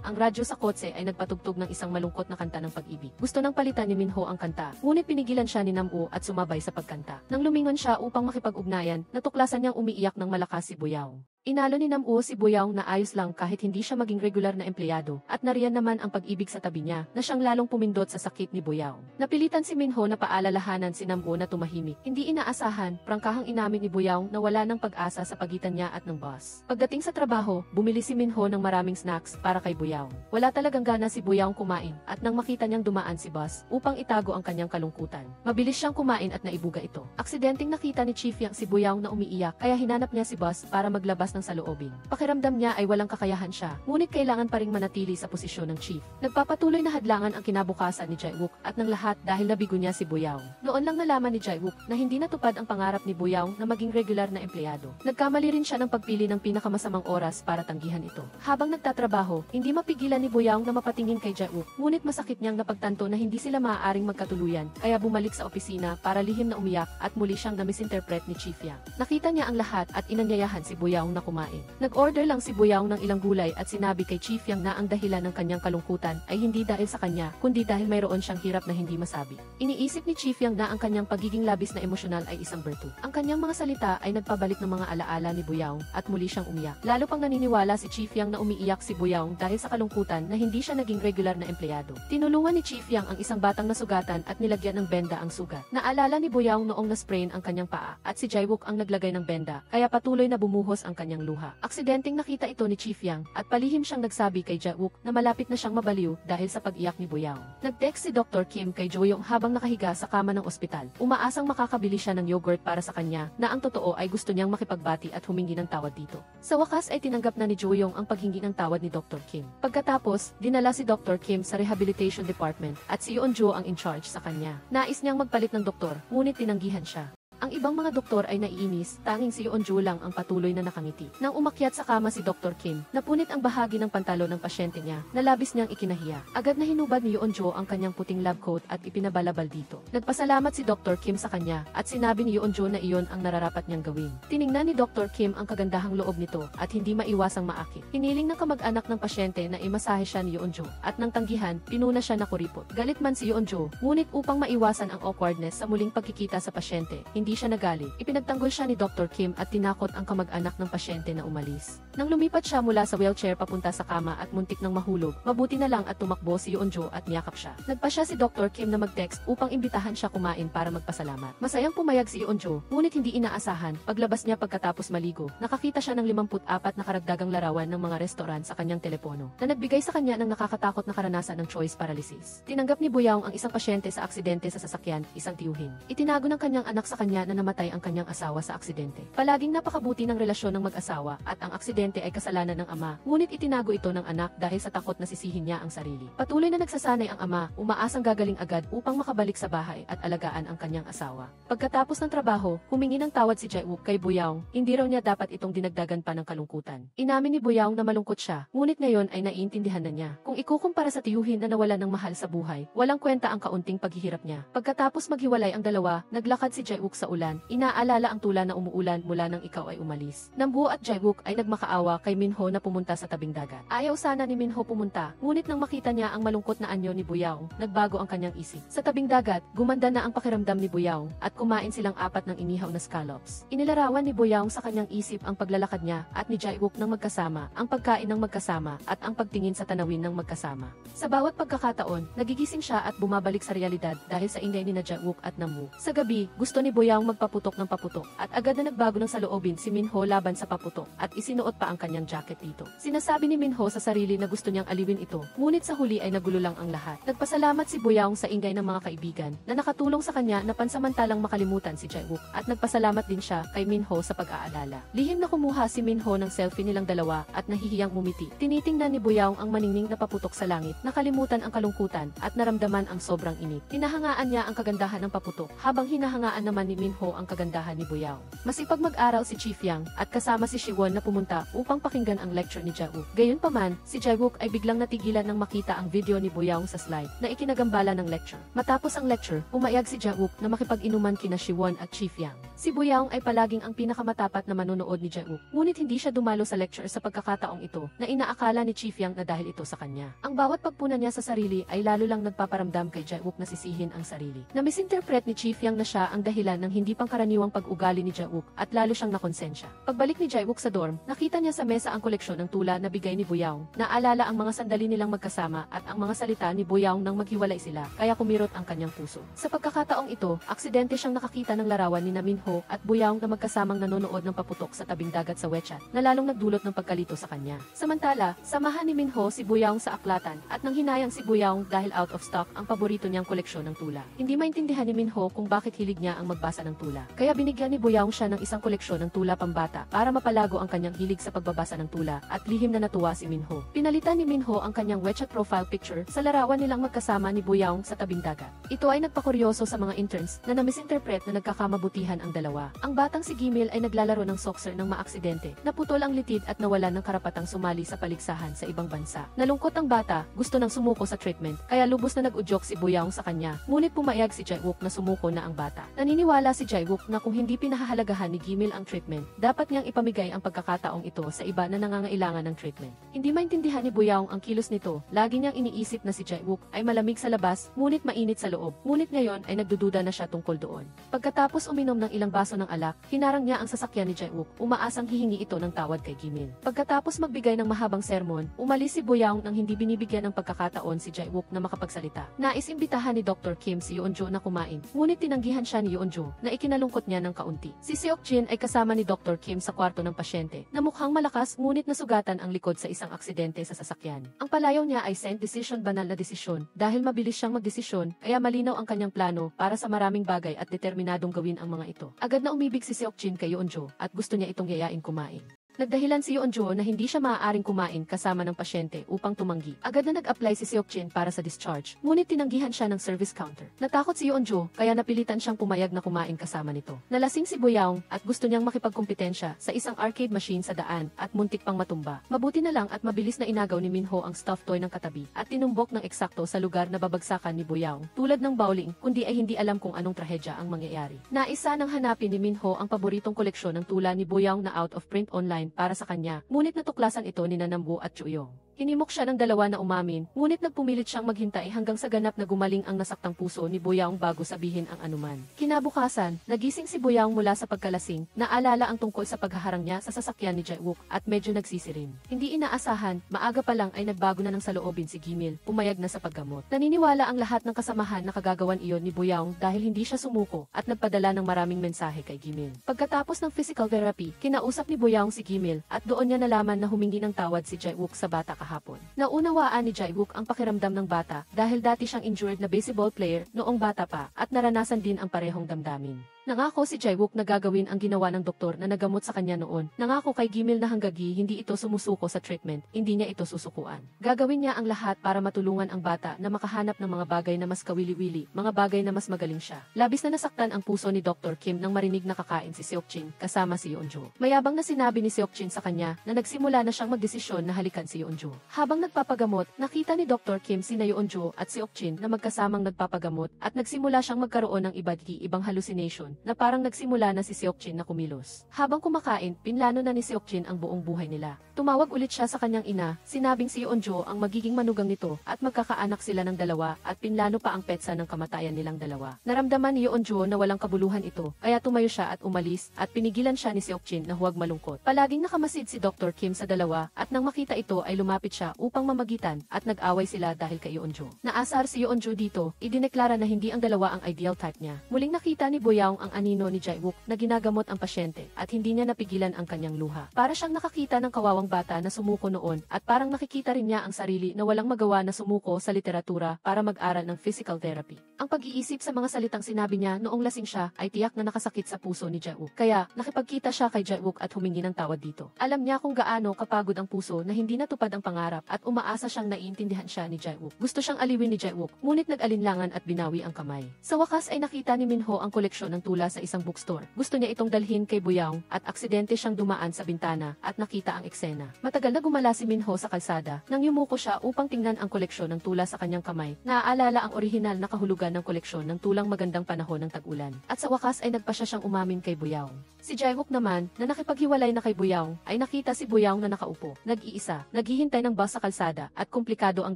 ang radyo sa kotse ay nagpatugtog ng isang malungkot na kanta ng pag-ibig. Gusto nang palitan ni Minho ang kanta, ngunit pinigilan siya ni Nam-woo at sumabay sa pagkanta. Nang lumingon siya upang makipag-ugnayan, natuklasan niyang umiiyak ng malakas si Boyoung. Inalo ni Nam-woo si Boyoung na ayos lang kahit hindi siya maging regular na empleyado, at nariyan naman ang pag-ibig sa tabi niya na siyang lalong pumindot sa sakit ni Boyoung. Napilitan si Minho na paalalahanan si Nam-woo na tumahimik. Hindi inaasahan, prangkahang inamin ni Boyoung na wala ng pag-asa sa pagitan niya at ng boss. Pagdating sa trabaho, bumili si Minho ng maraming snacks para kay Boyoung. Wala talagang gana si Boyoung kumain, at nang makita niyang dumaan si boss upang itago ang kanyang kalungkutan, mabilis siyang kumain at naibuga ito. Aksidenteng nakita ni Chi Fiang si Boyoung na umiiyak, kaya hinanap niya si boss para maglabas ng saloobin. Pakiramdam niya ay walang kakayahan siya, ngunit kailangan pa ring manatili sa posisyon ng chief. Nagpapatuloy na hadlangan ang kinabukasan ni Jae-wook at ng lahat dahil nabigo niya si Boyoung. Noon lang nalaman ni Jae-wook na hindi natupad ang pangarap ni Boyoung na maging regular na empleyado. Nagkamali rin siya ng pagpili ng pinakamasamang oras para tanggihan ito. Habang nagtatrabaho, hindi mapigilan ni Boyoung na mapatingin kay Jae-wook, ngunit masakit niyang napagtanto na hindi sila maaaring magkatuluyan, kaya bumalik sa opisina para lihim na umiyak at muli siyang na-misinterpret ni Chi Fiang. Nakita niya ang lahat at inanyayahan si Boyoung na kumain. Nag-order lang si Boyoung ng ilang gulay at sinabi kay Chi Fiang na ang dahilan ng kanyang kalungkutan ay hindi dahil sa kanya, kundi dahil mayroon siyang hirap na hindi masabi. Iniisip ni Chi Fiang na ang kanyang pagiging labis na emosyonal ay isang bertu. Ang kanyang mga salita ay nagpabalik ng mga alaala ni Boyoung at muli siyang umiyak. Lalo pang naniniwala si Chi Fiang na umiiyak si Boyoung dahil sa kalungkutan na hindi siya naging regular na empleyado. Tinulungan ni Chi Fiang ang isang batang nasugatan at nilagyan ng benda ang sugat. Naalala ni Boyoung noong na-sprain ang kanyang paa at si Jae-wook ang naglagay ng benda, kaya patuloy na bumuhos ang kanyang luha. Aksidenteng nakita ito ni Chi Fiang at palihim siyang nagsabi kay Jae-wook na malapit na siyang mabaliw dahil sa pag-iyak ni Boyoung. Nag-text si Dr. Kim kay Jo-young habang nakahiga sa kama ng ospital. Umaasang makakabili siya ng yogurt para sa kanya na ang totoo ay gusto niyang makipagbati at humingi ng tawad dito. Sa wakas ay tinanggap na ni Jo-young ang paghingi ng tawad ni Dr. Kim. Pagkatapos, dinala si Dr. Kim sa rehabilitation department at si Yeon-jo ang in charge sa kanya. Nais niyang magpalit ng doktor, ngunit tinanggihan siya. Ang Ang ibang mga doktor ay naiinis, tanging si Yeonjo lang ang patuloy na nakangiti. Nang umakyat sa kama si Dr. Kim, napunit ang bahagi ng pantalo ng pasyente niya, na labis niyang ikinahiya. Agad na hinubad ni Yeonjo ang kanyang puting lab coat at ipinabalabal dito. Nagpasalamat si Dr. Kim sa kanya, at sinabi ni Yeonjo na iyon ang nararapat niyang gawin. Tiningnan ni Dr. Kim ang kagandahang loob nito, at hindi maiwasang maakit. Hiniling ng kamag-anak ng pasyente na imasahe siya ni Yeonjo, at nang tanggihan, pinuna siya na kuripot. Galit man si Yeonjo, ngunit upang maiwasan ang awkwardness sa muling pagkikita sa pasyente, hindi siya nagalit. Ipinagtanggol siya ni Dr. Kim at tinakot ang kamag-anak ng pasyente na umalis. Nang lumipat siya mula sa wheelchair papunta sa kama at muntik nang mahulog, mabuti na lang at tumakbo si Yeonjo at niyakap siya. Nagpa siya si Dr. Kim na mag-text upang imbitahan siya kumain para magpasalamat. Masayang pumayag si Yeonjo, ngunit hindi inaasahan, paglabas niya pagkatapos maligo, nakakita siya ng 54 na karagdagang larawan ng mga restaurant sa kanyang telepono, na nagbigay sa kanya ng nakakatakot na karanasan ng choice paralysis. Tinanggap ni Boyaong ang isang pasyente sa aksidente sa sasakyan, isang tiyuhin. Itinago ng kanyang anak sa kanya na namatay ang kanyang asawa sa aksidente. Palaging napakabuti ng relasyon ng mag-asawa at ang aksidente ay kasalanan ng ama, ngunit itinago ito ng anak dahil sa takot na sisihin niya ang sarili. Patuloy na nagsasanay ang ama, umaasang gagaling agad upang makabalik sa bahay at alagaan ang kanyang asawa. Pagkatapos ng trabaho, humingi ng tawad si Jae-wook kay Boyaong, hindi raw niya dapat itong dinagdagan pa ng kalungkutan. Inamin ni Boyaong na malungkot siya, ngunit ngayon ay naiintindihan na niya. Kung ikukumpara sa tiyuhin na nawala ng mahal sa buhay, walang kwenta ang kaunting paghihirap niya. Pagkatapos maghiwalay ang dalawa, naglakad si Jae-wook sa ulan, inaalala ang tula na umuulan mula nang ikaw ay umalis. Nambuo at Jae-wook ay nagmakaawa kay Minho na pumunta sa tabing dagat. Ayaw sana ni Minho pumunta, ngunit nang makita niya ang malungkot na anyo ni Boyaong, nagbago ang kanyang isip. Sa tabing dagat, gumanda na ang pakiramdam ni Boyaong, at kumain silang 4 ng inihaw na scallops. Inilarawan ni Boyaong sa kanyang isip ang paglalakad niya at ni Jae-wook ng magkasama, ang pagkain ng magkasama, at ang pagtingin sa tanawin ng magkasama. Sa bawat pagkakataon, nagigising siya at bumabalik sa realidad dahil sa ingay ni Jae-wook at Namwoo. Sa gabi, gusto ni Boyaong magpaputok ng paputok, at agad na nagbago ng saloobin si Minho laban sa paputok, at isinuot pa ang kanyang jacket dito. Sinasabi ni Minho sa sarili na gusto niyang aliwin ito, ngunit sa huli ay nagulo lang ang lahat. Nagpasalamat si Boyaong sa ingay ng mga kaibigan na nakatulong sa kanya na pansamantalang makalimutan si Jae-wook, at nagpasalamat din siya kay Minho sa pag-aalala. Lihim na kumuha si Minho ng selfie nilang dalawa at nahihiyang ngumiti. Tinitingnan ni Boyaong ang maningning na paputok sa langit, nakalimutan ang kalungkutan at naramdaman ang sobrang init. Hinahangaan niya ang kagandahan ng paputok habang hinahangaan naman ni Minho ang kagandahan ni Boyaong. Masipag mag-aral si Chief Yang at kasama si Siwon na pumunta upang pakinggan ang lecture ni Jae-wook. Gayunpaman, si Jae-wook ay biglang natigilan nang makita ang video ni Boyaong sa slide na ikinagambala ng lecture. Matapos ang lecture, umayag si Jae-wook na makipag-inuman kina Siwon at Chief Yang. Si Boyaong ay palaging ang pinakamatapat na manonood ni Jae-wook, ngunit hindi siya dumalo sa lecture sa pagkakataong ito na inaakala ni Chief Yang na dahil ito sa kanya. Ang bawat pagpuna niya sa sarili ay lalo lang nagpaparamdam kay Jae-wook na sisihin ang sarili. Na misinterpret ni Chief Yang na siya ang dahilan ng hindi pangkaraniwang pag-ugali ni Jae-wook at lalo siyang nakonsensya. Pagbalik ni Jae-wook sa dorm, nakita niya sa mesa ang koleksyon ng tula na bigay ni Boyaong. Naalala ang mga sandali nilang magkasama at ang mga salita ni Boyaong nang maghiwalay sila, kaya kumirot ang kanyang puso. Sa pagkakataong ito, aksidente siyang nakakita ng larawan ni Minho at Boyaong na magkasamang nanonood ng paputok sa tabing dagat sa WeChat, na lalong nagdulot ng pagkalito sa kanya. Samantala, samahan ni Minho si Boyaong sa aklatan at nang hinayang si Boyaong dahil out of stock ang paborito niyang koleksyon ng tula. Hindi maintindihan ni Minho kung bakit hilig niya ang magbasa ng tula, kaya binigyan ni Boyaong siya ng isang koleksyon ng tula pambata para mapalago ang kanyang hilig sa pagbabasa ng tula, at lihim na natuwa si Minho. Pinalitan ni Minho ang kanyang WeChat profile picture sa larawan nilang magkasama ni Boyaong sa tabing dagat. Ito ay nagpakuryoso sa mga interns na namisinterpret na nagkakamabutihan ang dalawa. Ang batang si Gimil ay naglalaro ng soccer nang maaksidente, naputol ang litid at nawalan ng karapatang sumali sa paligsahan sa ibang bansa. Nalungkot ang bata, gusto nang sumuko sa treatment, kaya lubos na nag-udyok si Boyaong sa kanya, ngunit pumayag si Jae-wook na sumuko na ang bata. Naniniwala si Jae-wook na kung hindi pinahahalagahan ni Gimil ang treatment, dapat niyang ipamigay ang pagkakataong ito sa iba na nangangailangan ng treatment. Hindi maintindihan ni Boyaong ang kilos nito, lagi niyang iniisip na si Jae-wook ay malamig sa labas, ngunit mainit sa loob, ngunit ngayon ay nagdududa na siya tungkol doon. Pagkatapos uminom ng ilang baso ng alak, hinarang niya ang sasakyan ni Jae-wook, umaasang hihingi ito ng tawad kay Gimil. Pagkatapos magbigay ng mahabang sermon, umalis si Boyaong nang hindi binibigyan ng pagkakataon si Jae-wook na makapagsalita. Nais imbitahan ni Dr. Kim si Yeonjo na kumain, ngunit tinanggihan siya ni Yeonjo na ikinalungkot niya ng kaunti. Si Seok-jin ay kasama ni Dr. Kim sa kwarto ng pasyente, na mukhang malakas ngunit nasugatan ang likod sa isang aksidente sa sasakyan. Ang palayaw niya ay sent decision, banal na desisyon, dahil mabilis siyang magdesisyon, kaya malinaw ang kanyang plano para sa maraming bagay at determinadong gawin ang mga ito. Agad na umibig si Seok-jin kay Yeonjo at gusto niya itong yayain kumain. Nagdahilan si Yeonjo na hindi siya maaaring kumain kasama ng pasyente upang tumanggi. Agad na nag-apply si Seokjin para sa discharge, ngunit tinanggihan siya ng service counter. Natakot si Yeonjo kaya napilitan siyang pumayag na kumain kasama nito. Nalasing si Boyoung at gusto niyang makipagkompetensya sa isang arcade machine sa daan at muntik pang matumba. Mabuti na lang at mabilis na inagaw ni Minho ang stuffed toy ng katabi at tinumbok ng eksakto sa lugar na babagsakan ni Boyoung. Tulad ng bowling, kundi ay hindi alam kung anong trahedya ang mangyayari. Naisa nang hanapin ni Minho ang paboritong koleksyon ng tula ni Boyoung na out of print online para sa kanya, ngunit natuklasan ito ni Nambu at Chuyong. Hinimok siya ng dalawa na umamin, ngunit nagpumilit siyang maghintay hanggang sa ganap na gumaling ang nasaktang puso ni Boyoung bago sabihin ang anuman. Kinabukasan, nagising si Boyoung mula sa pagkalasing, naalala ang tungkol sa paghaharang niya sa sasakyan ni Jae-wook at medyo nagsisirin. Hindi inaasahan, maaga pa lang ay nagbago na ng saloobin si Gimil, pumayag na sa paggamot. Naniniwala ang lahat ng kasamahan na kagagawan iyon ni Boyoung dahil hindi siya sumuko at nagpadala ng maraming mensahe kay Gimil. Pagkatapos ng physical therapy, kinausap ni Boyoung si Gimil at doon niya nalaman na humingi ng tawad si Jae-wook sa bata hapon. Naunawaan ni Jae-wook ang pakiramdam ng bata dahil dati siyang injured na baseball player noong bata pa at naranasan din ang parehong damdamin. Nangako si Jae-wook na gagawin ang ginawa ng doktor na nagamot sa kanya noon. Nangako kay Gimil na hanggagi hindi ito sumusuko sa treatment, hindi niya ito susukuan. Gagawin niya ang lahat para matulungan ang bata na makahanap ng mga bagay na mas kawili-wili, mga bagay na mas magaling siya. Labis na nasaktan ang puso ni Dr. Kim nang marinig na kakain si Seokjin kasama si Yeonjo. Mayabang na sinabi ni Seokjin sa kanya na nagsimula na siyang magdesisyon na halikan si Yeonjo. Habang nagpapagamot, nakita ni Dr. Kim sina Yeonjo at Seokjin na magkasamang nagpapagamot at nagsimula siyang magkaroon ng ibang hallucination na parang nagsimula na si Seokjin na kumilos. Habang kumakain, pinlano na ni Seokjin ang buong buhay nila. Tumawag ulit siya sa kanyang ina, sinabing si Yeonjo ang magiging manugang nito at magkakaanak sila ng dalawa at pinlano pa ang petsa ng kamatayan nilang dalawa. Naramdaman ni Yeonjo na walang kabuluhan ito, kaya tumayo siya at umalis at pinigilan siya ni Seokjin na huwag malungkot. Palaging nakamasid si Dr. Kim sa dalawa at nang makita ito ay lumapit siya upang mamagitan at nag-away sila dahil kay Yeonjo. Naasar si Yeonjo dito, idineklara na hindi ang dalawa ang ideal type niya. Muling nakita ni Boyoung ang anino ni Jae-wook na ginagamot ang pasyente at hindi niya napigilan ang kanyang luha. Para siyang nakakita ng kawawang bata na sumuko noon at parang nakikita rin niya ang sarili na walang magawa na sumuko sa literatura para mag-aral ng physical therapy. Ang pag-iisip sa mga salitang sinabi niya noong lasing siya ay tiyak na nakasakit sa puso ni Jae-wook. Kaya nakipagkita siya kay Jae-wook at humingi ng tawad dito. Alam niya kung gaano kapagod ang puso na hindi natupad ang pangarap at umaasa siyang naiintindihan siya ni Jae-wook. Gusto siyang aliwin ni Jae-wook, ngunit nag-alinlangan at binawi ang kamay. Sa wakas ay nakita ni Minho ang koleksyon ng tula sa isang bookstore. Gusto niya itong dalhin kay Boyoung at aksidente siyang dumaan sa bintana at nakita ang eksena. Matagal na gumala si Minho sa kalsada nang yumuko siya upang tingnan ang koleksyon ng tula sa kanyang kamay. Naaalala ang orihinal na kahulugan ng koleksyon ng tulang magandang panahon ng tag-ulan. At sa wakas ay nagpasya siyang umamin kay Boyoung. Si Jae-wook naman, na nakipaghiwalay na kay Boyoung, ay nakita si Boyoung na nakaupo, nag-iisa, naghihintay ng bus sa kalsada at komplikado ang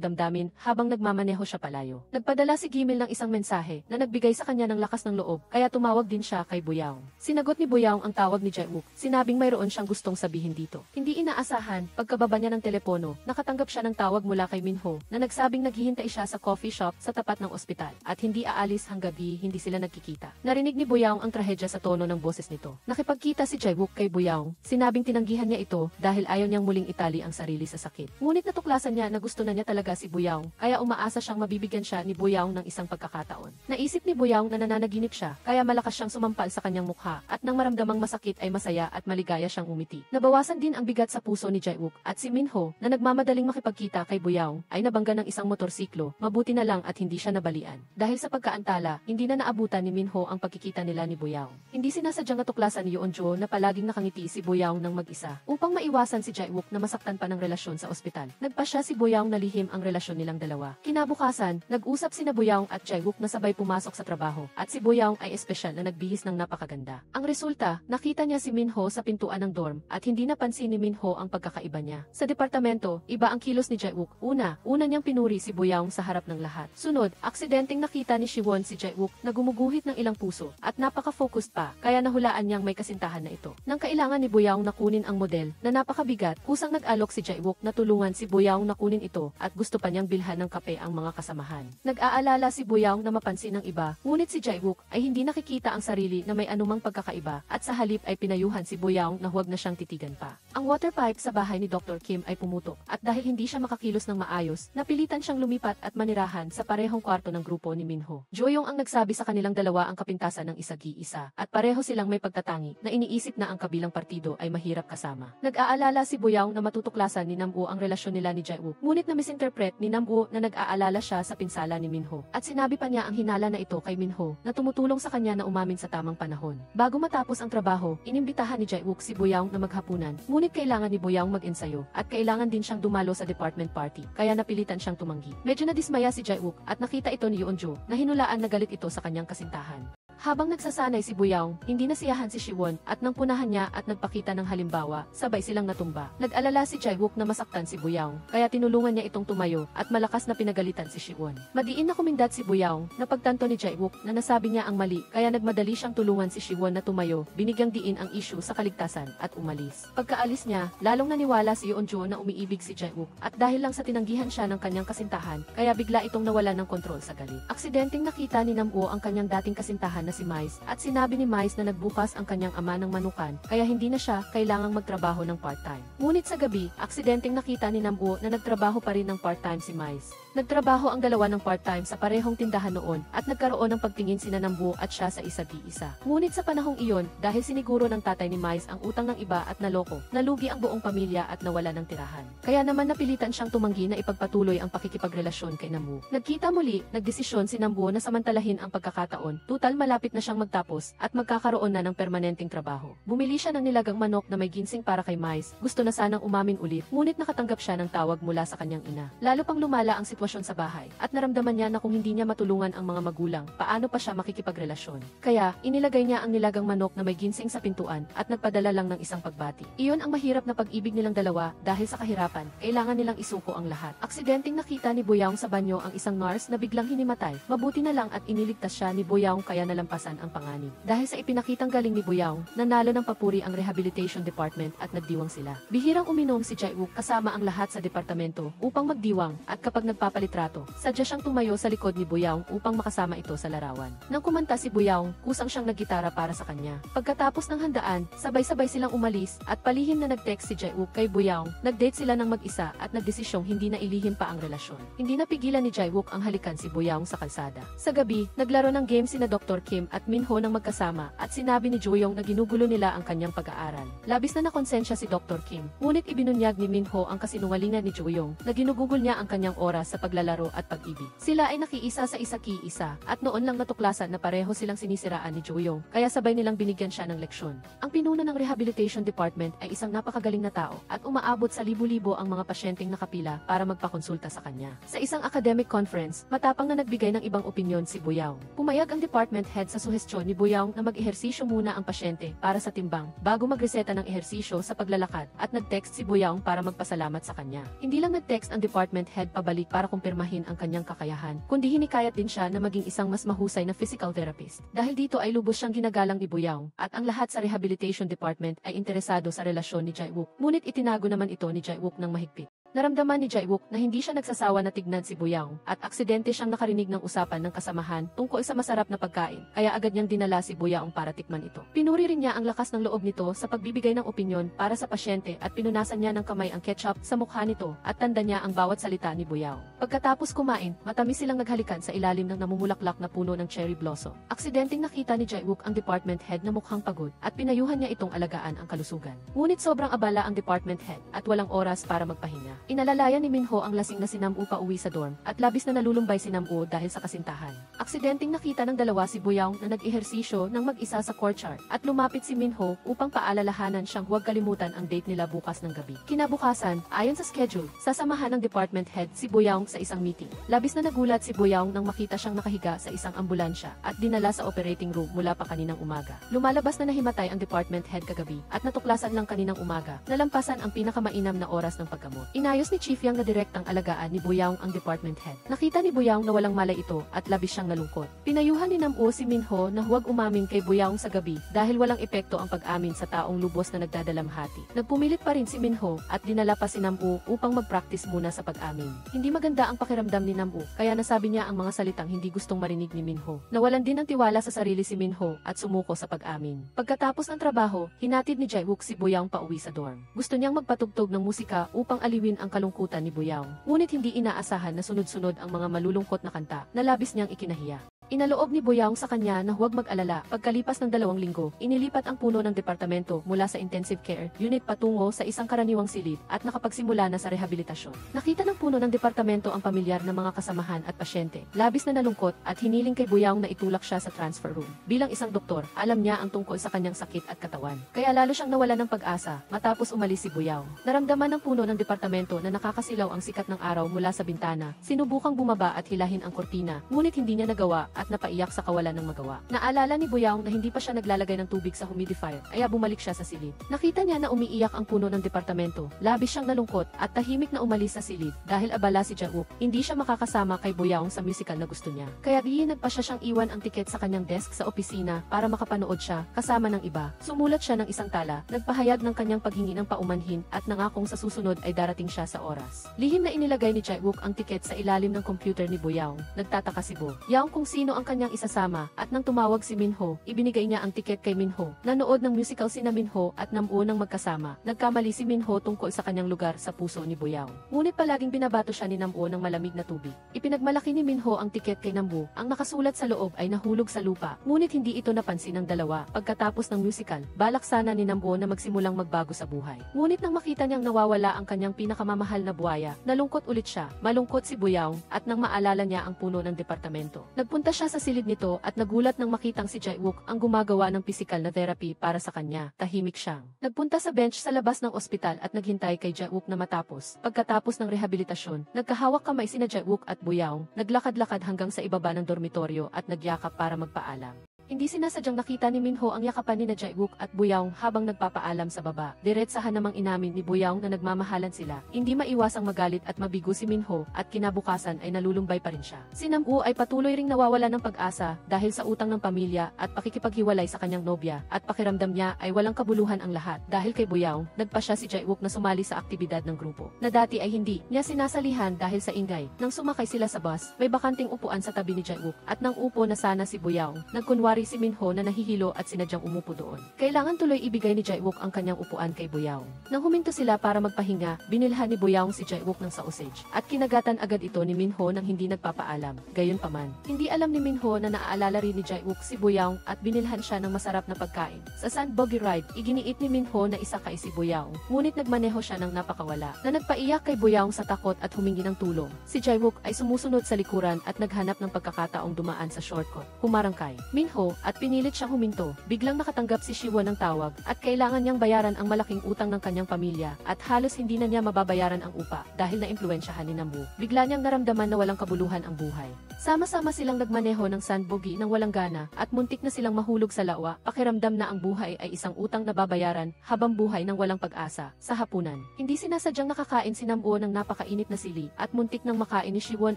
damdamin habang nagmamaneho siya palayo. Nagpadala si Gimil ng isang mensahe na nagbigay sa kanya ng lakas ng loob, kaya tumawag din siya kay Boyoung. Sinagot ni Boyoung ang tawag ni Jae-wook, sinabing mayroon siyang gustong sabihin dito. Hindi inaasahan, pagkababa niya ng telepono, nakatanggap siya ng tawag mula kay Minho na nagsabing naghihintay siya sa coffee shop sa tapat ng ospital at hindi aalis hanggang gabi hindi sila nagkikita. Narinig ni Boyoung ang trahedya sa tono ng boses nito. Nakipagkita si Jae-wook kay Boyoung, sinabing tinanggihan niya ito dahil ayaw niyang muling itali ang sarili sa sakit. Ngunit natuklasan niya na gusto na niya talaga si Boyoung, kaya umaasa siyang mabibigyan siya ni Boyoung ng isang pagkakataon. Naisip ni Boyoung na nananaginip siya, kaya malakas siyang sumampal sa kanyang mukha at nang maramdamang masakit ay masaya at maligaya siyang umiti. Nabawasan din ang bigat sa puso ni Jae-wook at si Minho na nagmamadaling makipagkita kay Boyoung ay nabangga ng isang motorsiklo, mabuti na lang at hindi siya nabalian. Dahil sa pagkaantala, hindi na naabutan ni Minho ang pagkikita nila ni Boyoung. Hindi sinasadyang natuklasan ni Yeonjo na palaging nakangiti si Boyoung ng mag-isa upang maiwasan si Jae-wook na masaktan pa ng relasyon sa ospital. Nagpasya si Boyoung na lihim ang relasyon nilang dalawa. Kinabukasan, nag-usap sina Boyoung at Jae-wook na sabay pumasok sa trabaho at si Boyoung ay espesyal na nagbihis ng napakaganda. Ang resulta, nakita niya si Minho sa pintuan ng dorm at hindi napansin ni Minho ang pagkakaiba niya. Sa departamento, iba ang kilos ni Jae-wook. Una niyang pinuri si Boyoung sa harap ng lahat. Sunod, aksidenteng nakita ni Siwon si Jae-wook na gumuguhit ng ilang puso at napaka-focused pa, kaya nahulaan niyang may kasintahan na ito. Nang kailangan ni Boyoung na kunin ang model na napakabigat, kusang nag-alok si Jae-wook na tulungan si Boyoung na kunin ito at gusto pa niyang bilhan ng kape ang mga kasamahan. Nag-aalala si Boyoung na mapansin ng iba, ngunit si Jae-wook ay hindi nakikita ang sarili na may anumang pagkakaiba at sa halip ay pinayuhan si Boyaong na huwag na siyang titigan pa. Ang water pipe sa bahay ni Dr. Kim ay pumutok at dahil hindi siya makakilos ng maayos, napilitan siyang lumipat at manirahan sa parehong kwarto ng grupo ni Minho. Joyong ang nagsabi sa kanilang dalawa ang kapintasan ng isag-iisa at pareho silang may pagtatangi na iniisip na ang kabilang partido ay mahirap kasama. Nag-aalala si Boyaong na matutuklasan ni Nam-woo ang relasyon nila ni Jae-wook, ngunit na misinterpret ni Nam-woo na nag-aalala siya sa pinsala ni Minho at sinabi pa niya ang hinala na ito kay Minho na tumutulong sa kanya na umamin sa tamang panahon. Bago matapos ang trabaho, inimbitahan ni Jae-wook si Boyaong na maghapunan, ngunit kailangan ni Boyaong mag-ensayo at kailangan din siyang dumalo sa department party, kaya napilitan siyang tumanggi. Medyo nadismaya si Jae-wook at nakita ito ni Yeonjo na hinulaan na galit ito sa kanyang kasintahan. Habang nagsasanay si Boyaong, hindi nasiyahan si Siwon at nang punahan niya at nagpakita ng halimbawa, sabay silang natumba. Nag-alala si Jae-wook na masaktan si Boyaong, kaya tinulungan niya itong tumayo at malakas na pinagalitan si Siwon. Madiin na kumindat si Boyaong na pagtanto ni Jae-wook na nasabi niya ang mali, kaya nagmadali siyang tulungan si Siwon na tumayo, binigyang diin ang issue sa kaligtasan at umalis. Pagkaalis niya, lalong naniwala si Yeonjo na umiibig si Jae-wook at dahil lang sa tinanggihan siya ng kanyang kasintahan, kaya bigla itong nawala ng kontrol sa galit. Aksidenteng nakita ni Nam-woo ang kanyang dating kasintahan na si Mais at sinabi ni Mais na nagbukas ang kanyang ama ng manukan kaya hindi na siya kailangang magtrabaho ng part-time. Ngunit sa gabi, aksidenteng nakita ni Nam-woo na nagtrabaho pa rin ng part-time si Mais. Nagtrabaho ang dalawa ng part-time sa parehong tindahan noon at nagkaroon ng pagtingin sina Nam-woo at siya sa isa't-isa. Ngunit sa panahong iyon, dahil siniguro ng tatay ni Mais ang utang ng iba at naloko, nalugi ang buong pamilya at nawala ng tirahan. Kaya naman napilitan siyang tumanggi na ipagpatuloy ang pakikipagrelasyon kay Nam-woo. Nagkita muli, nagdesisyon si Nam-woo na samantalahin ang pagkakataon, tutal malapit na siyang magtapos at magkakaroon na ng permanenteng trabaho. Bumili siya ng nilagang manok na may ginseng para kay Mais, gusto na sanang umamin ulit, ngunit nakatanggap siya ng tawag mula sa kanyang ina. Lalo pang lumala ang sitwasyon sa bahay, at naramdaman niya na kung hindi niya matulungan ang mga magulang, paano pa siya makikipagrelasyon. Kaya, inilagay niya ang nilagang manok na may ginseng sa pintuan at nagpadala lang ng isang pagbati. Iyon ang mahirap na pag-ibig nilang dalawa dahil sa kahirapan, kailangan nilang isuko ang lahat. Aksidenteng nakita ni Boyaong sa banyo ang isang nurse na biglang hinimatay. Mabuti na lang at iniligtas siya ni Boyaong kaya nalampasan ang panganib. Dahil sa ipinakitang galing ni Boyaong, nanalo ng papuri ang rehabilitation department at nagdiwang sila. Bihirang uminom si Jae-wook kasama ang lahat sa departamento upang magdiwang at kapag nagpapalitrato, sadya siyang tumayo sa likod ni Boyaong upang makasama ito sa larawan. Nang kumanta si Boyaong, kusang siyang naggitara para sa kanya. Pagkatapos ng handaan, sabay-sabay silang umalis at palihim na nag-text si Jae-wook kay Boyaong. Nag-date sila ng mag-isa at nagdesisyong hindi na ilihim pa ang relasyon. Hindi napigilan ni Jae-wook ang halikan si Boyaong sa kalsada. Sa gabi, naglaro ng game sina Dr. Kim at Minho ng magkasama at sinabi ni Joyong na ginugulo nila ang kanyang pag-aaral. Labis na nakonsensya si Dr. Kim, ngunit ibinunyag ni Minho ang kasinungalingan ni Joyong na ginugugol niya ang kanyang oras sa paglalaro at pag-ibig. Sila ay nakiisa sa isa-ki-isa at noon lang natuklasan na pareho silang sinisiraan ni Joyong kaya sabay nilang binigyan siya ng leksyon. Ang pinuno ng rehabilitation department ay isang napakagaling na tao at umaabot sa libu-libo ang mga pasyenteng nakapila para magpakonsulta sa kanya. Sa isang academic conference, matapang na nagbigay ng ibang opinyon si Boyaong. Pumayag ang department head sa suhestyon ni Boyaong na mag-ehersisyo muna ang pasyente para sa timbang bago magreseta ng ehersisyo sa paglalakad at nag-text si Boyaong para magpasalamat sa kanya. Hindi lang nag-text ang department head pabalik para kumpirmahin ang kanyang kakayahan, kundi hinikayat din siya na maging isang mas mahusay na physical therapist. Dahil dito ay lubos siyang ginagalang ni Boyaong at ang lahat sa rehabilitation department ay interesado sa relasyon ni Jae-wook. Ngunit itinago naman ito ni Jae-wook ng mahigpit. Naramdaman ni Jae-wook na hindi siya nagsasawa na tignan si Boyaong at aksidente siyang nakarinig ng usapan ng kasamahan tungkol sa masarap na pagkain, kaya agad niyang dinala si Boyaong para tikman ito. Pinuri rin niya ang lakas ng loob nito sa pagbibigay ng opinyon para sa pasyente at pinunasan niya ng kamay ang ketchup sa mukha nito at tanda niya ang bawat salita ni Boyaong. Pagkatapos kumain, matamis silang naghalikan sa ilalim ng namumulaklak na puno ng cherry blossom. Aksidenteng nakita ni Jae-wook ang department head na mukhang pagod at pinayuhan niya itong alagaan ang kalusugan. Ngunit sobrang abala ang department head at walang oras para magpahinga. Inalalayan ni Minho ang lasing na si Nam-woo pa uwi sa dorm at labis na nalulumbay si Nam-woo dahil sa kasintahan. Aksidenteng nakita ng dalawa si Boyaong na nag-ehersisyo ng mag-isa sa courtyard at lumapit si Minho upang paalalahanan siyang huwag kalimutan ang date nila bukas ng gabi. Kinabukasan, ayon sa schedule, sasamahan ng department head si Boyaong sa isang meeting. Labis na nagulat si Boyaong nang makita siyang nakahiga sa isang ambulansya at dinala sa operating room mula pa kaninang umaga. Lumalabas na nahimatay ang department head kagabi at natuklasan lang kaninang umaga na lampasan ang pinakamainam na oras ng paggamot. Inayos ni Chief Yang na direktang alagaan ni Boyaong ang department head. Nakita ni Boyaong na walang malay ito at labis siyang nalungkot. Pinayuhan ni Nam-woo si Min-ho na huwag umamin kay Boyaong sa gabi dahil walang epekto ang pag-amin sa taong lubos na nagdadalamhati. Nagpumilit pa rin si Min-ho at dinala pa si Nam-woo upang mag-practice muna sa pag-amin. Hindi maganda ang pakiramdam ni Nam-woo kaya nasabi niya ang mga salitang hindi gustong marinig ni Min-ho. Nawalan din ng tiwala sa sarili si Min-ho at sumuko sa pag-amin. Pagkatapos ng trabaho, hinatid ni Jae-wook si Boyaong pauwi sa dorm. Gusto niyang magpatugtog ng musika upang aliwin ang kalungkutan ni Boyaong. Ngunit hindi inaasahan na sunod-sunod ang mga malulungkot na kanta na labis niyang ikinahiya. Inaloob ni Boyaong sa kanya na huwag mag-alala. Pagkalipas ng 2 linggo, inilipat ang puno ng departamento mula sa intensive care unit patungo sa isang karaniwang silid at nakapagsimula na sa rehabilitasyon. Nakita ng puno ng departamento ang pamilyar na mga kasamahan at pasyente. Labis na nalungkot at hiniling kay Boyaong na itulak siya sa transfer room. Bilang isang doktor, alam niya ang tungkol sa kanyang sakit at katawan. Kaya lalo siyang nawalan ng pag-asa matapos umalis si Boyaong. Naramdaman ng puno ng departamento na nakakasilaw ang sikat ng araw mula sa bintana. Sinubukang bumaba at hilahin ang kortina, ngunit hindi niya nagawa at napaiyak sa kawalan ng magawa. Naalala ni Boyaong na hindi pa siya naglalagay ng tubig sa humidifier, kaya bumalik siya sa silid. Nakita niya na umiiyak ang puno ng departamento. Labis siyang nalungkot at tahimik na umalis sa silid dahil abala si Jae-wook. Hindi siya makakasama kay Boyaong sa musical na gusto niya. Kaya nagpasya siyang iwan ang tiket sa kanyang desk sa opisina para makapanood siya kasama ng iba. Sumulat siya ng isang tala, nagpahayag ng kanyang paghingi ng paumanhin at nangakong sa susunod ay darating siya sa oras. Lihim na inilagay ni Jae-wook ang tiket sa ilalim ng computer ni Boyaong. Nagtataka si Boyaong kung sino ang kanyang isasama at nang tumawag si Min-ho, ibinigay niya ang tiket kay Min-ho. Nanood ng musical sina Min-ho at Nam-woo nang magkasama. Nagkamali si Min-ho tungkol sa kanyang lugar sa puso ni Boyaong. Ngunit palaging binabato siya ni Nam-woo ng malamig na tubig. Ipinagmalaki ni Min-ho ang tiket kay Nam-woo. Ang nakasulat sa loob ay nahulog sa lupa. Ngunit hindi ito napansin ng dalawa. Pagkatapos ng musical, balak sana ni Nam-woo na magsimulang magbago sa buhay. Ngunit nang makita niyang nawawala ang kanyang pinakamamahal na buhaya, nalungkot ulit siya. Malungkot si Boyaong at nang maalala niya ang puno ng departamento. Nagpunta siya sa silid nito at nagulat nang makitang si Jae-wook ang gumagawa ng physical na therapy para sa kanya. Tahimik siyang nagpunta sa bench sa labas ng ospital at naghintay kay Jae-wook na matapos. Pagkatapos ng rehabilitasyon, nagkahawak kamay sina Jae-wook at Boyaong, naglakad-lakad hanggang sa ibaba ng dormitoryo at nagyakap para magpaalam. Hindi sinasadyang nakita ni Min-ho ang yakapan ni Jae-wook at Boyaong habang nagpapaalam sa baba. Diretsahan namang inamin ni Boyaong na nagmamahalan sila. Hindi maiwasang magalit at mabigo si Min-ho at kinabukasan ay nalulumbay pa rin siya. Si Nam-woo ay patuloy ring nawawala ng pag-asa dahil sa utang ng pamilya at pakikipaghiwalay sa kanyang nobya at pakiramdam niya ay walang kabuluhan ang lahat. Dahil kay Boyaong, nagpasya si Jae-wook na sumali sa aktibidad ng grupo na dati ay hindi niya sinasalihan dahil sa ingay. Nang sumakay sila sa bus, may bakanting upuan sa tabi ni Jae-wook at nang upo na sana si Boyaong, nagkunwari si Min-ho na nahihilo at sinadyang umupo doon. Kailangan tuloy ibigay ni Jae-wook ang kanyang upuan kay Boyaong. Nang huminto sila para magpahinga, binilhan ni Boyaong si Jae-wook ng sausage at kinagatan agad ito ni Min-ho nang hindi nagpapaalam. Gayunpaman, hindi alam ni Min-ho na naaalala rin ni Jae-wook si Boyaong at binilhan siya ng masarap na pagkain. Sa sand buggy ride, iginiit ni Min-ho na isakay si Boyaong. Ngunit nagmaneho siya ng napakawala na nagpaiyak kay Boyaong sa takot at humingi ng tulong. Si Jae-wook ay sumusunod sa likuran at naghanap ng pagkakataong dumaan sa shortcut. Humarang kay Min-ho at pinilit siyang huminto. Biglang nakatanggap si Siwon ng tawag at kailangan niyang bayaran ang malaking utang ng kanyang pamilya at halos hindi na niya mababayaran ang upa dahil naimpluwensyahan ni Nam-woo. Bigla niyang naramdaman na walang kabuluhan ang buhay. Sama-sama silang nagmaneho ng sand buggy ng walang gana at muntik na silang mahulog sa lawa. Pakiramdam na ang buhay ay isang utang na babayaran habang buhay ng walang pag-asa. Sa hapunan, hindi sinasadyang nakakain si Nam-woo ng napakainit na sili at muntik nang makain ni Siwon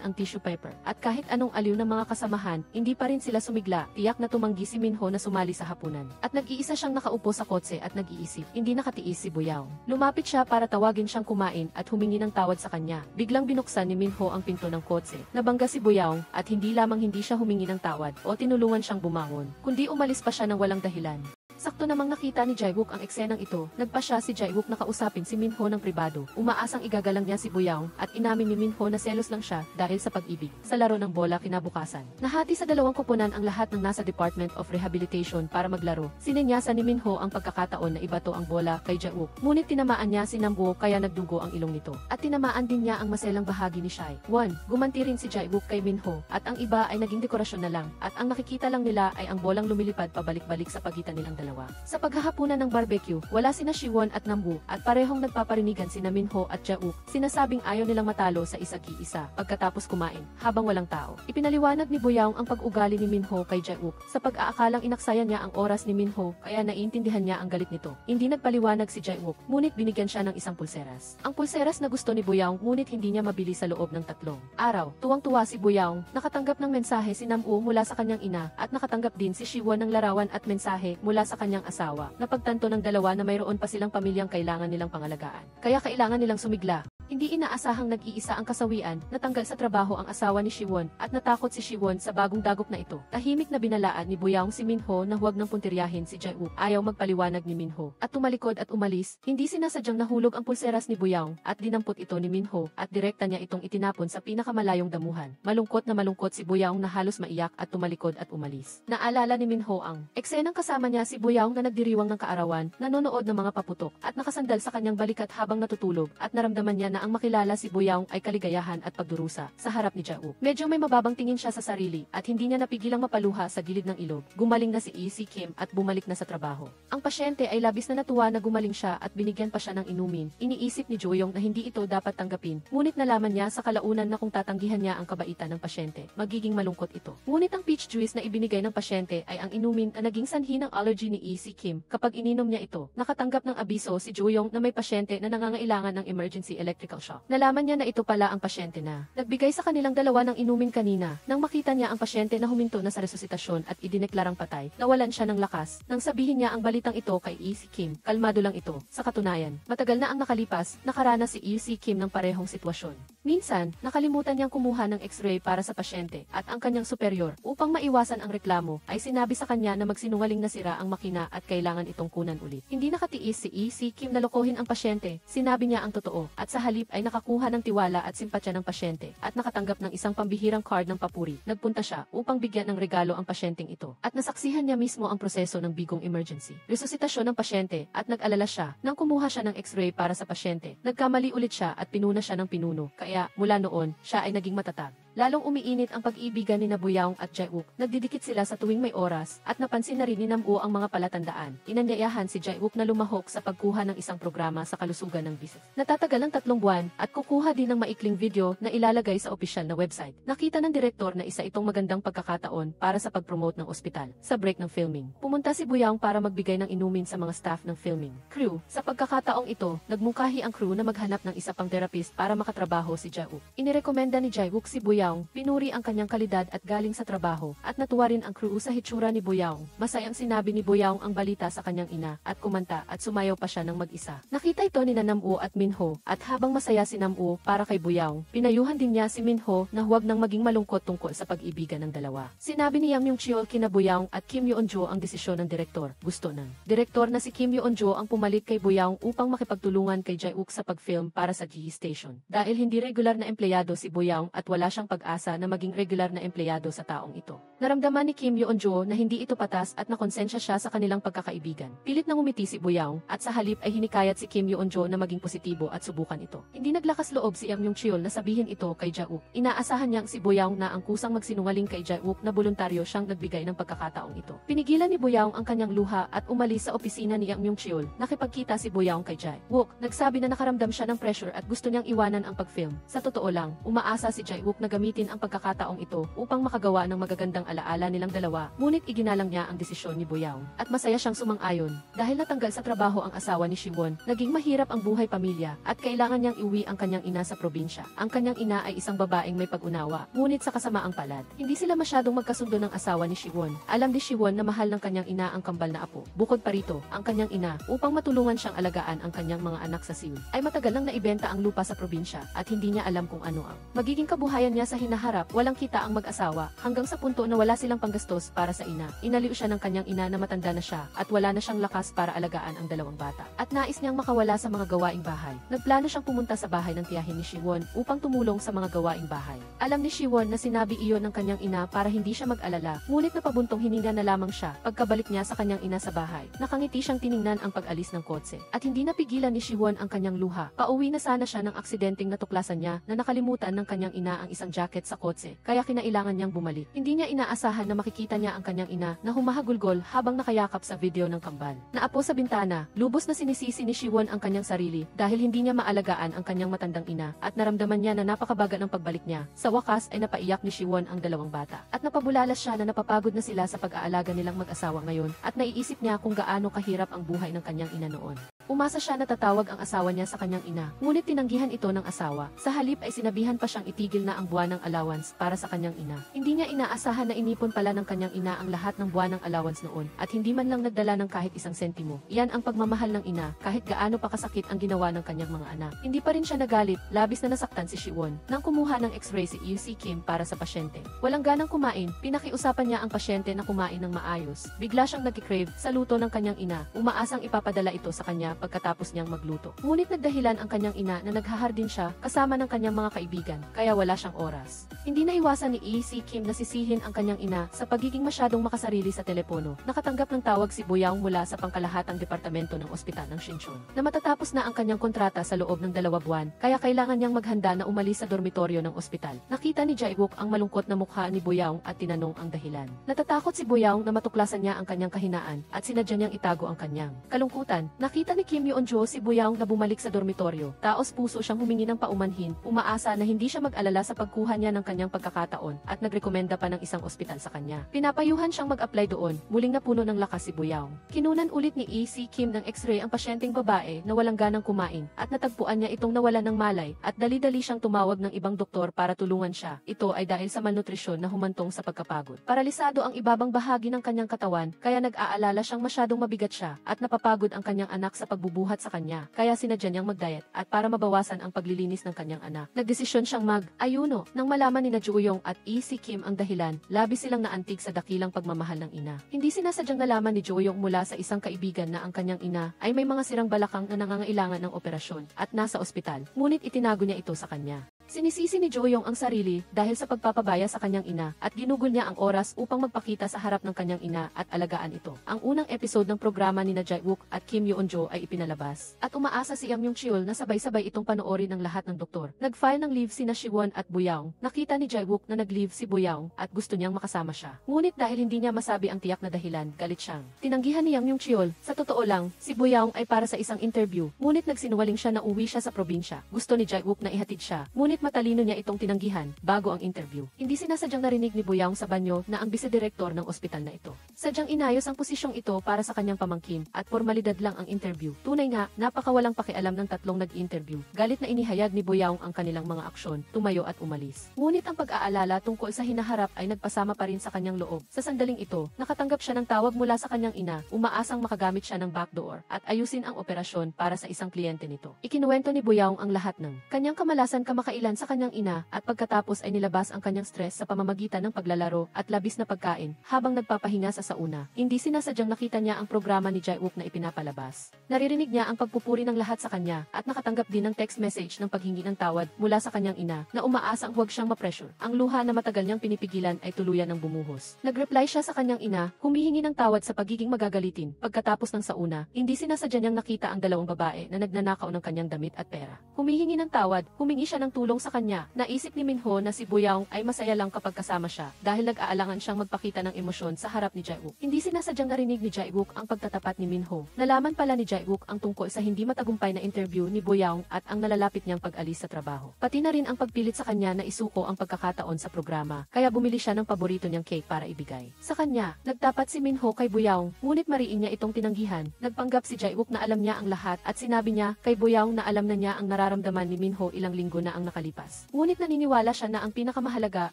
ang tissue paper. At kahit anong aliw ng mga kasamahan, hindi pa rin sila sumigla. Tiyak na tumanggi si Min-ho na sumali sa hapunan. At nag-iisa siyang nakaupo sa kotse at nag-iisip. Hindi nakatiis si Boyaong. Lumapit siya para tawagin siyang kumain at humingi ng tawad sa kanya. Biglang binuksan ni Min-ho ang pinto ng kotse. Nabangga si Boyaong at hindi lamang hindi siya humingi ng tawad o tinulungan siyang bumangon, kundi umalis pa siya ng walang dahilan. Sakto namang nakita ni Jae-wook ang eksenang ito. Nagpa siya si Jae-wook na kausapin si Min-ho ng pribado. Umaasang igagalang niya si Boyaong at inamin ni Min-ho na selos lang siya dahil sa pag-ibig sa laro ng bola kinabukasan. Nahati sa dalawang koponan ang lahat ng nasa Department of Rehabilitation para maglaro. Sinenyasan ni Min-ho ang pagkakataon na ibato ang bola kay Jae-wook. Ngunit tinamaan niya si Nam-woo kaya nagdugo ang ilong nito. At tinamaan din niya ang maselang bahagi ni Siwon. Gumanti rin si Jae-wook kay Min-ho at ang iba ay naging dekorasyon na lang at ang nakikita lang nila ay ang bolang lumilipad pabalik-balik sa pagitan nilang dalawa. Sa paghahapunan ng barbecue, wala sina Siwon at Namwoo at parehong nagpaparinigan sina Minho at Jae-wook, sinasabing ayaw nilang matalo sa isa't-isa pagkatapos kumain habang walang tao. Ipinaliwanag ni Boyoung ang pag-ugali ni Minho kay Jae-wook sa pag-aakalang inaksayan niya ang oras ni Minho kaya naiintindihan niya ang galit nito. Hindi nagpaliwanag si Jae-wook, ngunit binigyan siya ng isang pulseras. Ang pulseras na gusto ni Boyoung ngunit hindi niya mabili sa loob ng 3 araw. Tuwang-tuwa si Boyoung, nakatanggap ng mensahe si Namwoo mula sa kanyang ina at nakatanggap din si Siwon ng larawan at mensahe mula sa kanyang asawa. Napagtanto ng dalawa na mayroon pa silang pamilyang kailangan nilang pangalagaan. Kaya kailangan nilang sumigla. Hindi inaasahang nag-iisa ang kasawian, natanggal sa trabaho ang asawa ni Siwon at natakot si Siwon sa bagong dagok na ito. Tahimik na binalaan ni Boyoung si Minho na huwag nang puntiryahin si Jae-wook. Ayaw magpaliwanag ni Minho at tumalikod at umalis. Hindi sinasadyang nahulog ang pulseras ni Boyoung at dinampot ito ni Minho at direkta niya itong itinapon sa pinakamalayong damuhan. Malungkot si Boyoung na halos maiyak at tumalikod at umalis. Naalala ni Minho ang eksenang kasama niya si Boyoung na nagdiriwang ng kaarawan, nanonood ng mga paputok at nakasandal sa kanyang balikat habang natutulog at naramdaman niya na ang makilala si Boyoung ay kaligayahan at pagdurusa sa harap ni Jae-wook. Medyo may mababang tingin siya sa sarili at hindi niya napigilang mapaluha sa gilid ng ilog. Gumaling na si Si Kim at bumalik na sa trabaho. Ang pasyente ay labis na natuwa na gumaling siya at binigyan pa siya ng inumin. Iniisip ni Joyoung na hindi ito dapat tanggapin, ngunit nalaman niya sa kalaunan na kung tatanggihan niya ang kabaitan ng pasyente, magiging malungkot ito. Ngunit ang peach juice na ibinigay ng pasyente ay ang inumin na naging sanhi ng allergy ni Si Kim. Kapag ininom niya ito, nakatanggap ng abiso si Joyoung na may pasyente na nangangailangan ng emergency electrical shock. Nalaman niya na ito pala ang pasyente na nagbigay sa kanilang dalawa ng inumin kanina. Nang makita niya ang pasyente na huminto na sa resuscitasyon at idineklarang patay, nawalan siya ng lakas. Nang sabihin niya ang balitang ito kay Si Kim, kalmado lang ito. Sa katunayan, matagal na ang nakalipas, nakaranas si Si Kim ng parehong sitwasyon. Minsan, nakalimutan niyang kumuha ng x-ray para sa pasyente at ang kanyang superior, upang maiwasan ang reklamo, ay sinabi sa kanya na magsinungaling na sira ang makina at kailangan itong kunan ulit. Hindi nakatiis si Si Kim na lokohin ang pasyente, sinabi niya ang totoo at sa halip ay nakakuha ng tiwala at simpatya ng pasyente at nakatanggap ng isang pambihirang card ng papuri. Nagpunta siya upang bigyan ng regalo ang pasyenteng ito at nasaksihan niya mismo ang proseso ng bigong emergency resuscitasyon ng pasyente at nag-alala siya nang kumuha siya ng x-ray para sa pasyente. Nagkamali ulit siya at pinuna siya ng pinuno, kaya mula noon siya ay naging matatag. Lalong umiinit ang pag-iibigan ni Boyoung at Jae-wook. Nagdidikit sila sa tuwing may oras at napansin na rin ni Namwoo ang mga palatandaan. Inanyayahan si Jae-wook na lumahok sa pagkuha ng isang programa sa kalusugan ng business. Natatagal ng 3 buwan at kukuha din ng maikling video na ilalagay sa opisyal na website. Nakita ng direktor na isa itong magandang pagkakataon para sa pag-promote ng ospital. Sa break ng filming, pumunta si Boyoung para magbigay ng inumin sa mga staff ng filming crew. Sa pagkakataong ito, nagmungkahi ang crew na maghanap ng isa pang therapist para makatrabaho si Jae-wook. Inirekomenda ni Jae-wook si Boyoung, pinuri ang kanyang kalidad at galing sa trabaho, at natuwa rin ang crew sa hitsura ni Boyoung. Masayang sinabi ni Boyoung ang balita sa kanyang ina, at kumanta at sumayaw pa siya ng mag-isa. Nakita ito ni Namwoo at Minho, at habang masaya si Namwoo para kay Boyoung, pinayuhan din niya si Minho na huwag nang maging malungkot tungkol sa pag-ibigan ng dalawa. Sinabi ni Yang Myung-cheol kina Boyoung at Kim Yeon-jo ang desisyon ng direktor. Gusto ng direktor na si Kim Yeon-jo ang pumalit kay Boyoung upang makipagtulungan kay Jae-wook sa pag-film para sa GE Station. Dahil hindi regular na empleyado si Boyoung at wala siyang pag-asa na maging regular na empleyado sa taong ito. Naramdaman ni Kim Yeon-jo na hindi ito patas at nakonsensya siya sa kanilang pagkakaibigan. Pilit nang umiti si Boyoung at sa halip ay hinikayat si Kim Yeon-jo na maging positibo at subukan ito. Hindi naglakas loob si Yang Myung-cheol na sabihin ito kay Jae-wook. Inaasahan niyang si Boyoung na ang kusang magsinungaling kay Jae-wook na voluntaryo siyang nagbigay ng pagkakataong ito. Pinigilan ni Boyoung ang kanyang luha at umalis sa opisina ni Yang Myung-cheol. Nakipagkita si Boyoung kay Jae-wook. Nagsabi na nakaramdam siya ng pressure at gusto niyang iwanan ang pag-film. Sa totoo lang, umaasa si Jae-wook na gamitin ang pagkakataong ito upang makagawa ng magagandang alaala nilang dalawa, ngunit iginalang niya ang desisyon ni Boyoung. At masaya siyang sumang-ayon dahil natanggal sa trabaho ang asawa ni Siwon, naging mahirap ang buhay pamilya at kailangan niyang iuwi ang kanyang ina sa probinsya. Ang kanyang ina ay isang babaeng may pag-unawa, ngunit sa kasamaang palad, hindi sila masyadong magkasundo ng asawa ni Siwon. Alam ni Siwon na mahal ng kanyang ina ang kambal na apo. Bukod pa rito, ang kanyang ina, upang matulungan siyang alagaan ang kanyang mga anak sa Seoul, ay matagal nang naibenta ang lupa sa probinsya at hindi niya alam kung ano ang magiging kabuhayan niya sa hinaharap. Walang kita ang mag-asawa hanggang sa punto na wala silang panggastos para sa ina. Inaliw siya ng kanyang ina na matanda na siya at wala na siyang lakas para alagaan ang dalawang bata. At nais niyang makawala sa mga gawaing bahay. Nagplano siyang pumunta sa bahay ng tiyahin ni Siwon upang tumulong sa mga gawaing bahay. Alam ni Siwon na sinabi iyon ng kanyang ina para hindi siya mag-alala, ngunit napabuntong hininga na lamang siya pagkabalik niya sa kanyang ina sa bahay. Nakangiti siyang tiningnan ang pag-alis ng kotse at hindi napigilan ni Siwon ang kanyang luha. Pauwi na sana siya ng aksidenteng natuklasan niya na nakalimutan ng kanyang ina ang isang jacket sa kotse, kaya kinailangan niyang bumalik. Hindi niya inaasahan na makikita niya ang kanyang ina na humahagulgol habang nakayakap sa video ng kambal. Naapo sa bintana, lubos na sinisisi ni Siwon ang kanyang sarili dahil hindi niya maalagaan ang kanyang matandang ina at naramdaman niya na napakabaga ng pagbalik niya. Sa wakas ay napaiyak ni Siwon ang dalawang bata at napabulalas siya na napapagod na sila sa pag-aalaga nilang mag-asawa ngayon at naiisip niya kung gaano kahirap ang buhay ng kanyang ina noon. Umasa siya na tatawag ang asawa niya sa kanyang ina, ngunit tinanggihan ito ng asawa. Sa halip ay sinabihan pa siyang itigil na ang buwan ng allowance para sa kanyang ina. Hindi niya inaasahan na inipon pala ng kanyang ina ang lahat ng buwan ng allowance noon at hindi man lang nagdala ng kahit isang sentimo. Iyan ang pagmamahal ng ina kahit gaano pa kasakit ang ginawa ng kanyang mga anak. Hindi pa rin siya nagalit, labis na nasaktan si Siwon nang kumuha ng x-ray si Si Kim para sa pasyente. Walang ganang kumain, pinakiusapan niya ang pasyente na kumain ng maayos. Bigla siyang nagki-crave sa luto ng kanyang ina, umaasang ipapadala ito sa kanya pagkatapos niyang magluto. Ngunit nagdahilan ang kanyang ina na naghahardin siya kasama ng kanyang mga kaibigan, kaya wala siyang oras. Hindi naiwasan ni Si Kim na sisihin ang kanyang ina sa pagiging masyadong makasarili sa telepono. Nakatanggap ng tawag si Boyoung mula sa pangkalahatang departamento ng ospital ng Shinchon na matatapos na ang kanyang kontrata sa loob ng 2 buwan, kaya kailangan niyang maghanda na umalis sa dormitoryo ng ospital. Nakita ni Jae-wook ang malungkot na mukha ni Boyoung at tinanong ang dahilan. Natatakot si Boyoung na matuklasan niya ang kanyang kahinaan at sinadya niyang itago ang kanyang kalungkutan. Nakita ni Kim Yeon-jo si Boyoung na bumalik sa dormitoryo. Taos puso siyang humingi ng paumanhin, umaasa na hindi siya mag-alala sa pagkuha niya ng kanyang pagkakataon at nagrekomenda pa ng isang ospital sa kanya. Pinapayuhan siyang mag-apply doon, muling napuno ng lakas si Boyoung. Kinunan ulit ni Si Kim ng x-ray ang pasyenteng babae na walang ganang kumain at natagpuan niya itong nawalan ng malay at dali-dali siyang tumawag ng ibang doktor para tulungan siya. Ito ay dahil sa malnutrisyon na humantong sa pagkapagod. Paralisado ang ibabang bahagi ng kanyang katawan, kaya nag-aalala siyang masyadong mabigat siya at napapagod ang kanyang anak sa pagbubuhat sa kanya, kaya sinadya niyang mag-diet at para mabawasan ang paglilinis ng kanyang anak. Nagdesisyon siyang mag-ayuno. Nang malaman ni Joo-young at Si Kim ang dahilan, labis silang naantig sa dakilang pagmamahal ng ina. Hindi sinasadyang nalaman ni Joo-young mula sa isang kaibigan na ang kanyang ina ay may mga sirang balakang na nangangailangan ng operasyon at nasa ospital, ngunit itinago niya ito sa kanya. Sinisisi ni Joo-young ang sarili dahil sa pagpapabaya sa kanyang ina at ginugol niya ang oras upang magpakita sa harap ng kanyang ina at alagaan ito. Ang unang episode ng programa ni Jae-wook at Kim Yeon-jo ay ipinalabas at umaasa si Am Yung-cheol na sabay-sabay itong panoorin ng lahat ng doktor. Nag-file ng leave sina Siwon at Boyoung. Nakita ni Jae-wook na nag-leave si Boyoung at gusto niyang makasama siya. Ngunit dahil hindi niya masabi ang tiyak na dahilan, galit siyang tinanggihan ni Am Yung-cheol. Sa totoo lang, si Boyoung ay para sa isang interview, ngunit nagsinungaling siya na uwi siya sa probinsya. Gusto ni Jae-wook na ihatid siya, ngunit matalino niya itong tinanggihan bago ang interview. Hindi sinasadyang narinig ni Boyoung sa banyo na ang bisedirektor ng ospital na ito. Sadyang inayos ang posisyong ito para sa kanyang pamangkin at formalidad lang ang interview. Tunay nga, napakawalang pakialam ng tatlong nag-interview. Galit na inihayag ni Boyoung ang kanilang mga aksyon, tumayo at umalis. Ngunit ang pag-aalala tungkol sa hinaharap ay nagpasama pa rin sa kanyang loob. Sa sandaling ito, nakatanggap siya ng tawag mula sa kanyang ina, umaasang makagamit siya ng backdoor at ayusin ang operasyon para sa isang kliyente nito. Ikinuwento ni Boyoung ang lahat ng kanyang kamalasan kamakailan sa kanyang ina at pagkatapos ay nilabas ang kanyang stress sa pamamagitan ng paglalaro at labis na pagkain habang nagpapahinga sa sauna. Hindi sinasadyang nakita niya ang programa ni Jae-wook na ipinapalabas. Naririnig niya ang pagpupuri ng lahat sa kanya at nakatanggap din ng text message ng paghingi ng tawad mula sa kanyang ina na umaasang huwag siyang ma-pressure. Ang luha na matagal niyang pinipigilan ay tuluyan ng bumuhos. Nag-reply siya sa kanyang ina, humihingi ng tawad sa pagiging magagalitin. Pagkatapos ng sauna, hindi sinasadya niyang nakita ang dalawang babae na nagnanakaw ng kanyang damit at pera. Humihingi ng tawad, humingi siya ng tulong sa kanya. Naisip ni Minho na si Boyoung ay masaya lang kapag kasama siya dahil nag-aalangan siyang magpakita ng emosyon sa harap ni Jae-wook. Hindi sinasadyang narinig ni Jae-wook ang pagtatapat ni Minho. Nalaman pala ni Jae-wook ang tungkol sa hindi matagumpay na interview ni Boyoung at ang nalalapit niyang pag-alis sa trabaho. Pati na rin ang pagpilit sa kanya na isuko ang pagkakataon sa programa, kaya bumili siya ng paborito niyang cake para ibigay sa kanya. Nagtapat si Minho kay Boyoung, ngunit mariin niya itong tinanggihan. Nagpanggap si Jae-wook na alam niya ang lahat at sinabi niya kay Boyoung na alam na niya ang nararamdaman ni Minho ilang linggo na ang nakalipas. Ngunit naniniwala siya na ang pinakamahalaga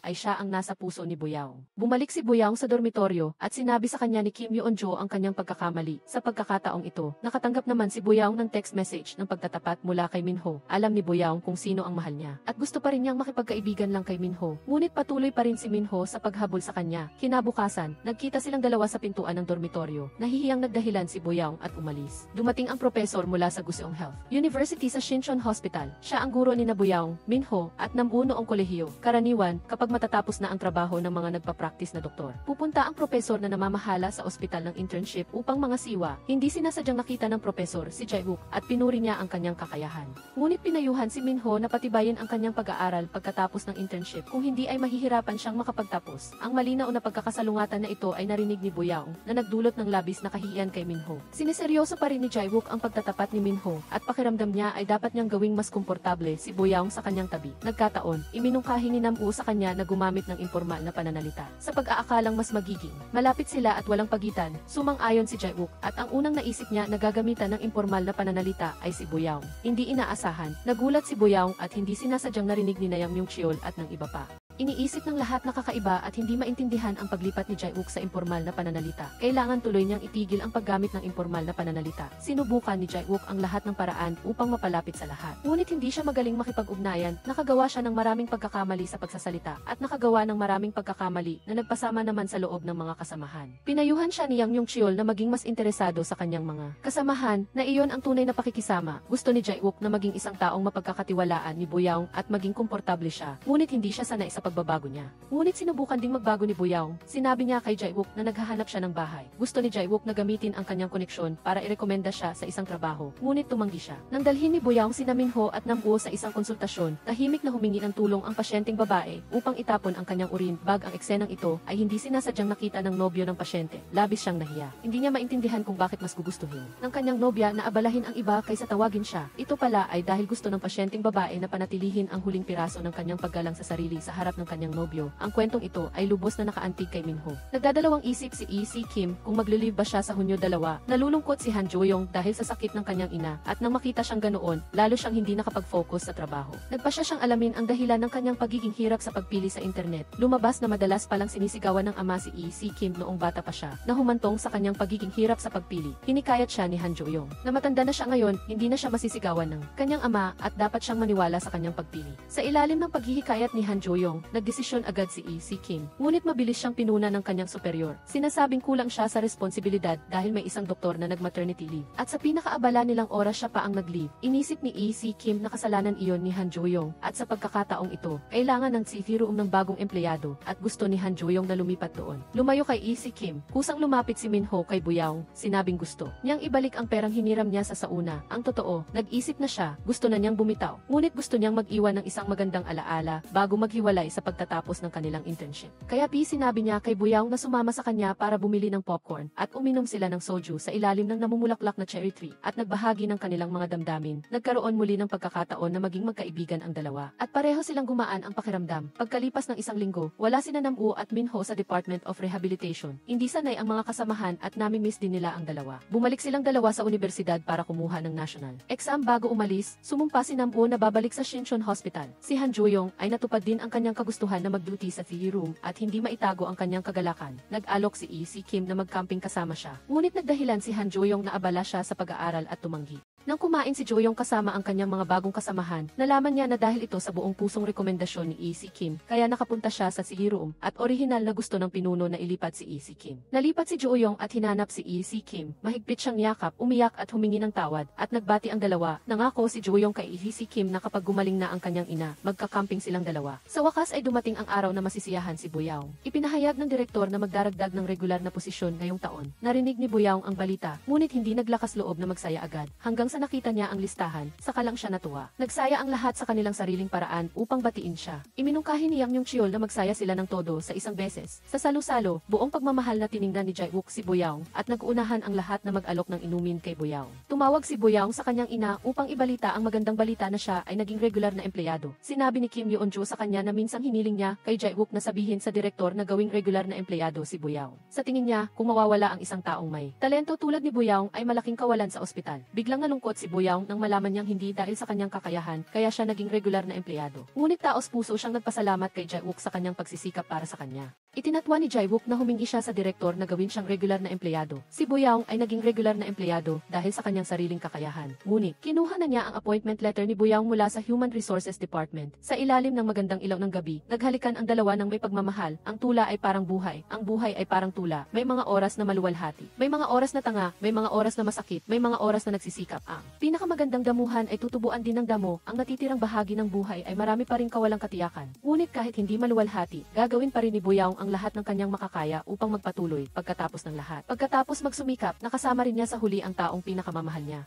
ay siya ang nasa puso ni Boyoung. Bumalik si Boyoung sa dormitoryo at sinabi sa kanya ni Kim Yeon-jo ang kanyang pagkakamali. Sa pagkakataong ito, nakatanggap naman si Boyoung ng text message ng pagtatapat mula kay Minho. Alam ni Boyoung kung sino ang mahal niya at gusto pa rin niyang makipagkaibigan lang kay Minho. Ngunit patuloy pa rin si Minho sa paghabol sa kanya. Kinabukasan, nagkita silang dalawa sa pintuan ng dormitoryo. Nahihiyang nagdahilan si Boyoung at umalis. Dumating ang propesor mula sa Guseong Health University sa Shinchon Hospital. Siya ang guro ni na Boyoung, Minho, at Namwoo noong kolehiyo. Karaniwan, kapag matatapos na ang trabaho ng mga nagpa-practice na doktor, pupunta ang propesor na namamahala sa ospital ng internship upang mga siwa. Hindi sinasadyang nakita ng propesor si Jae-wook at pinuri niya ang kanyang kakayahan. Ngunit pinayuhan si Minho na patibayin ang kanyang pag-aaral pagkatapos ng internship, kung hindi ay mahihirapan siyang makapagtapos. Ang malinaw na pagkakasalungatan na ito ay narinig ni Boyaong na nagdulot ng labis na kahihiyan kay Minho. Siniseryoso pa rin ni Jae-wook ang pagtatapat ni Minho at pakiramdam niya ay dapat niyang gawing mas komportable si Boyaong sa kanyang tabi. Nagkataon, iminungkahi ni Namwoo sa kanya na gumamit ng impormal na pananalita. Sa pag-aakalang mas magiging malapit sila at walang pagitan, sumang-ayon si Jae-wook at ang unang naisip niya na gagamitan ng impormal na pananalita ay si Boyaong. Hindi inaasahan, nagulat si Boyaong at hindi sinasadyang narinig ni Yang Myung-cheol at ng iba pa. Iniisip ng lahat na kakaiba at hindi maintindihan ang paglipat ni Jae-wook sa impormal na pananalita. Kailangan tuloy niyang itigil ang paggamit ng impormal na pananalita. Sinubukan ni Jae-wook ang lahat ng paraan upang mapalapit sa lahat. Ngunit hindi siya magaling makipag-ugnayan, nakagawa siya ng maraming pagkakamali sa pagsasalita at nakagawa ng maraming pagkakamali na nagpasama naman sa loob ng mga kasamahan. Pinayuhan siya ni Yang Myung-cheol na maging mas interesado sa kanyang mga kasamahan, na iyon ang tunay na pakikisama. Gusto ni Jae-wook na maging isang taong mapagkakatiwalaan ni Boyaong at maging komportable siya. Ngunit hindi siya sanay sa pagbabago niya. Ngunit sinubukan ding magbago ni Boyaong. Sinabi niya kay Jae-wook na naghahanap siya ng bahay. Gusto ni Jae-wook na gamitin ang kanyang koneksyon para irekomenda siya sa isang trabaho. Ngunit tumanggi siya. Nang dalhin ni Boyaong sina Minho at Namwoo sa isang konsultasyon, tahimik na humingi ng tulong ang pasyenteng babae upang itapon ang kanyang urin. Ang eksenang ito ay hindi sinasadyang nakita ng nobyo ng pasyente. Labis siyang nahiya. Hindi niya maintindihan kung bakit mas gugustuhin ng kanyang nobya na abalahin ang iba kaysa tawagin siya. Ito pala ay dahil gusto ng pasyenteng babae na panatilihin ang huling piraso ng kanyang paggalang sa sarili sa harap ng kanyang nobyo. Ang kwentong ito ay lubos na nakaantig kay Minho. Nagdadalawang isip si Si Kim kung maglilive ba siya sa Hunyo 2. Nalulungkot si Han Jo-yong dahil sa sakit ng kanyang ina at nang makita siyang ganoon, lalo siyang hindi nakapag-focus sa trabaho. Nagpasya siyang alamin ang dahilan ng kanyang pagiging hirap sa pagpili sa internet. Lumabas na madalas palang sinisigawan ng ama si Si Kim noong bata pa siya, na humantong sa kanyang pagiging hirap sa pagpili. Hinikayat siya ni Han Jo-yong na matanda na siya ngayon, hindi na siya masisigawan ng kanyang ama at dapat siyang maniwala sa kanyang pagpili. Sa ilalim ng paghihikayat ni Han Jo-yong, nagdesisyon agad si Kim. Ngunit mabilis siyang pinuna ng kanyang superior. Sinasabing kulang siya sa responsibilidad dahil may isang doktor na nag-maternity leave. At sa pinakaabala nilang oras siya pa ang nag-leave. Inisip ni Si Kim na kasalanan iyon ni Han Jo-yong at sa pagkakataong ito, kailangan ng safety room ng bagong empleyado at gusto ni Han Jo-yong na lumipat doon. Lumayo kay Si Kim. Kusang lumapit si Minho kay Boyaong, sinabing gusto niyang ibalik ang perang hiniram niya sa sauna. Ang totoo, nag-isip na siya, gusto na niyang bumitaw. Ngunit gusto niyang mag-iwan ng isang magandang alaala bago maghiwalay sa pagtatapos ng kanilang internship. Kaya sinabi niya kay Boyaong na sumama sa kanya para bumili ng popcorn at uminom sila ng soju sa ilalim ng namumulaklak na cherry tree at nagbahagi ng kanilang mga damdamin. Nagkaroon muli ng pagkakataon na maging magkaibigan ang dalawa at pareho silang gumaan ang pakiramdam. Pagkalipas ng isang linggo, wala sina Namwoo at Minho sa Department of Rehabilitation. Hindi sanay ang mga kasamahan at nami-miss din nila ang dalawa. Bumalik silang dalawa sa universidad para kumuha ng national exam. Bago umalis, sumumpa si Namwoo na babalik sa Shincheon Hospital. Si Han Jo-yong ay natupad din ang kanyang kagustuhan na mag-duty sa theory room at hindi maitago ang kanyang kagalakan. Nag-alok si Si Kim na mag-camping kasama siya. Ngunit nagdahilan si Han Jo-yong na abala siya sa pag-aaral at tumanggi. Nang kumain si Jo-yong kasama ang kanyang mga bagong kasamahan, nalaman niya na dahil ito sa buong pusong rekomendasyon ni Si Kim, kaya nakapunta siya sa theory room at orihinal na gusto ng pinuno na ilipat si Si Kim. Nalipat si Jo-yong at hinanap si Si Kim. Mahigpit siyang yakap, umiyak at humingi ng tawad at nagbati ang dalawa. Nangako si Jo-yong kay Si Kim na kapag gumaling na ang kanyang ina, magka-camping silang dalawa. Sa wakas ay dumating ang araw na masisiyahan si Boyaong. Ipinahayag ng direktor na magdaragdag ng regular na posisyon ngayong taon. Narinig ni Boyaong ang balita, ngunit hindi naglakas loob na magsaya agad. Hanggang sa nakita niya ang listahan, saka lang siya natuwa. Nagsaya ang lahat sa kanilang sariling paraan upang batiin siya. Iminungkahi ni Yang Myung-cheol na magsaya sila ng todo sa isang beses. Sa salo-salo, buong pagmamahal na tiningnan ni Jae-wook si Boyaong at nag-uunahan ang lahat na mag-alok ng inumin kay Boyaong. Tumawag si Boyaong sa kanyang ina upang ibalita ang magandang balita na siya ay naging regular na empleyado. Sinabi ni Kim Yeon-jo sa kanya na minsang hiniling niya kay Jae-wook na sabihin sa direktor na gawing regular na empleyado si Boyaong. Sa tingin niya, kung mawawala ang isang taong may talento tulad ni Boyaong ay malaking kawalan sa ospital. Biglang nalungkot si Boyaong nang malaman niyang hindi dahil sa kanyang kakayahan, kaya siya naging regular na empleyado. Ngunit taos puso siyang nagpasalamat kay Jae-wook sa kanyang pagsisikap para sa kanya. Itinatwa ni Jae-wook na humingi siya sa direktor na gawin siyang regular na empleyado. Si Boyaong ay naging regular na empleyado dahil sa kanyang sariling kakayahan. Ngunit, kinuha na niya ang appointment letter ni Boyaong mula sa Human Resources Department. Sa ilalim ng magandang ilaw ng gabi, gabi, naghalikan ang dalawa ng may pagmamahal. Ang tula ay parang buhay, ang buhay ay parang tula. May mga oras na maluwalhati, may mga oras na tanga, may mga oras na masakit, may mga oras na nagsisikap. Ang pinakamagandang damuhan ay tutubuan din ng damo. Ang natitirang bahagi ng buhay ay marami pa rin kawalang katiyakan. Ngunit kahit hindi maluwalhati, gagawin pa rin ni Buyaong ang lahat ng kanyang makakaya upang magpatuloy pagkatapos ng lahat. Pagkatapos magsumikap, nakasama rin niya sa huli ang taong pinakamamahal niya.